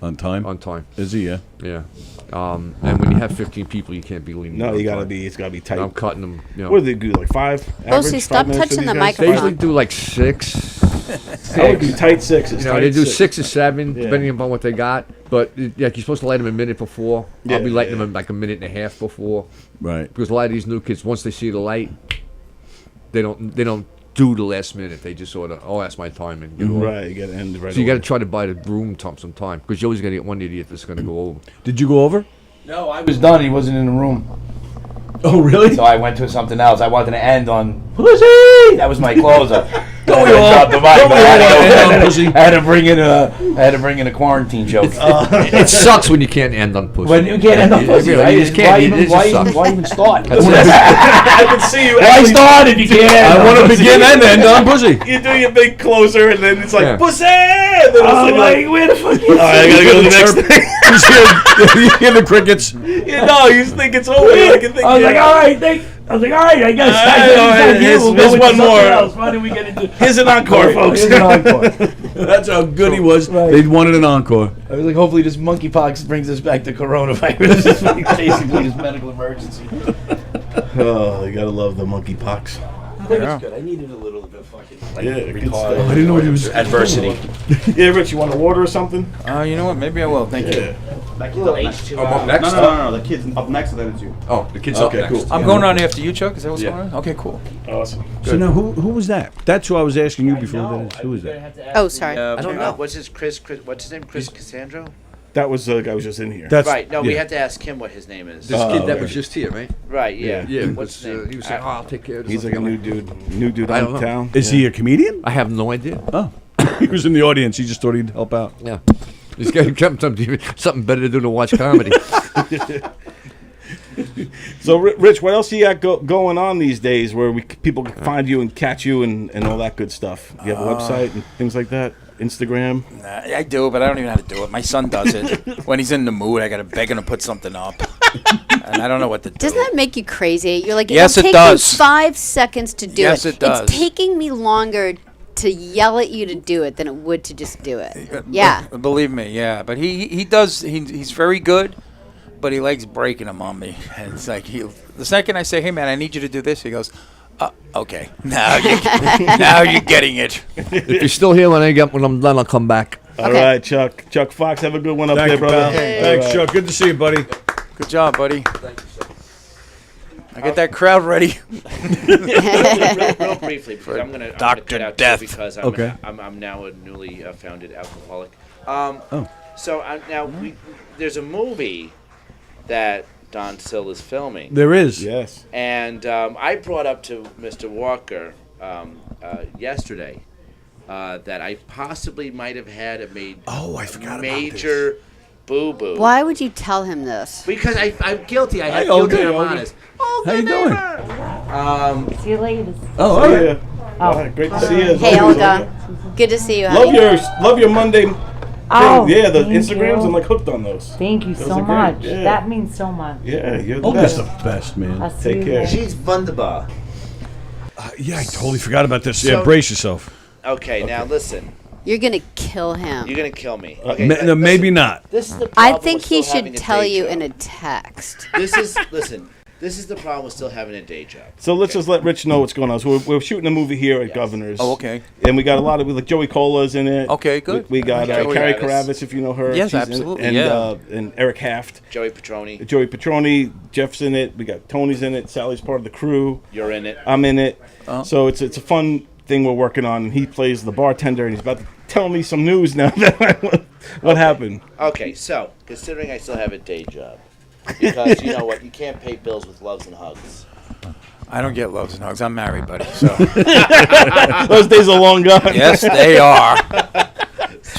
on time. On time. Is he? Yeah. Yeah. And when you have 15 people, you can't be lenient. No, on you time. it's got to be tight. And I'm cutting them. What do they do? Like 5? Lucy, stop touching the They microphone. usually do like 6. I would do tight 6s. They do 6 or 7, depending upon what they got. But you're supposed to light them a minute before. I'll be lighting them like a minute and a half before. Right. Because a lot of these new kids, once they see the light, they don't do the last minute. They just sort of, that's my time, and get over. Right, you got to end right. So you got to try to buy the room some time, because you're always going to get one idiot that's going to go over. Did you go over? No, I was done. He wasn't in the room. Oh, really? So I went to something else. I wanted to end on Pussy. That was my closer. Don't we all? The mic, but I had to bring in a quarantine joke. It sucks when you can't end on pussy. When you can't end on pussy, right? You just can't. Why even start? I can see you. Why start if you can't end? I want to begin and end on pussy. You do your big closer, and then it's like pussy. And then Where the fuck is I gotta go to the next thing. You hear the crickets? You think it's over. I was like, all right, I guess. Here's one more. Why did we get into? Here's an encore, folks. Here's an encore. That's how good he was. Right. They wanted an encore. I was like, hopefully this monkeypox brings us back to coronavirus. This is basically this medical emergency. Oh, you gotta love the monkeypox. I think it's good. I needed a little bit of fucking Good stuff. I didn't know what he was. adversity. Yeah, Rich, you want a water or something? You know what? Maybe I will. Thank you. Like a little H2. up next? No. The kid's up next, and then it's you. Oh, the kid's Okay, up next. cool. I'm going on after you, Chuck. Is that what's going on? Okay, cool. Awesome. So now, who was that? That's who I was asking you before. Who was that? Oh, sorry. I don't know. What's his What's his name? Chris Cassandro? That was the guy who was just in here. That's Right. No, we yeah. had to ask him what his name is. This kid that okay. was just here, right? Right. Yeah. Yeah, What's his name? he was saying, I'll take care of this. He's like a new dude I out don't of know. town. Is he a comedian? I have no idea. Oh, he was in the audience. He just thought he'd help out. Yeah. He's got something better to do than watch comedy. So, Rich, what else you got going on these days where people can find you and catch you and all that good stuff? You have a website and things like that? Instagram? I do, but I don't even know how to do it. My son does it. When he's in the mood, I got to beg him to put something up. And I don't know what to do. Doesn't that make you crazy? You're like, Yes, it'll it take does. me 5 seconds to do Yes, it. it does. It's taking me longer to yell at you to do it than it would to just do it. Yeah. Believe me, yeah. But he does. He's very good, but he likes breaking them on me. And it's like the second I say, "Hey man, I need you to do this," he goes, "Okay, now you're getting it." If you're still here when I'm done, I'll come back. All right, Chuck Fox, have a good one up Thank there, you, brother. pal. Thanks, Chuck. Good to see you, buddy. Good job, buddy. I get that crowd ready. real briefly, because I'm gonna Dr. cut out Death. too, because Okay. I'm now a newly founded alcoholic. Oh. So now there's a movie that Don Sill is filming, There is. Yes. and I brought up to Mr. Walker yesterday that I possibly might have had a I forgot major boo-boo. Why would you tell him this? Because I'm guilty. I have Hey, Olga, guilty. I'm Olga. honest. How you doing? See you later. Oh, all right. All right, great to see you. Hey, Olga. Good to see you, Love honey. your Monday. Oh, Yeah, the thank Instagrams, you. I'm like hooked on those. Thank you Those so are great. much. Yeah. That means so much. Yeah, you're the Olga's best. the best, man. I'll see Take you care. later. She's wunderbar. Yeah, I totally forgot about this. So- Yeah, brace yourself. Okay, now listen. You're going to kill him. You're gonna kill me. Okay, No, maybe not. This is the I problem think with he still having should a tell day you job. in a text. This is the problem with still having a day job. So let's just let Rich know what's going on. So we're shooting a movie here at Governor's. Oh, okay. And we got a lot of like Joey Cola's in it. Okay, good. We got Joey Carrie Kravitz. Kravitz, if you know her. Yes, She's in it. absolutely, And yeah. and Eric Haft, Joey Petroni, Joey Petroni, Jeff's in it. We got Tony's in it. Sally's part of the crew. you're in it. I'm in it. So it's a fun thing we're working on. And he plays the bartender, and he's about to tell me some news now. What happened? Okay, so considering I still have a day job, because you know what, you can't pay bills with loves and hugs. I don't get loves and hugs. I'm married, buddy. So Those days are long gone. yes, they are.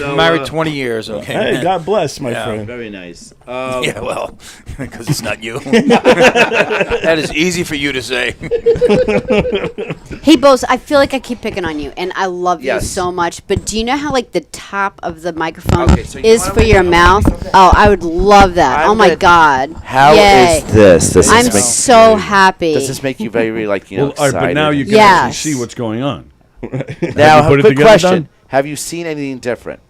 I'm married 20 years. Okay. Hey, God bless, my Yeah. friend. Very nice. Yeah, well, because it's not you. That is easy for you to say. Hey, Bose, I feel like I keep picking on you, and I love you Yes. so much. But do you know how like the top of the microphone Okay, so you is wanna for make your a- mouth? Oh, I would love that. I'm Oh my gonna- God! How is Yay. this? Does I'm this make, so happy. does this make you very like Well, all right, but now you can Yes. actually see what's going on. Now, put it quick together, question: Don? have you seen anything different?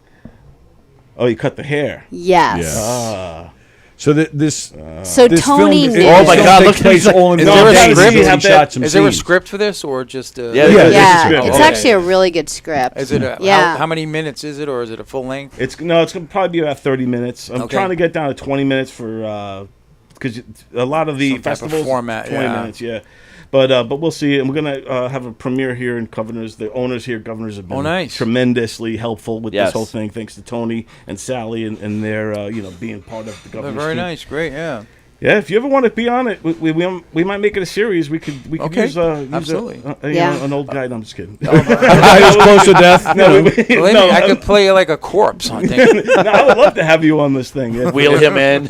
Oh, you cut the hair. Yes. Ah. So this So this Tony film, knew. Oh my this God, film look takes place at all in Is one there a day. script? He Have shot some Is there a scenes. script for this, or just? Yeah, Yeah, there's a Yeah, script. it's Okay. actually a really good script. Is it? Yeah. How many minutes is it, or is it a full length? It's gonna probably be about 30 minutes. I'm Okay. trying to get down to 20 minutes for because a lot of the Some type of festivals format, 20 yeah. minutes, yeah. But we'll see, and we're gonna have a premiere here in Governors. The owners here, Governors, have been Oh, nice. tremendously helpful with Yes. this whole thing. Thanks to Tony and Sallie and their being part of the They're Governors. very team. nice. Great. Yeah. Yeah, if you ever want to be on it, we might make it a series. We could Okay. use Absolutely. Yeah. an old guy. No, I'm just kidding. A guy who's close to death. No, Believe me, I could play like a corpse. I think no, I would love to have you on this thing. Yeah, Wheel him in.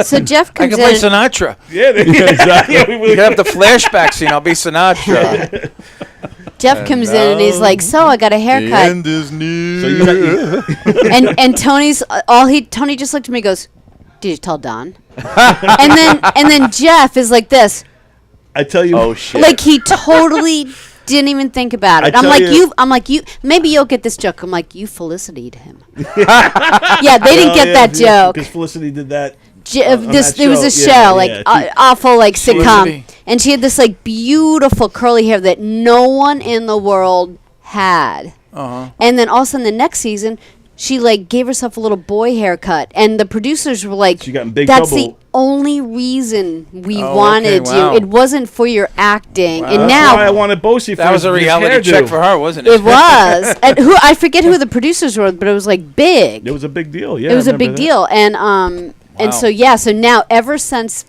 So Jeff I comes could play in. Sinatra. yeah, exactly. yeah, we You would. could have the flashback scene. I'll be Sinatra. Jeff comes in and he's like, "So I got a haircut," is near. So you got and Tony's Tony just looked at me and goes, "Did you tell Don?" and then Jeff is like this, I tell you. Oh shit! like he totally didn't even think about it. I I'm tell like you- I'm like you. Maybe you'll get this joke. I'm like, you Felicity'd him. Yeah, they didn't get that joke. because Felicity did that. It was that a show, show, yeah, like yeah. awful, like sitcom, Felicity. and she had this like beautiful curly hair that no one in the world had. And then all of a sudden, the next season, she like gave herself a little boy haircut, and the producers were like, She got in big "That's trouble." the only reason we Oh, wanted okay, wow. you. It wasn't for your acting." And That's why I now wanted Bosie for That was a his reality hairdo. check for her, wasn't it? it was, and who I forget who the producers were, but it was like big. It was a big deal. Yeah, It was I a big remember that. deal, and so yeah, so now ever since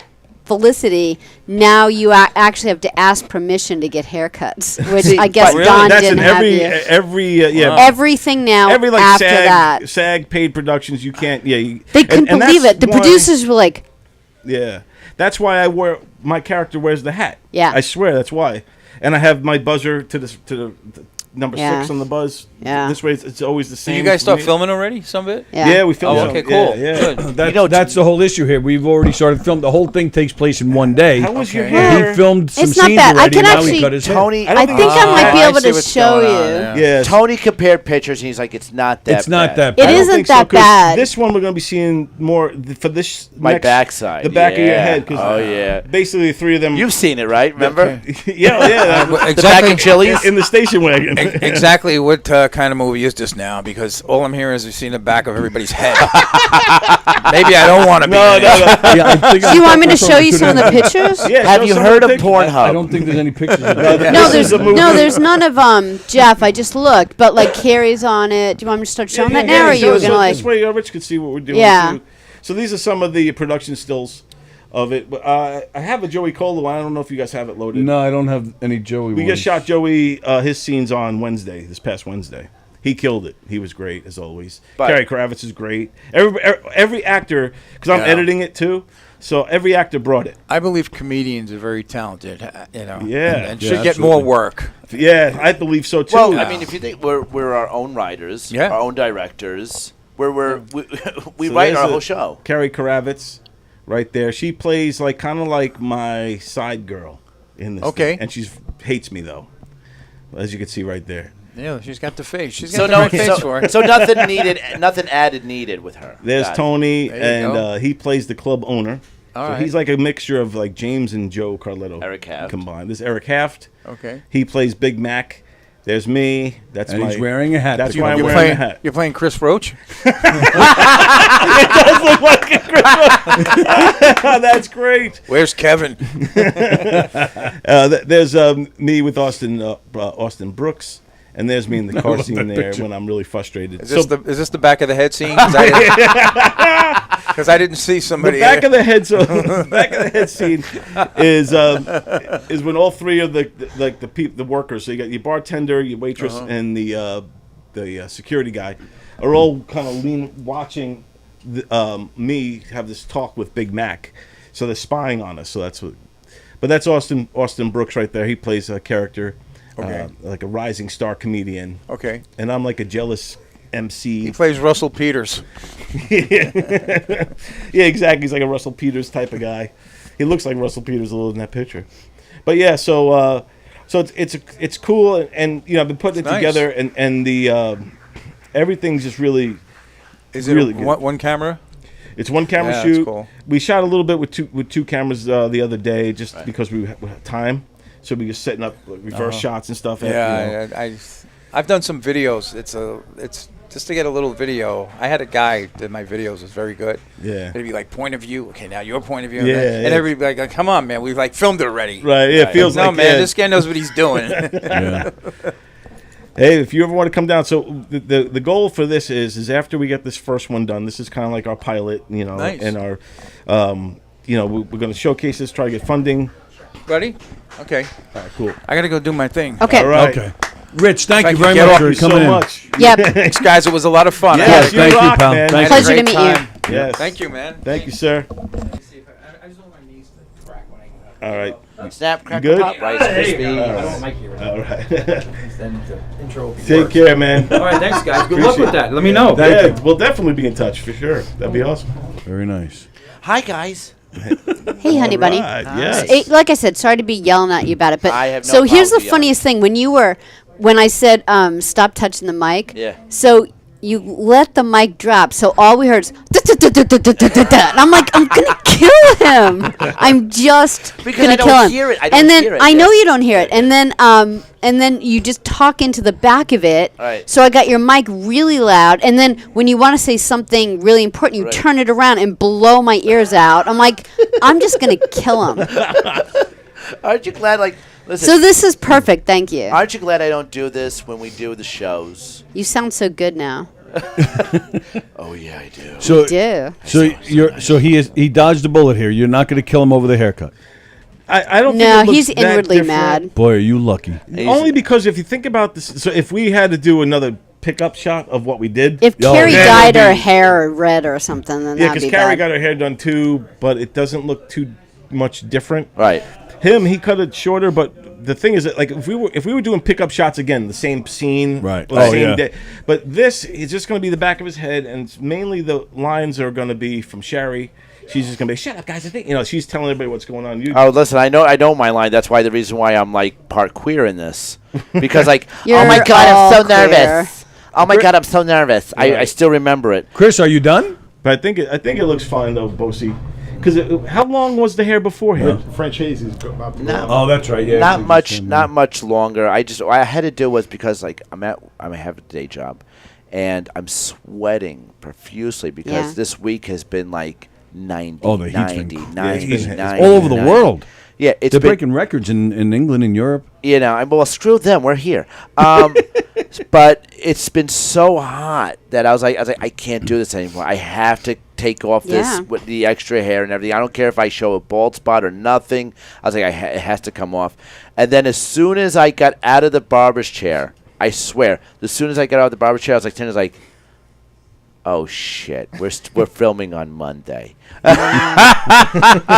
Felicity, now you actually have to ask permission to get haircuts, which I guess Really? Don That's didn't in have every you. yeah. Everything now Every like after that, SAG paid productions, you can't. Yeah, they couldn't and believe that's it. The why- producers were like, Yeah, that's why I wear my character wears the hat. Yeah. I swear that's why. And I have my buzzer to the number Yeah. 6 on the buzz. Yeah. This way it's always the same. Did you guys for start me. filming already? Some of it? yeah, Yeah, we filmed. Oh, some. okay, cool. Yeah, yeah. Good. That's the whole issue here. We've already started filming. The whole thing takes place in one day. How was your Okay. hair? He filmed some It's not scenes bad. I already. can Now actually- he cut his hair. Tony, I think I might be I able see to what's show going you. on, Yeah. Tony compared pictures, and he's like, "It's not that. It's not bad. that It bad. I don't isn't think so, that 'cause bad. This one we're going to be seeing more for this. My next- backside, the back of your yeah. head. 'Cause Oh, yeah. Basically, the three of them. You've seen it, right? Remember yeah. the back of Chili's? In the station wagon. Exactly what kind of movie is this now? Because all I'm hearing is we've seen the back of everybody's head. Maybe I don't want to be. No, in no, it. no. Yeah, I think Do you want me to show you some of the pictures? Yeah, Have show you some heard the of pictures. Pornhub? I don't think there's any pictures of that. No, This there's is a movie. there's none of Jeff. I just looked, but like Carrie's on it. Do you want me to start showing that now, or you were so gonna like? this way Rich could see what we're doing. Yeah. too. So these are some of the production stills of it. But I have a Joey Cola one. I don't know if you guys have it loaded. No, I don't have any Joey We ones. just shot Joey his scenes on Wednesday, this past Wednesday. He killed it. He was great as always. But- Carrie Kravitz is great. Every actor, because I'm Yeah. editing it too. So every actor brought it. I believe comedians are very talented, Yeah. and Yeah, should get more absolutely. work. Yeah, I believe so too. Well, I mean, if you think we're our own writers, Yeah. our own directors, we So write there's our a- whole show. Carrie Kravitz, right there. She plays like kind of like my side girl in this. Okay. thing. And she hates me though, as you can see right there. Yeah, she's got the face. She's got So the no, right face for it. so nothing needed, nothing added needed with her. There's Got it. Tony, There you and go. he plays the club owner. All So right. he's like a mixture of like James and Joe Carletto. Eric Haft. combined. This is Eric Haft. Okay. He plays Big Mac. There's me. That's And my. he's wearing a hat. That's to why I'm cover. wearing a hat. You're playing Chris Roach? That's great. Where's Kevin? There's me with Austin Brooks, And there's me in the car scene there when I'm really frustrated. Is this the back of the head scene? Because I didn't see somebody. The back of the head, the back of the head scene is when all three of the workers. So you got your bartender, your waitress, and the security guy, are all kind of watching me have this talk with Big Mac. So they're spying on us. So that's what. But that's Austin Brooks right there. He plays a character, like a rising star comedian. Okay. And I'm like a jealous MC. He plays Russell Peters. Yeah, exactly. He's like a Russell Peters type of guy. He looks like Russell Peters a little in that picture. But yeah, so it's cool, and you know I've been putting it together, and the everything's just really. Is it really one camera? It's one camera shoot. That's cool. We shot a little bit with two cameras the other day, just because we had time. So we were setting up reverse shots and stuff. I've done some videos. It's just to get a little video. I had a guy that my videos was very good. Yeah. It'd be like point of view. Okay, now your point of view. Yeah. And everybody be like, come on, man, we've like filmed it already. Right. Yeah. It feels like man, this guy knows what he's doing. Yeah. Hey, if you ever want to come down, so the goal for this is after we get this first one done, this is kind of like our pilot, you know, and our, we're going to showcase this, try to get funding. Ready? Okay. All right, cool. I got to go do my thing. Okay. All right. Okay. Rich, thank you If I very could much get for coming in. Much. Yep. Thanks, guys. It was a lot of fun. Yes, thank you, rock, pal. man. Thank Pleasure Great to meet time. you. Yes. Thank you, man. Thank you, sir. I just want my knees to crack when I get up. All right. Snap, crack, Good? pop, Rice Krispies. All right. Take care, man. All right, thanks, guys. Good luck with that. Let me know. Yeah, we'll definitely be in touch for sure. That'd be awesome. Very nice. Hi, guys. Hey, honey bunny. Right, yes. Like I said, sorry to be yelling at you about it, but I have no so here's the problem funniest thing. When I said stop touching the mic, Yeah. so you let the mic drop, so all we heard is and I'm like, I'm gonna kill him. I'm just Because gonna I don't kill him. hear it. I and don't then hear it, I know yes. you don't hear it, and then you just talk into the back of it. Right. So I got your mic really loud, and then when you want to say something really important, you Right. turn it around and blow my ears out. I'm like, I'm just gonna kill him. Aren't you glad, listen, So this is perfect. Thank you. aren't you glad I don't do this when we do the shows? You sound so good now. Oh, yeah, I do. So, Do. he dodged a bullet here. You're not going to kill him over the haircut. I don't No, think it he's looks that inwardly different. mad. Boy, are you lucky. Only because if you think about this, so if we had to do another pickup shot of what we did. If Carrie then dyed it'd her be- hair red or something, then Yeah, that'd because be Carrie bad. got her hair done too, but it doesn't look too much different. Right. Him, he cut it shorter, but the thing is that if we were doing pickup shots again, the same scene, Right. the Oh, same yeah. day. But this is just going to be the back of his head, and it's mainly the lines are going to be from Sherry. She's just going to be, shut up, guys. I think she's telling everybody what's going on. Oh, listen, I know my line. That's why the reason why I'm part queer in this, because You're oh my god, I'm so all queer. nervous. Oh my god, I'm so nervous. I still remember it. Chris, are you done? But I think it looks fine though, Bosie. Because how long was the hair beforehand? French Hayes is about to go out. Oh, that's right. Yeah. Not much longer. What I had to do was because I have a day job, and I'm sweating profusely because this week has been 90, Oh, the heat's 90, been 90, it's 90, all over the 90. world. Yeah, it's They're been, breaking records in England and Europe. well, screw them. We're here. But it's been so hot that I was like, I can't do this anymore. I have to take off this with the extra hair and everything. I don't care if I show a bald spot or nothing. I was like, it has to come off. And then as soon as I got out of the barber's chair, I swear, as soon as I got out of the barber's chair, I was like, oh shit, we're filming on Monday.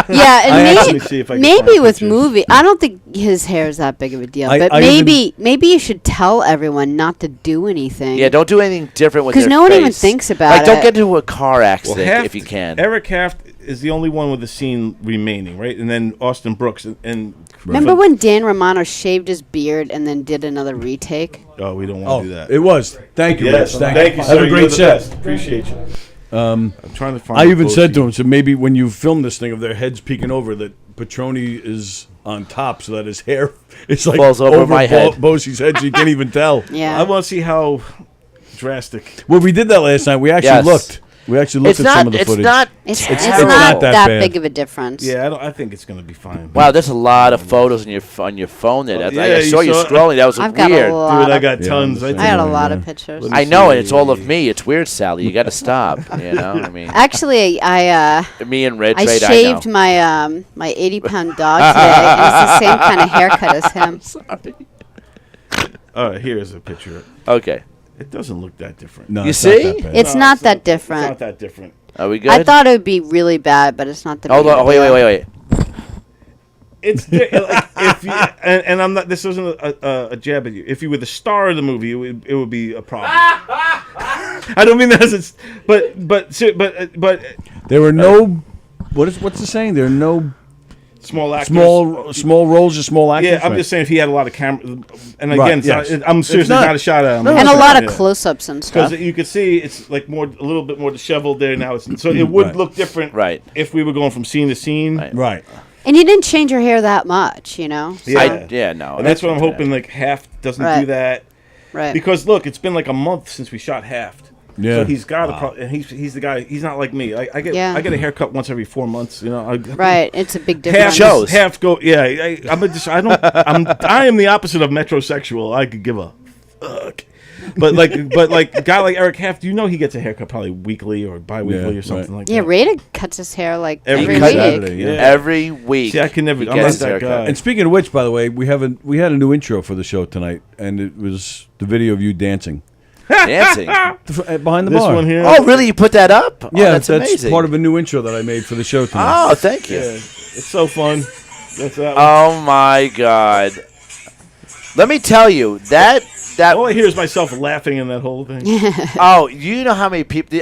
Yeah, and see if I can maybe find with pictures. movie, I don't think his hair is that big of a deal. I But even- maybe you should tell everyone not to do anything. Yeah, don't do anything different with 'Cause your no one even face. thinks about Don't it. get into a car accident if you can. Eric Haft is the only one with the scene remaining, right? And then Austin Brooks and Remember when Dan Romano shaved his beard and then did another retake? Oh, we don't want to do that. It was. Thank you, Yes, Rich. thank you, Have sir. a You're great the set. best. Appreciate you. I'm trying to find. I even said to Bosie. him, so maybe when you film this thing of their heads peeking over, that Petroni is on top, so that his hair is like Falls over my head. Bosie's head, so you can't even tell. Yeah. I want to see how drastic. Well, we did that last night. We actually Yes. looked. We actually looked at some of the footage. It's not not that that bad. big of a difference. Yeah, I think it's gonna be fine. Wow, there's a lot of photos on your phone there. I saw you scrolling. That was I've got weird. a lot. Dude, I got tons. I got a lot of pictures. I know, and it's all of me. It's weird, Sally. You got to stop. You know, I mean. Actually, Me and Red I Trade. shaved my 80-pound dog today, and it's the same kind of haircut as him. Sorry. All right, here's a picture. Okay. It doesn't look that different. No, You it's not see? that bad. It's No, not that It's different. not that different. Are we good? I thought it would be really bad, but it's not that. Hold on. Wait. It's like, if you, and I'm not. This isn't a jab at you. If you were the star of the movie, it would be a problem. I don't mean that as but There were no. What's the saying? There are no small actors. small roles or small actors. Yeah, I'm Right. just saying if he had a lot of camera, and Right, again, yes. I'm seriously not- not a shot at him. And a lot of close-ups and stuff. Because you could see it's like a little bit more disheveled there now. So it would Right. look different, Right. if we were going from scene to scene. Right. And you didn't change your hair that much, you know. So, No. And that's what I'm hoping. Like Haft doesn't Right. do that. right. Because look, it's been like a month since we shot Haft. Yeah. So he's got and he's the guy. He's not like me. I get a haircut once every 4 months. You know. Right. It's a big difference. Shows. Half go. Yeah. I am the opposite of metrosexual. I could give a fuck. But like a guy like Eric Haft, you know, he gets a haircut probably weekly or bi-weekly Yeah, or something right. like Yeah, that. Rita cuts his hair like Every every week. Saturday, yeah. Every week. See, I can never. he I'm not gets that haircut. guy. And speaking of which, by the way, we had a new intro for the show tonight, and it was the video of you dancing Dancing. behind the This bar. one here. Oh, really? You put that up? Oh, Yeah, that's amazing. part of a new intro that I made for the show tonight. Oh, thank you. Yeah, it's so fun. That's that. Oh my God. Let me tell you that. All I hear is myself laughing in that whole thing. Oh, you know how many people?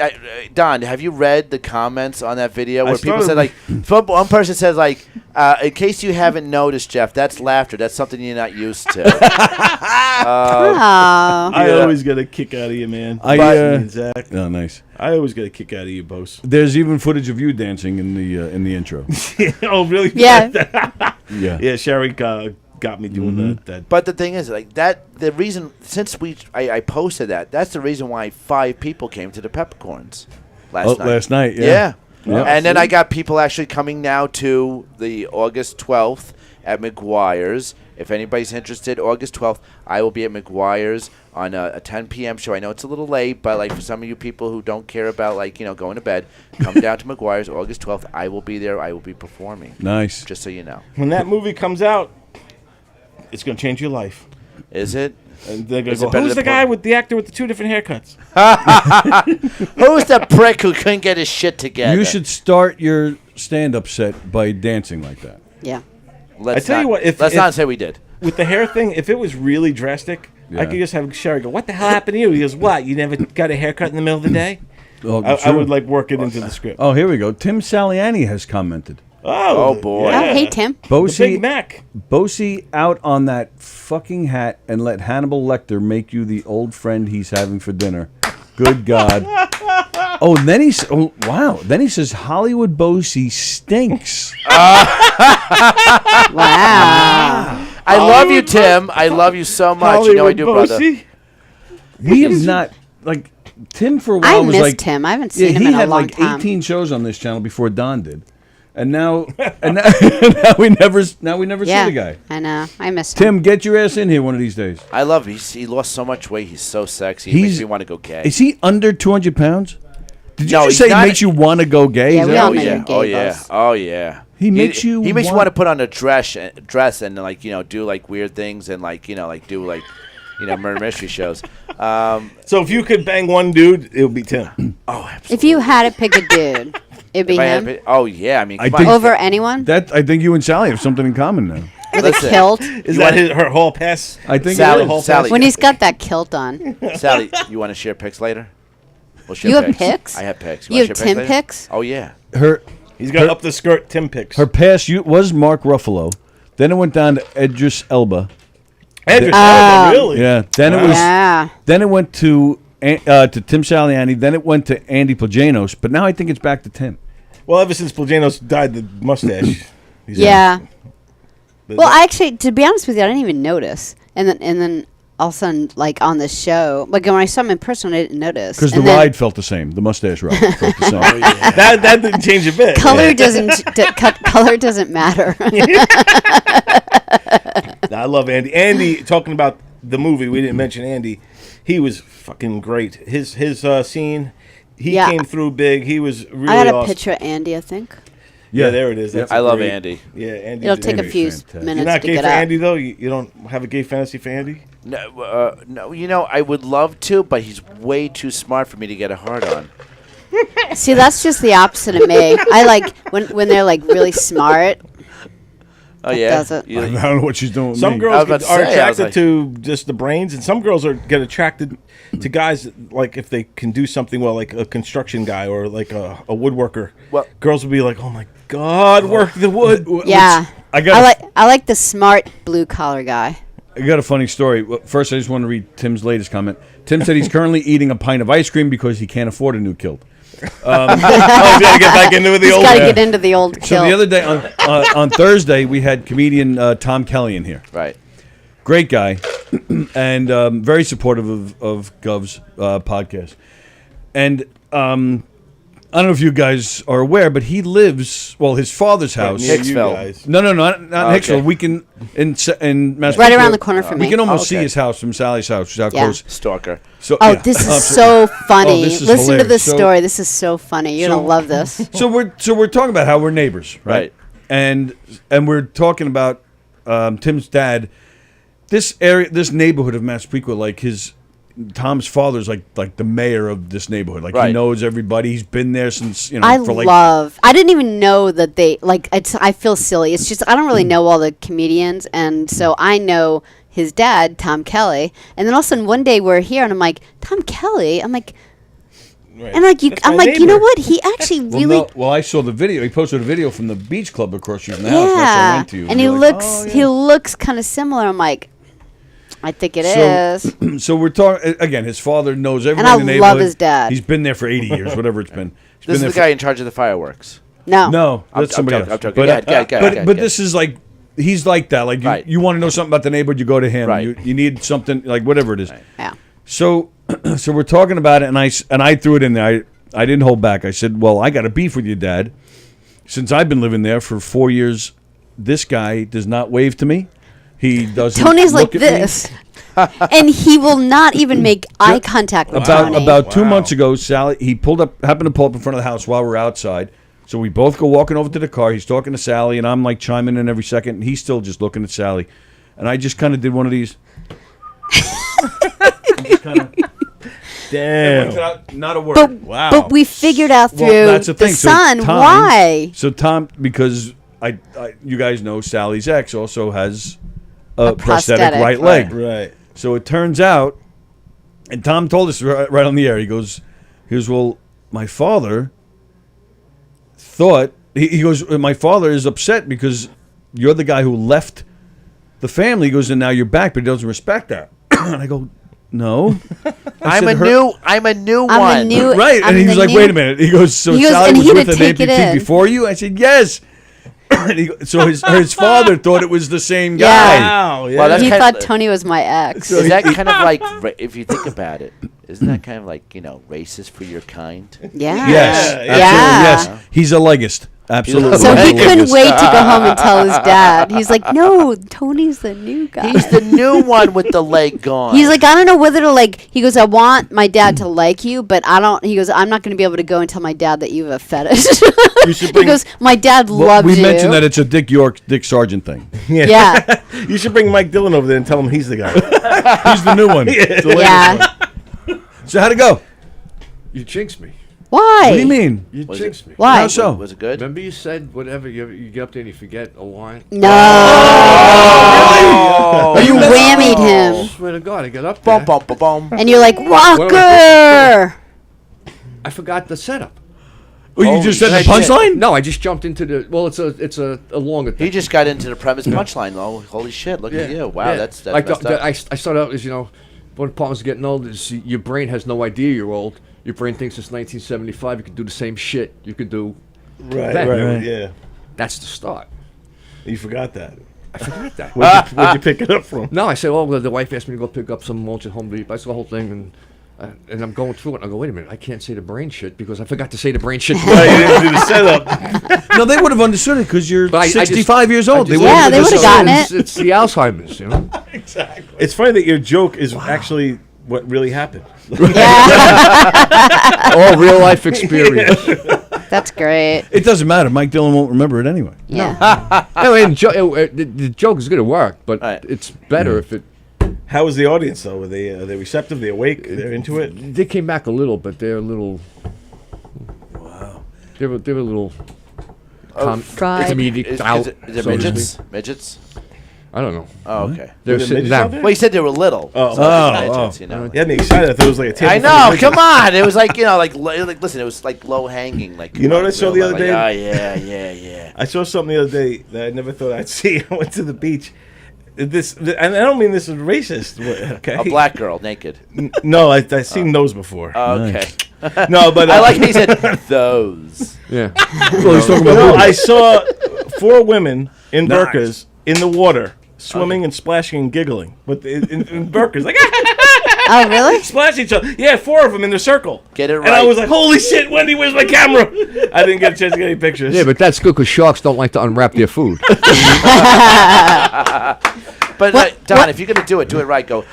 Don, have you read the comments on that video where people said like, one person says like, in case you haven't noticed, Jeff, that's laughter. That's something you're not used to. I always get a kick out of you, man. Zach. Oh, nice. I always get a kick out of you, Bose. There's even footage of you dancing in the intro. Oh, really? Yeah. Yeah. Yeah, Sherry got me doing that. But the thing is, like that, the reason since I posted that, that's the reason why 5 people came to the Peppercorns last night. Last night, yeah. Yeah. Yeah. And then I got people actually coming now to the August 12th at McGuire's. If anybody's interested, August 12th, I will be at McGuire's on a 10 p.m. show. I know it's a little late, but like for some of you people who don't care about like, you know, going to bed, come down to McGuire's August 12th. I will be there. I will be performing. Nice. Just so you know. When that movie comes out, it's going to change your life. Is it? And they're going Is to it go, better who's than the guy with the actor with the 2 different haircuts? Who's the prick who couldn't get his shit together? You should start your stand-up set by dancing like that. Yeah. Let's I tell you what, let's not say we did. With the hair thing, if it was really drastic, I Yeah. could just have Sherry go, "What the hell happened to you?" He goes, "What? You never got a haircut in the middle of the day?" Oh, I true. would like work it into the script. Oh, here we go. Tim Saliani has commented. Oh boy. yeah. Oh, hey, Tim. The Bosey, Big Mac. Bosey out on that fucking hat and let Hannibal Lecter make you the old friend he's having for dinner. Good God. Oh, and then wow. Then he says Hollywood Bosey stinks. Wow. I love you, Tim. I love you so much. You know I do, brother. We have not, like, Tim for a while I was missed like, him. I haven't yeah, seen him he in a had long like time. 18 shows on this channel before Don did. And now, now we never see Yeah, the guy. I know. I miss him. Tim, get your ass in here one of these days. I love him. He lost so much weight. He's so sexy. He makes me want to go gay. Is he under 200 pounds? Did you No, just he's say not- it makes you want to go gay? Yeah, Is we that all what know you- you're gay, Oh yeah. boss. Oh yeah. He makes you He makes you want- want to put on a dress and like, you know, do like weird things and like, you know, like do like, you know, murder mystery shows. So if you could bang one dude, it would be Tim. Oh, absolutely. If you had to pick a dude, it'd be If I had him. to- oh yeah. I mean, I come think- on. Over anyone? That I think you and Sally have something in common now. With a Listen. kilt? Is that her hall pass? I think Sally, it is. Sally, When he's got that kilt on. Sally, you want to share pics later? We'll share You have pics? I have pics. You wanna have share Tim later? pics? Oh yeah. He's got up the skirt Tim picks. Her past was Mark Ruffalo. Then it went down to Idris Elba. Idris Elba, really? Yeah. Then it was. Yeah. Then it went to Tim Saliani. Then it went to Andy Plajanos. But now I think it's back to Tim. Well, ever since Plajanos dyed the mustache. Yeah. Well, actually, to be honest with you, I didn't even notice. And then all of a sudden, like on the show, like when I saw him in person, I didn't notice. Because the ride felt the same. The mustache ride felt the same. That didn't change a bit. Color color doesn't matter. I love Andy. Andy, talking about the movie, we didn't mention Andy. He was fucking great. His scene, he came through big. He was really I got a awesome. picture of Andy, I think. Yeah, there it is. That's I love great. Andy. Yeah, Andy. It'll take a few minutes You're not to gay get for out. Andy, though? You don't have a gay fantasy for Andy? No, no. You know, I would love to, but he's way too smart for me to get a hard on. See, that's just the opposite of me. I like when they're like really smart. Oh yeah. Does it? I don't know what she's doing with Some me. girls about to are say, I was attracted like- to just the brains, and some girls get attracted to guys like if they can do something well, like a construction guy or like a woodworker. Well- girls will be like, "Oh my God, work the wood." Yeah. I like the smart blue collar guy. I got a funny story. Well, first, I just want to read Tim's latest comment. Tim said he's currently eating a pint of ice cream because he can't afford a new kilt. Oh, he's gotta get back into the He's old. got to get into the old So kilt. the other day on Thursday, we had comedian Tom Kelly in here. Right. Great guy, and very supportive of Govs podcast. And I don't know if you guys are aware, but he lives, his father's house. Near you Hicksville. guys. No, not Hicksville. Okay. We can in Massachusetts. Right around the corner from We me. can almost see Okay. his house from Sallie's house. She's out Yeah. close. Stalker. So, Oh, yeah. this is Absolutely. so funny. this is Listen to hilarious. this So- story. This is so funny. You're so- gonna love this. So we're talking about how we're neighbors, right? Right. And we're talking about Tim's dad. This neighborhood of Massapequa, like Tom's father's like the mayor of this neighborhood. Like he Right. knows everybody. He's been there since I for like I didn't even know that they like. I feel silly. It's just I don't really know all the comedians, and so I know his dad, Tom Kelly. And then all of a sudden one day we're here, and I'm like, Tom Kelly. I'm like, Right. and like you, That's my I'm like, you know neighbor. what? He actually really. I saw the video. He posted a video from the beach club across from the house. That's why I Yeah, went to you. and he you're like, looks "Oh, yeah." he looks kind of similar. I'm like, I think it is. So we're talking again. His father knows everyone I in the love neighborhood. his dad. He's been there for 80 years, whatever it's been. He's This is been the there guy in charge of the fireworks. No, No, that's I'm somebody joking, else. I'm joking. But Go this is like he's like that. Like Right. you want to know something about the neighborhood, you go to him. Right. You need something like whatever it is. Right. yeah. So so we're talking about it, and I threw it in there. I didn't hold back. I said, "Well, I got a beef with your dad. Since I've been living there for 4 years, this guy does not wave to me. He doesn't. Tony's look like at me." this, and he will not even make eye contact with Tony. About 2 months ago, Sallie happened to pull up in front of the house while we're outside. So we both go walking over to the car. He's talking to Sallie, and I'm like chiming in every second, and he's still just looking at Sallie. And I just kind of did one of these. Damn. Not a word. but, Wow. but we figured out through Well, that's the thing. So son Tom- why. So Tom, because you guys know Sallie's ex also has a prosthetic prosthetic. right leg. Right. So it turns out, and Tom told us right on the air. He goes, well, my father thought he goes, my father is upset because you're the guy who left the family. He goes, and now you're back, but he doesn't respect that. And I go, no. I'm a new one. I'm a new Right, I'm and he was the like, new- "Wait a minute." He goes, "So He goes, Sallie and was he with to an take it amputee in. before you?" I said, "Yes." And so his father thought it was the same Yeah. guy. Wow. Yeah. Well, that's He kind thought of, Tony was my ex. is that kind of like, if you think about it, isn't that kind of like, racist for your kind? Yeah. Yes, Yeah. absolutely. Yeah. Yes, he's a legist. Absolutely. So he He's a couldn't legist. wait to go home and tell his dad. He's like, no, Tony's the new guy. He's the new one with the leg gone. He's like, I don't know whether to he goes, I want my dad to like you, but I don't, he goes, I'm not going to be able to go and tell my dad that you have a fetish. You should He bring. goes, my dad Well, loves we you. mentioned that it's a Dick Sargent thing. Yeah. You should bring Mike Dillon over there and tell him he's the guy. He's the new one. The latest Yeah. one. So how'd it go? You jinxed me. Why? What do you mean? You Was jinxed me. Why? How so? Was it good? Remember you said whatever you get up there and you forget a line. No. Oh. You whammied I him. swear to God, I got up there. Bum, bum, bum, bum. And you're like, Walker. I forgot the setup. Oh, you just said the shit. punchline? No, I just jumped into the. Well, it's a longer thing. He just got into the premise punchline. Oh, holy shit! Look at you! Wow, Yeah. that's like messed up. I started out as when partners getting old, is your brain has no idea you're old. Your brain thinks it's 1975. You can do the same shit you could do. Right. That- Right. Right. Yeah. That's the start. You forgot that. I forgot that. Where'd you pick it up from? No, I said, the wife asked me to go pick up some mulch at Home Depot. I saw the whole thing, and I'm going through it. And I go, wait a minute, I can't say the brain shit because I forgot to say the brain shit. Right, you didn't do the setup. No, they would have understood it because you're But I 65 years old. they would've gotten it. It's the Alzheimer's, you know. Exactly. It's funny that your joke is actually what really happened. All real life experience. That's great. It doesn't matter. Mike Dillon won't remember it anyway. Yeah. I mean, the joke is going to work, but it's better if it. How was the audience though? Are they receptive? They awake? They're into it? They came back a little, but they're a little. Wow. They were a little. Fried. Intermediate Is out. it so to midgets? speak. Midgets? I don't know. Oh, okay. They're Were there sitting midgets out down. there? Well, you said they were little. Oh. So midgets, you know. You had me excited. I thought it was like a table. I full of know. midgets. Come on. It was like like listen. It was like low hanging. Like You know what I saw the other day? Oh yeah. I saw something the other day that I never thought I'd see. I went to the beach. And I don't mean this is racist. Okay. A black girl naked. No, I've seen those before. Okay. No, but I like how he said those. Yeah. Well, he's talking about No, movies. I saw 4 women in Nice. burqas in the water, swimming and splashing and giggling, but in burqas, like Oh, really? splash each other. Yeah, 4 of them in the circle. Get it And I right. was like, "Holy shit, Wendy, where's my camera?" I didn't get a chance to get any pictures. Yeah, but that's good because sharks don't like to unwrap their food. But Don, if you're gonna do it right. Go.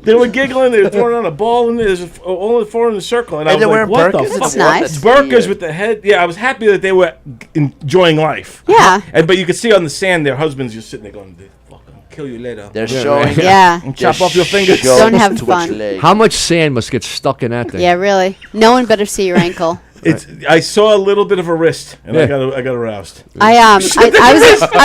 they were giggling. They were throwing on a ball, and there's only 4 in the circle. And I And was they're like, wearing "What the burqas? fuck?" That's nice. Burqas with the head. Yeah, I was happy that they were enjoying life. Yeah. But you could see on the sand, their husbands just sitting there going, "They fucking kill you later." They're showing. Yeah. And chop off your fingers. Don't have too much fun. leg. How much sand must get stuck in that thing? Yeah, really. No one better see your ankle. I saw a little bit of a wrist, and I got aroused. I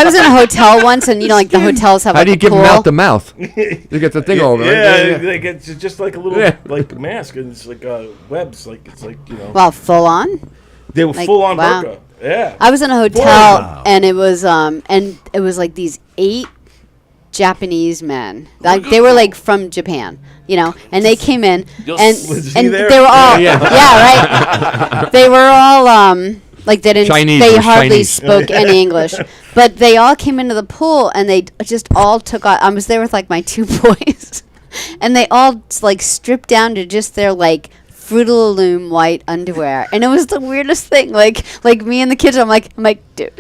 was in a hotel once, and like the hotels have How like do you a give pool. them out the mouth? You get the thing over. Yeah, Right? like it's just like a little Yeah. like mask, and it's like webs, like it's like Well, full on. they were like, full on wow. burqa. Yeah, I was in a hotel, Wow. and it was like these 8 Japanese men. Like they were like from Japan, and they came in, and Was he there? they were all Yeah. right. They were all like they didn't. Chinese, They it was hardly Chinese. spoke any English, but they all came into the pool, and they just all took off. I was there with like my 2 boys, and they all like stripped down to just their like Fruit of the Loom white underwear, and it was the weirdest thing. Like me and the kids, I'm like, dude,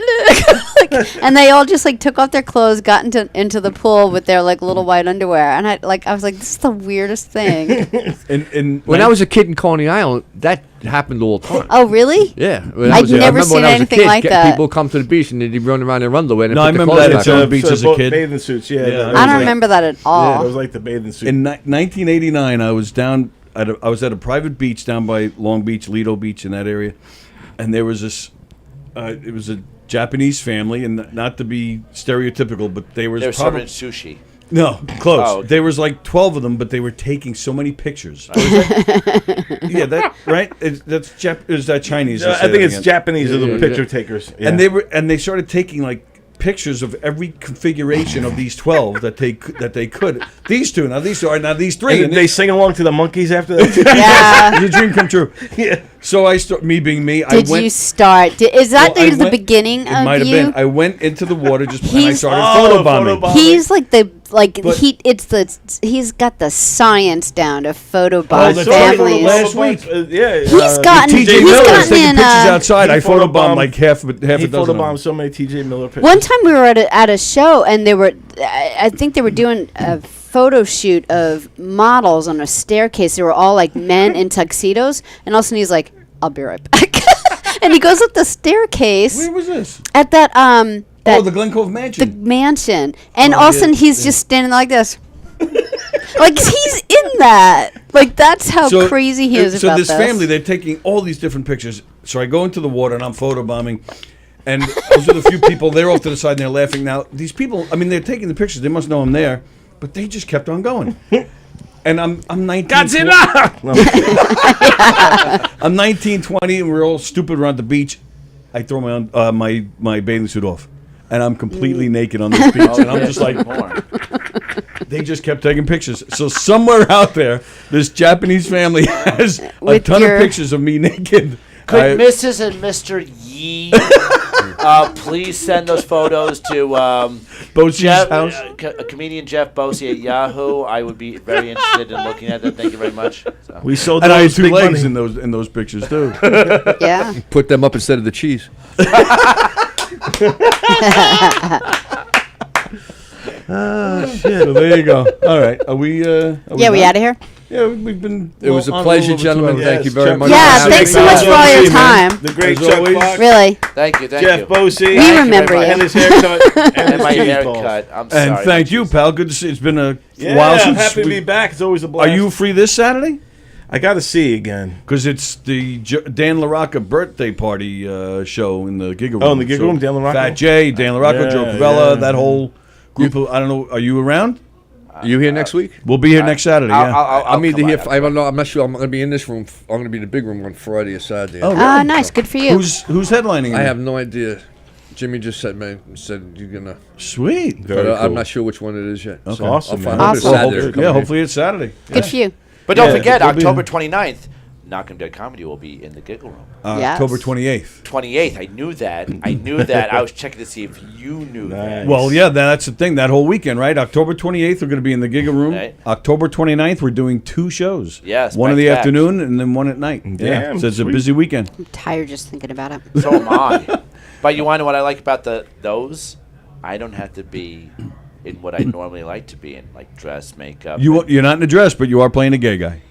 and they all just like took off their clothes, got into the pool with their like little white underwear, and I was like, this is the weirdest thing. When I was a kid in Coney Island, that happened all the time. Oh, really? Yeah. I'd never seen anything like that. People come to the beach and they'd run around in underwear. And No, I put the remember clothes that back it's on. on beach as a kid. bathing suits. Yeah, Yeah, that I I was don't like- remember that at all. It was like the bathing suit. In 1989, I was down. I was at a private beach down by Long Beach, Lido Beach, in that area, and there was this. It was a Japanese family, and not to be stereotypical, but they were They're probably serving sushi. no close. Oh, okay. There was like 12 of them, but they were taking so many pictures. Yeah, that right. Is that Chinese? I think it's Japanese are the Yeah. picture takers. Yeah. And they started taking like pictures of every configuration of these 12 that they could. These 2, now these 2, now these 3, and they sing along to the monkeys after that. Yeah. your dream come true. Yeah. So I start me being me. I Did went, you start? Is that Well, I the went- beginning It of might have you? been. I went into the water and I He's- started Oh, photobombing. photobombing. He's like But- he's got the science down to Oh, photobomb that's families. last week. Yeah. He's gotten TJ he's Miller was gotten taking in. pictures outside. he I photobombed photobombed- like half a He dozen. of them. photobombed so many TJ Miller pictures. One time we were at a show, and they were I think they were doing a photo shoot of models on a staircase. They were all like men in tuxedos, and all of a sudden he's like, "I'll be right back," and he goes up the staircase Where was this? at that Oh, the Glen Cove Mansion. the mansion, and all of a sudden he's just standing like this. Like he's in that. Like that's how crazy he is So about this this. family, they're taking all these different pictures. So I go into the water and I'm photobombing, and I was with a few people. They're off to the side and they're laughing. Now these people, I mean, they're taking the pictures. They must know I'm there, but they just kept on going. And I'm 19. Godzilla! I'm 19, 20, and we're all stupid around the beach. I throw my bathing suit off, and I'm completely naked on this beach, and I'm just like, they just kept taking pictures. So somewhere out there, this Japanese family has a With ton of your- pictures of me naked. Could Mrs. and Mr. Yee Please send those photos to Bosie's house. Comedian Jeff Bosie at Yahoo. I would be very interested in looking at that. Thank you very much. So. We sold And I had those 2 big legs money. in those pictures too. Yeah. Put them up instead of the cheese. So there you go. All right, are we? Yeah, we done? out of here? Yeah, we've been. It was a on pleasure, little bit gentlemen. too Thank you Yes, very Chuck. much. Yeah, for thanks so having much me. for all your time. The great As Chuck always. Fox. Really. Thank you. Jeff Bosie. We Thank you remember very you. And his haircut. And And his my cheese haircut. balls. I'm sorry. And thank you, pal. Good to see. It's been a Yeah, while I'm since. happy to be back. It's always a Are blast. you free this Saturday? I got to see again. Because it's the Dan LaRocca birthday party show in the Giga Room. Oh, in the Giga Room, Dan LaRocca? Fat J, Dan LaRocca, Yeah, Joe Cavella, yeah. that whole group of, I don't know, are you around? You here next week? We'll be here next Saturday, yeah. I'm either come here. on, I don't know. I'm not sure. I'm going to be in this room. I'm going to be in the big room on Friday or Saturday. Oh, Oh, nice. Good for you. Who's headlining? I it? have no idea. Jimmy just said you're gonna. Sweet. But I'm not sure which one it is yet. Okay. So Awesome, I'll find man. out Awesome. this Well, Saturday. hopefully, yeah, hopefully it's Saturday. Good for you. But don't Yeah, forget, we'll be October there. 29th, Knock 'em Dead Comedy will be in the Giggle Room. Yes. October 28th. 28th. I knew that. I was checking to see if you knew that. Well, yeah, that's the thing. That whole weekend, right? October 28th, we're going to be in the Giga Room. Right. October 29th, we're doing 2 shows. Yes, one in the back-to-back. afternoon and then one at night. Yeah, Damn, so it's a sweet. busy weekend. I'm tired just thinking about it. So am I. But you want to know what I like about those? I don't have to be in what I normally like to be in, like dress, makeup. You're not in a dress, but you are playing a gay guy.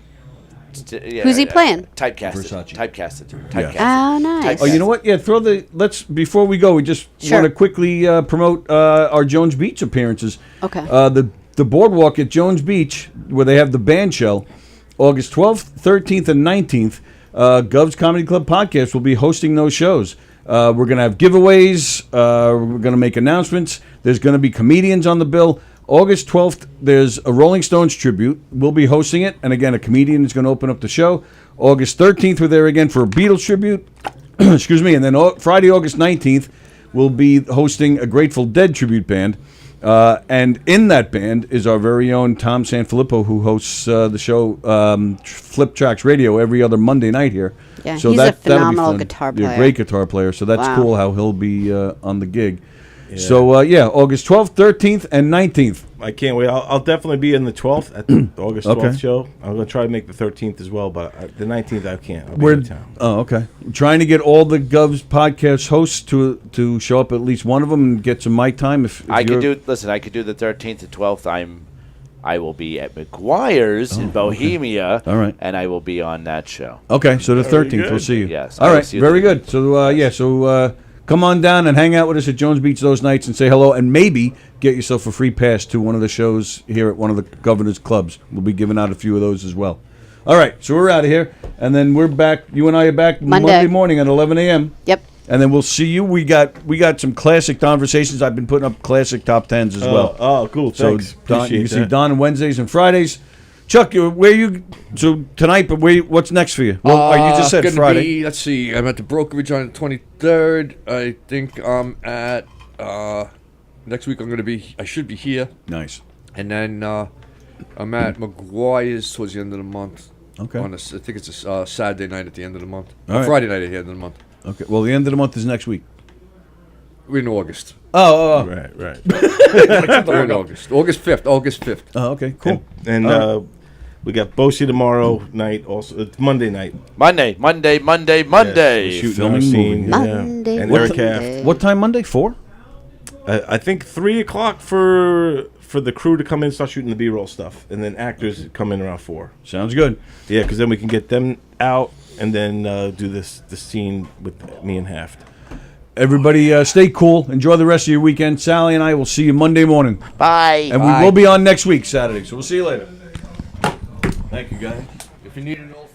Yeah, Who's he playing? Typecasted. Versace. Typecasted. Yeah. Oh, nice. Oh, you know what? Yeah, let's before we go, we just Sure. want to quickly promote our Jones Beach appearances. Okay. The boardwalk at Jones Beach, where they have the band shell, August 12th, 13th, and 19th. Govs Comedy Club Podcast will be hosting those shows. We're going to have giveaways. We're going to make announcements. There's going to be comedians on the bill. August 12th, there's a Rolling Stones tribute. We'll be hosting it. And again, a comedian is going to open up the show. August 13th, we're there again for a Beatles tribute. Excuse me. And then Friday, August 19th, we'll be hosting a Grateful Dead tribute band. And in that band is our very own Tom Sanfilippo, who hosts the show Flip Tracks Radio every other Monday night here. Yeah, so he's a that'll be phenomenal fun. guitar Yeah, player. great guitar player. So that's Wow. cool how he'll be on the gig. Yeah. So, August 12th, 13th, and 19th. I can't wait. I'll definitely be in the 12th at the August 12th Okay. show. I'm going to try to make the 13th as well, but the 19th I can't. I'll be We're in town. okay. We're trying to get all the Govs podcast hosts to show up, at least one of them, and get some mic time. If I could you're- do. Listen, I could do the 13th and 12th. I will be at McGuire's in Bohemia. All right. And I will be on that show. Okay, so the Very 13th, we'll good. see you. Yes, All I will right, see you very there. good. So, come on down and hang out with us at Jones Beach those nights and say hello, and maybe get yourself a free pass to one of the shows here at one of the Governor's Clubs. We'll be giving out a few of those as well. All right, so we're out of here, and then we're back. You and I are back Monday morning at 11 a.m. Yep. And then we'll see you. We got some classic conversations. I've been putting up classic top 10s as well. Oh, cool. Thanks. So Don, you Appreciate can see that. Don on Wednesdays and Fridays. Chuck, where you? So tonight, but what's next for you? Well, you just said gonna Friday. Be, let's see. I'm at the brokerage on the 23rd. I think I'm at next week. I should be here. Nice. And then I'm at McGuire's towards the end of the month. Okay. I think it's a Saturday night at the end of the month. All right. Friday night at the end of the month. Okay. Well, the end of the month is next week. We're in August. Oh. Right. We're in August. August 5th. Oh, okay. Cool. And we got Bosie tomorrow night. Also, it's Monday night. Monday. We're shooting Filming our scene. Monday, Yeah. And Monday. Eric Haft. What time Monday? 4? I think 3 o'clock for the crew to come in and start shooting the B-roll stuff, and then actors come in around 4. Sounds good. Yeah, because then we can get them out and then do the scene with me and Haft. Everybody, stay cool. Enjoy the rest of your weekend. Sallie and I will see you Monday morning, Bye. and we will be on next week Saturday. So we'll see you later. Thank you, guys. If you need an old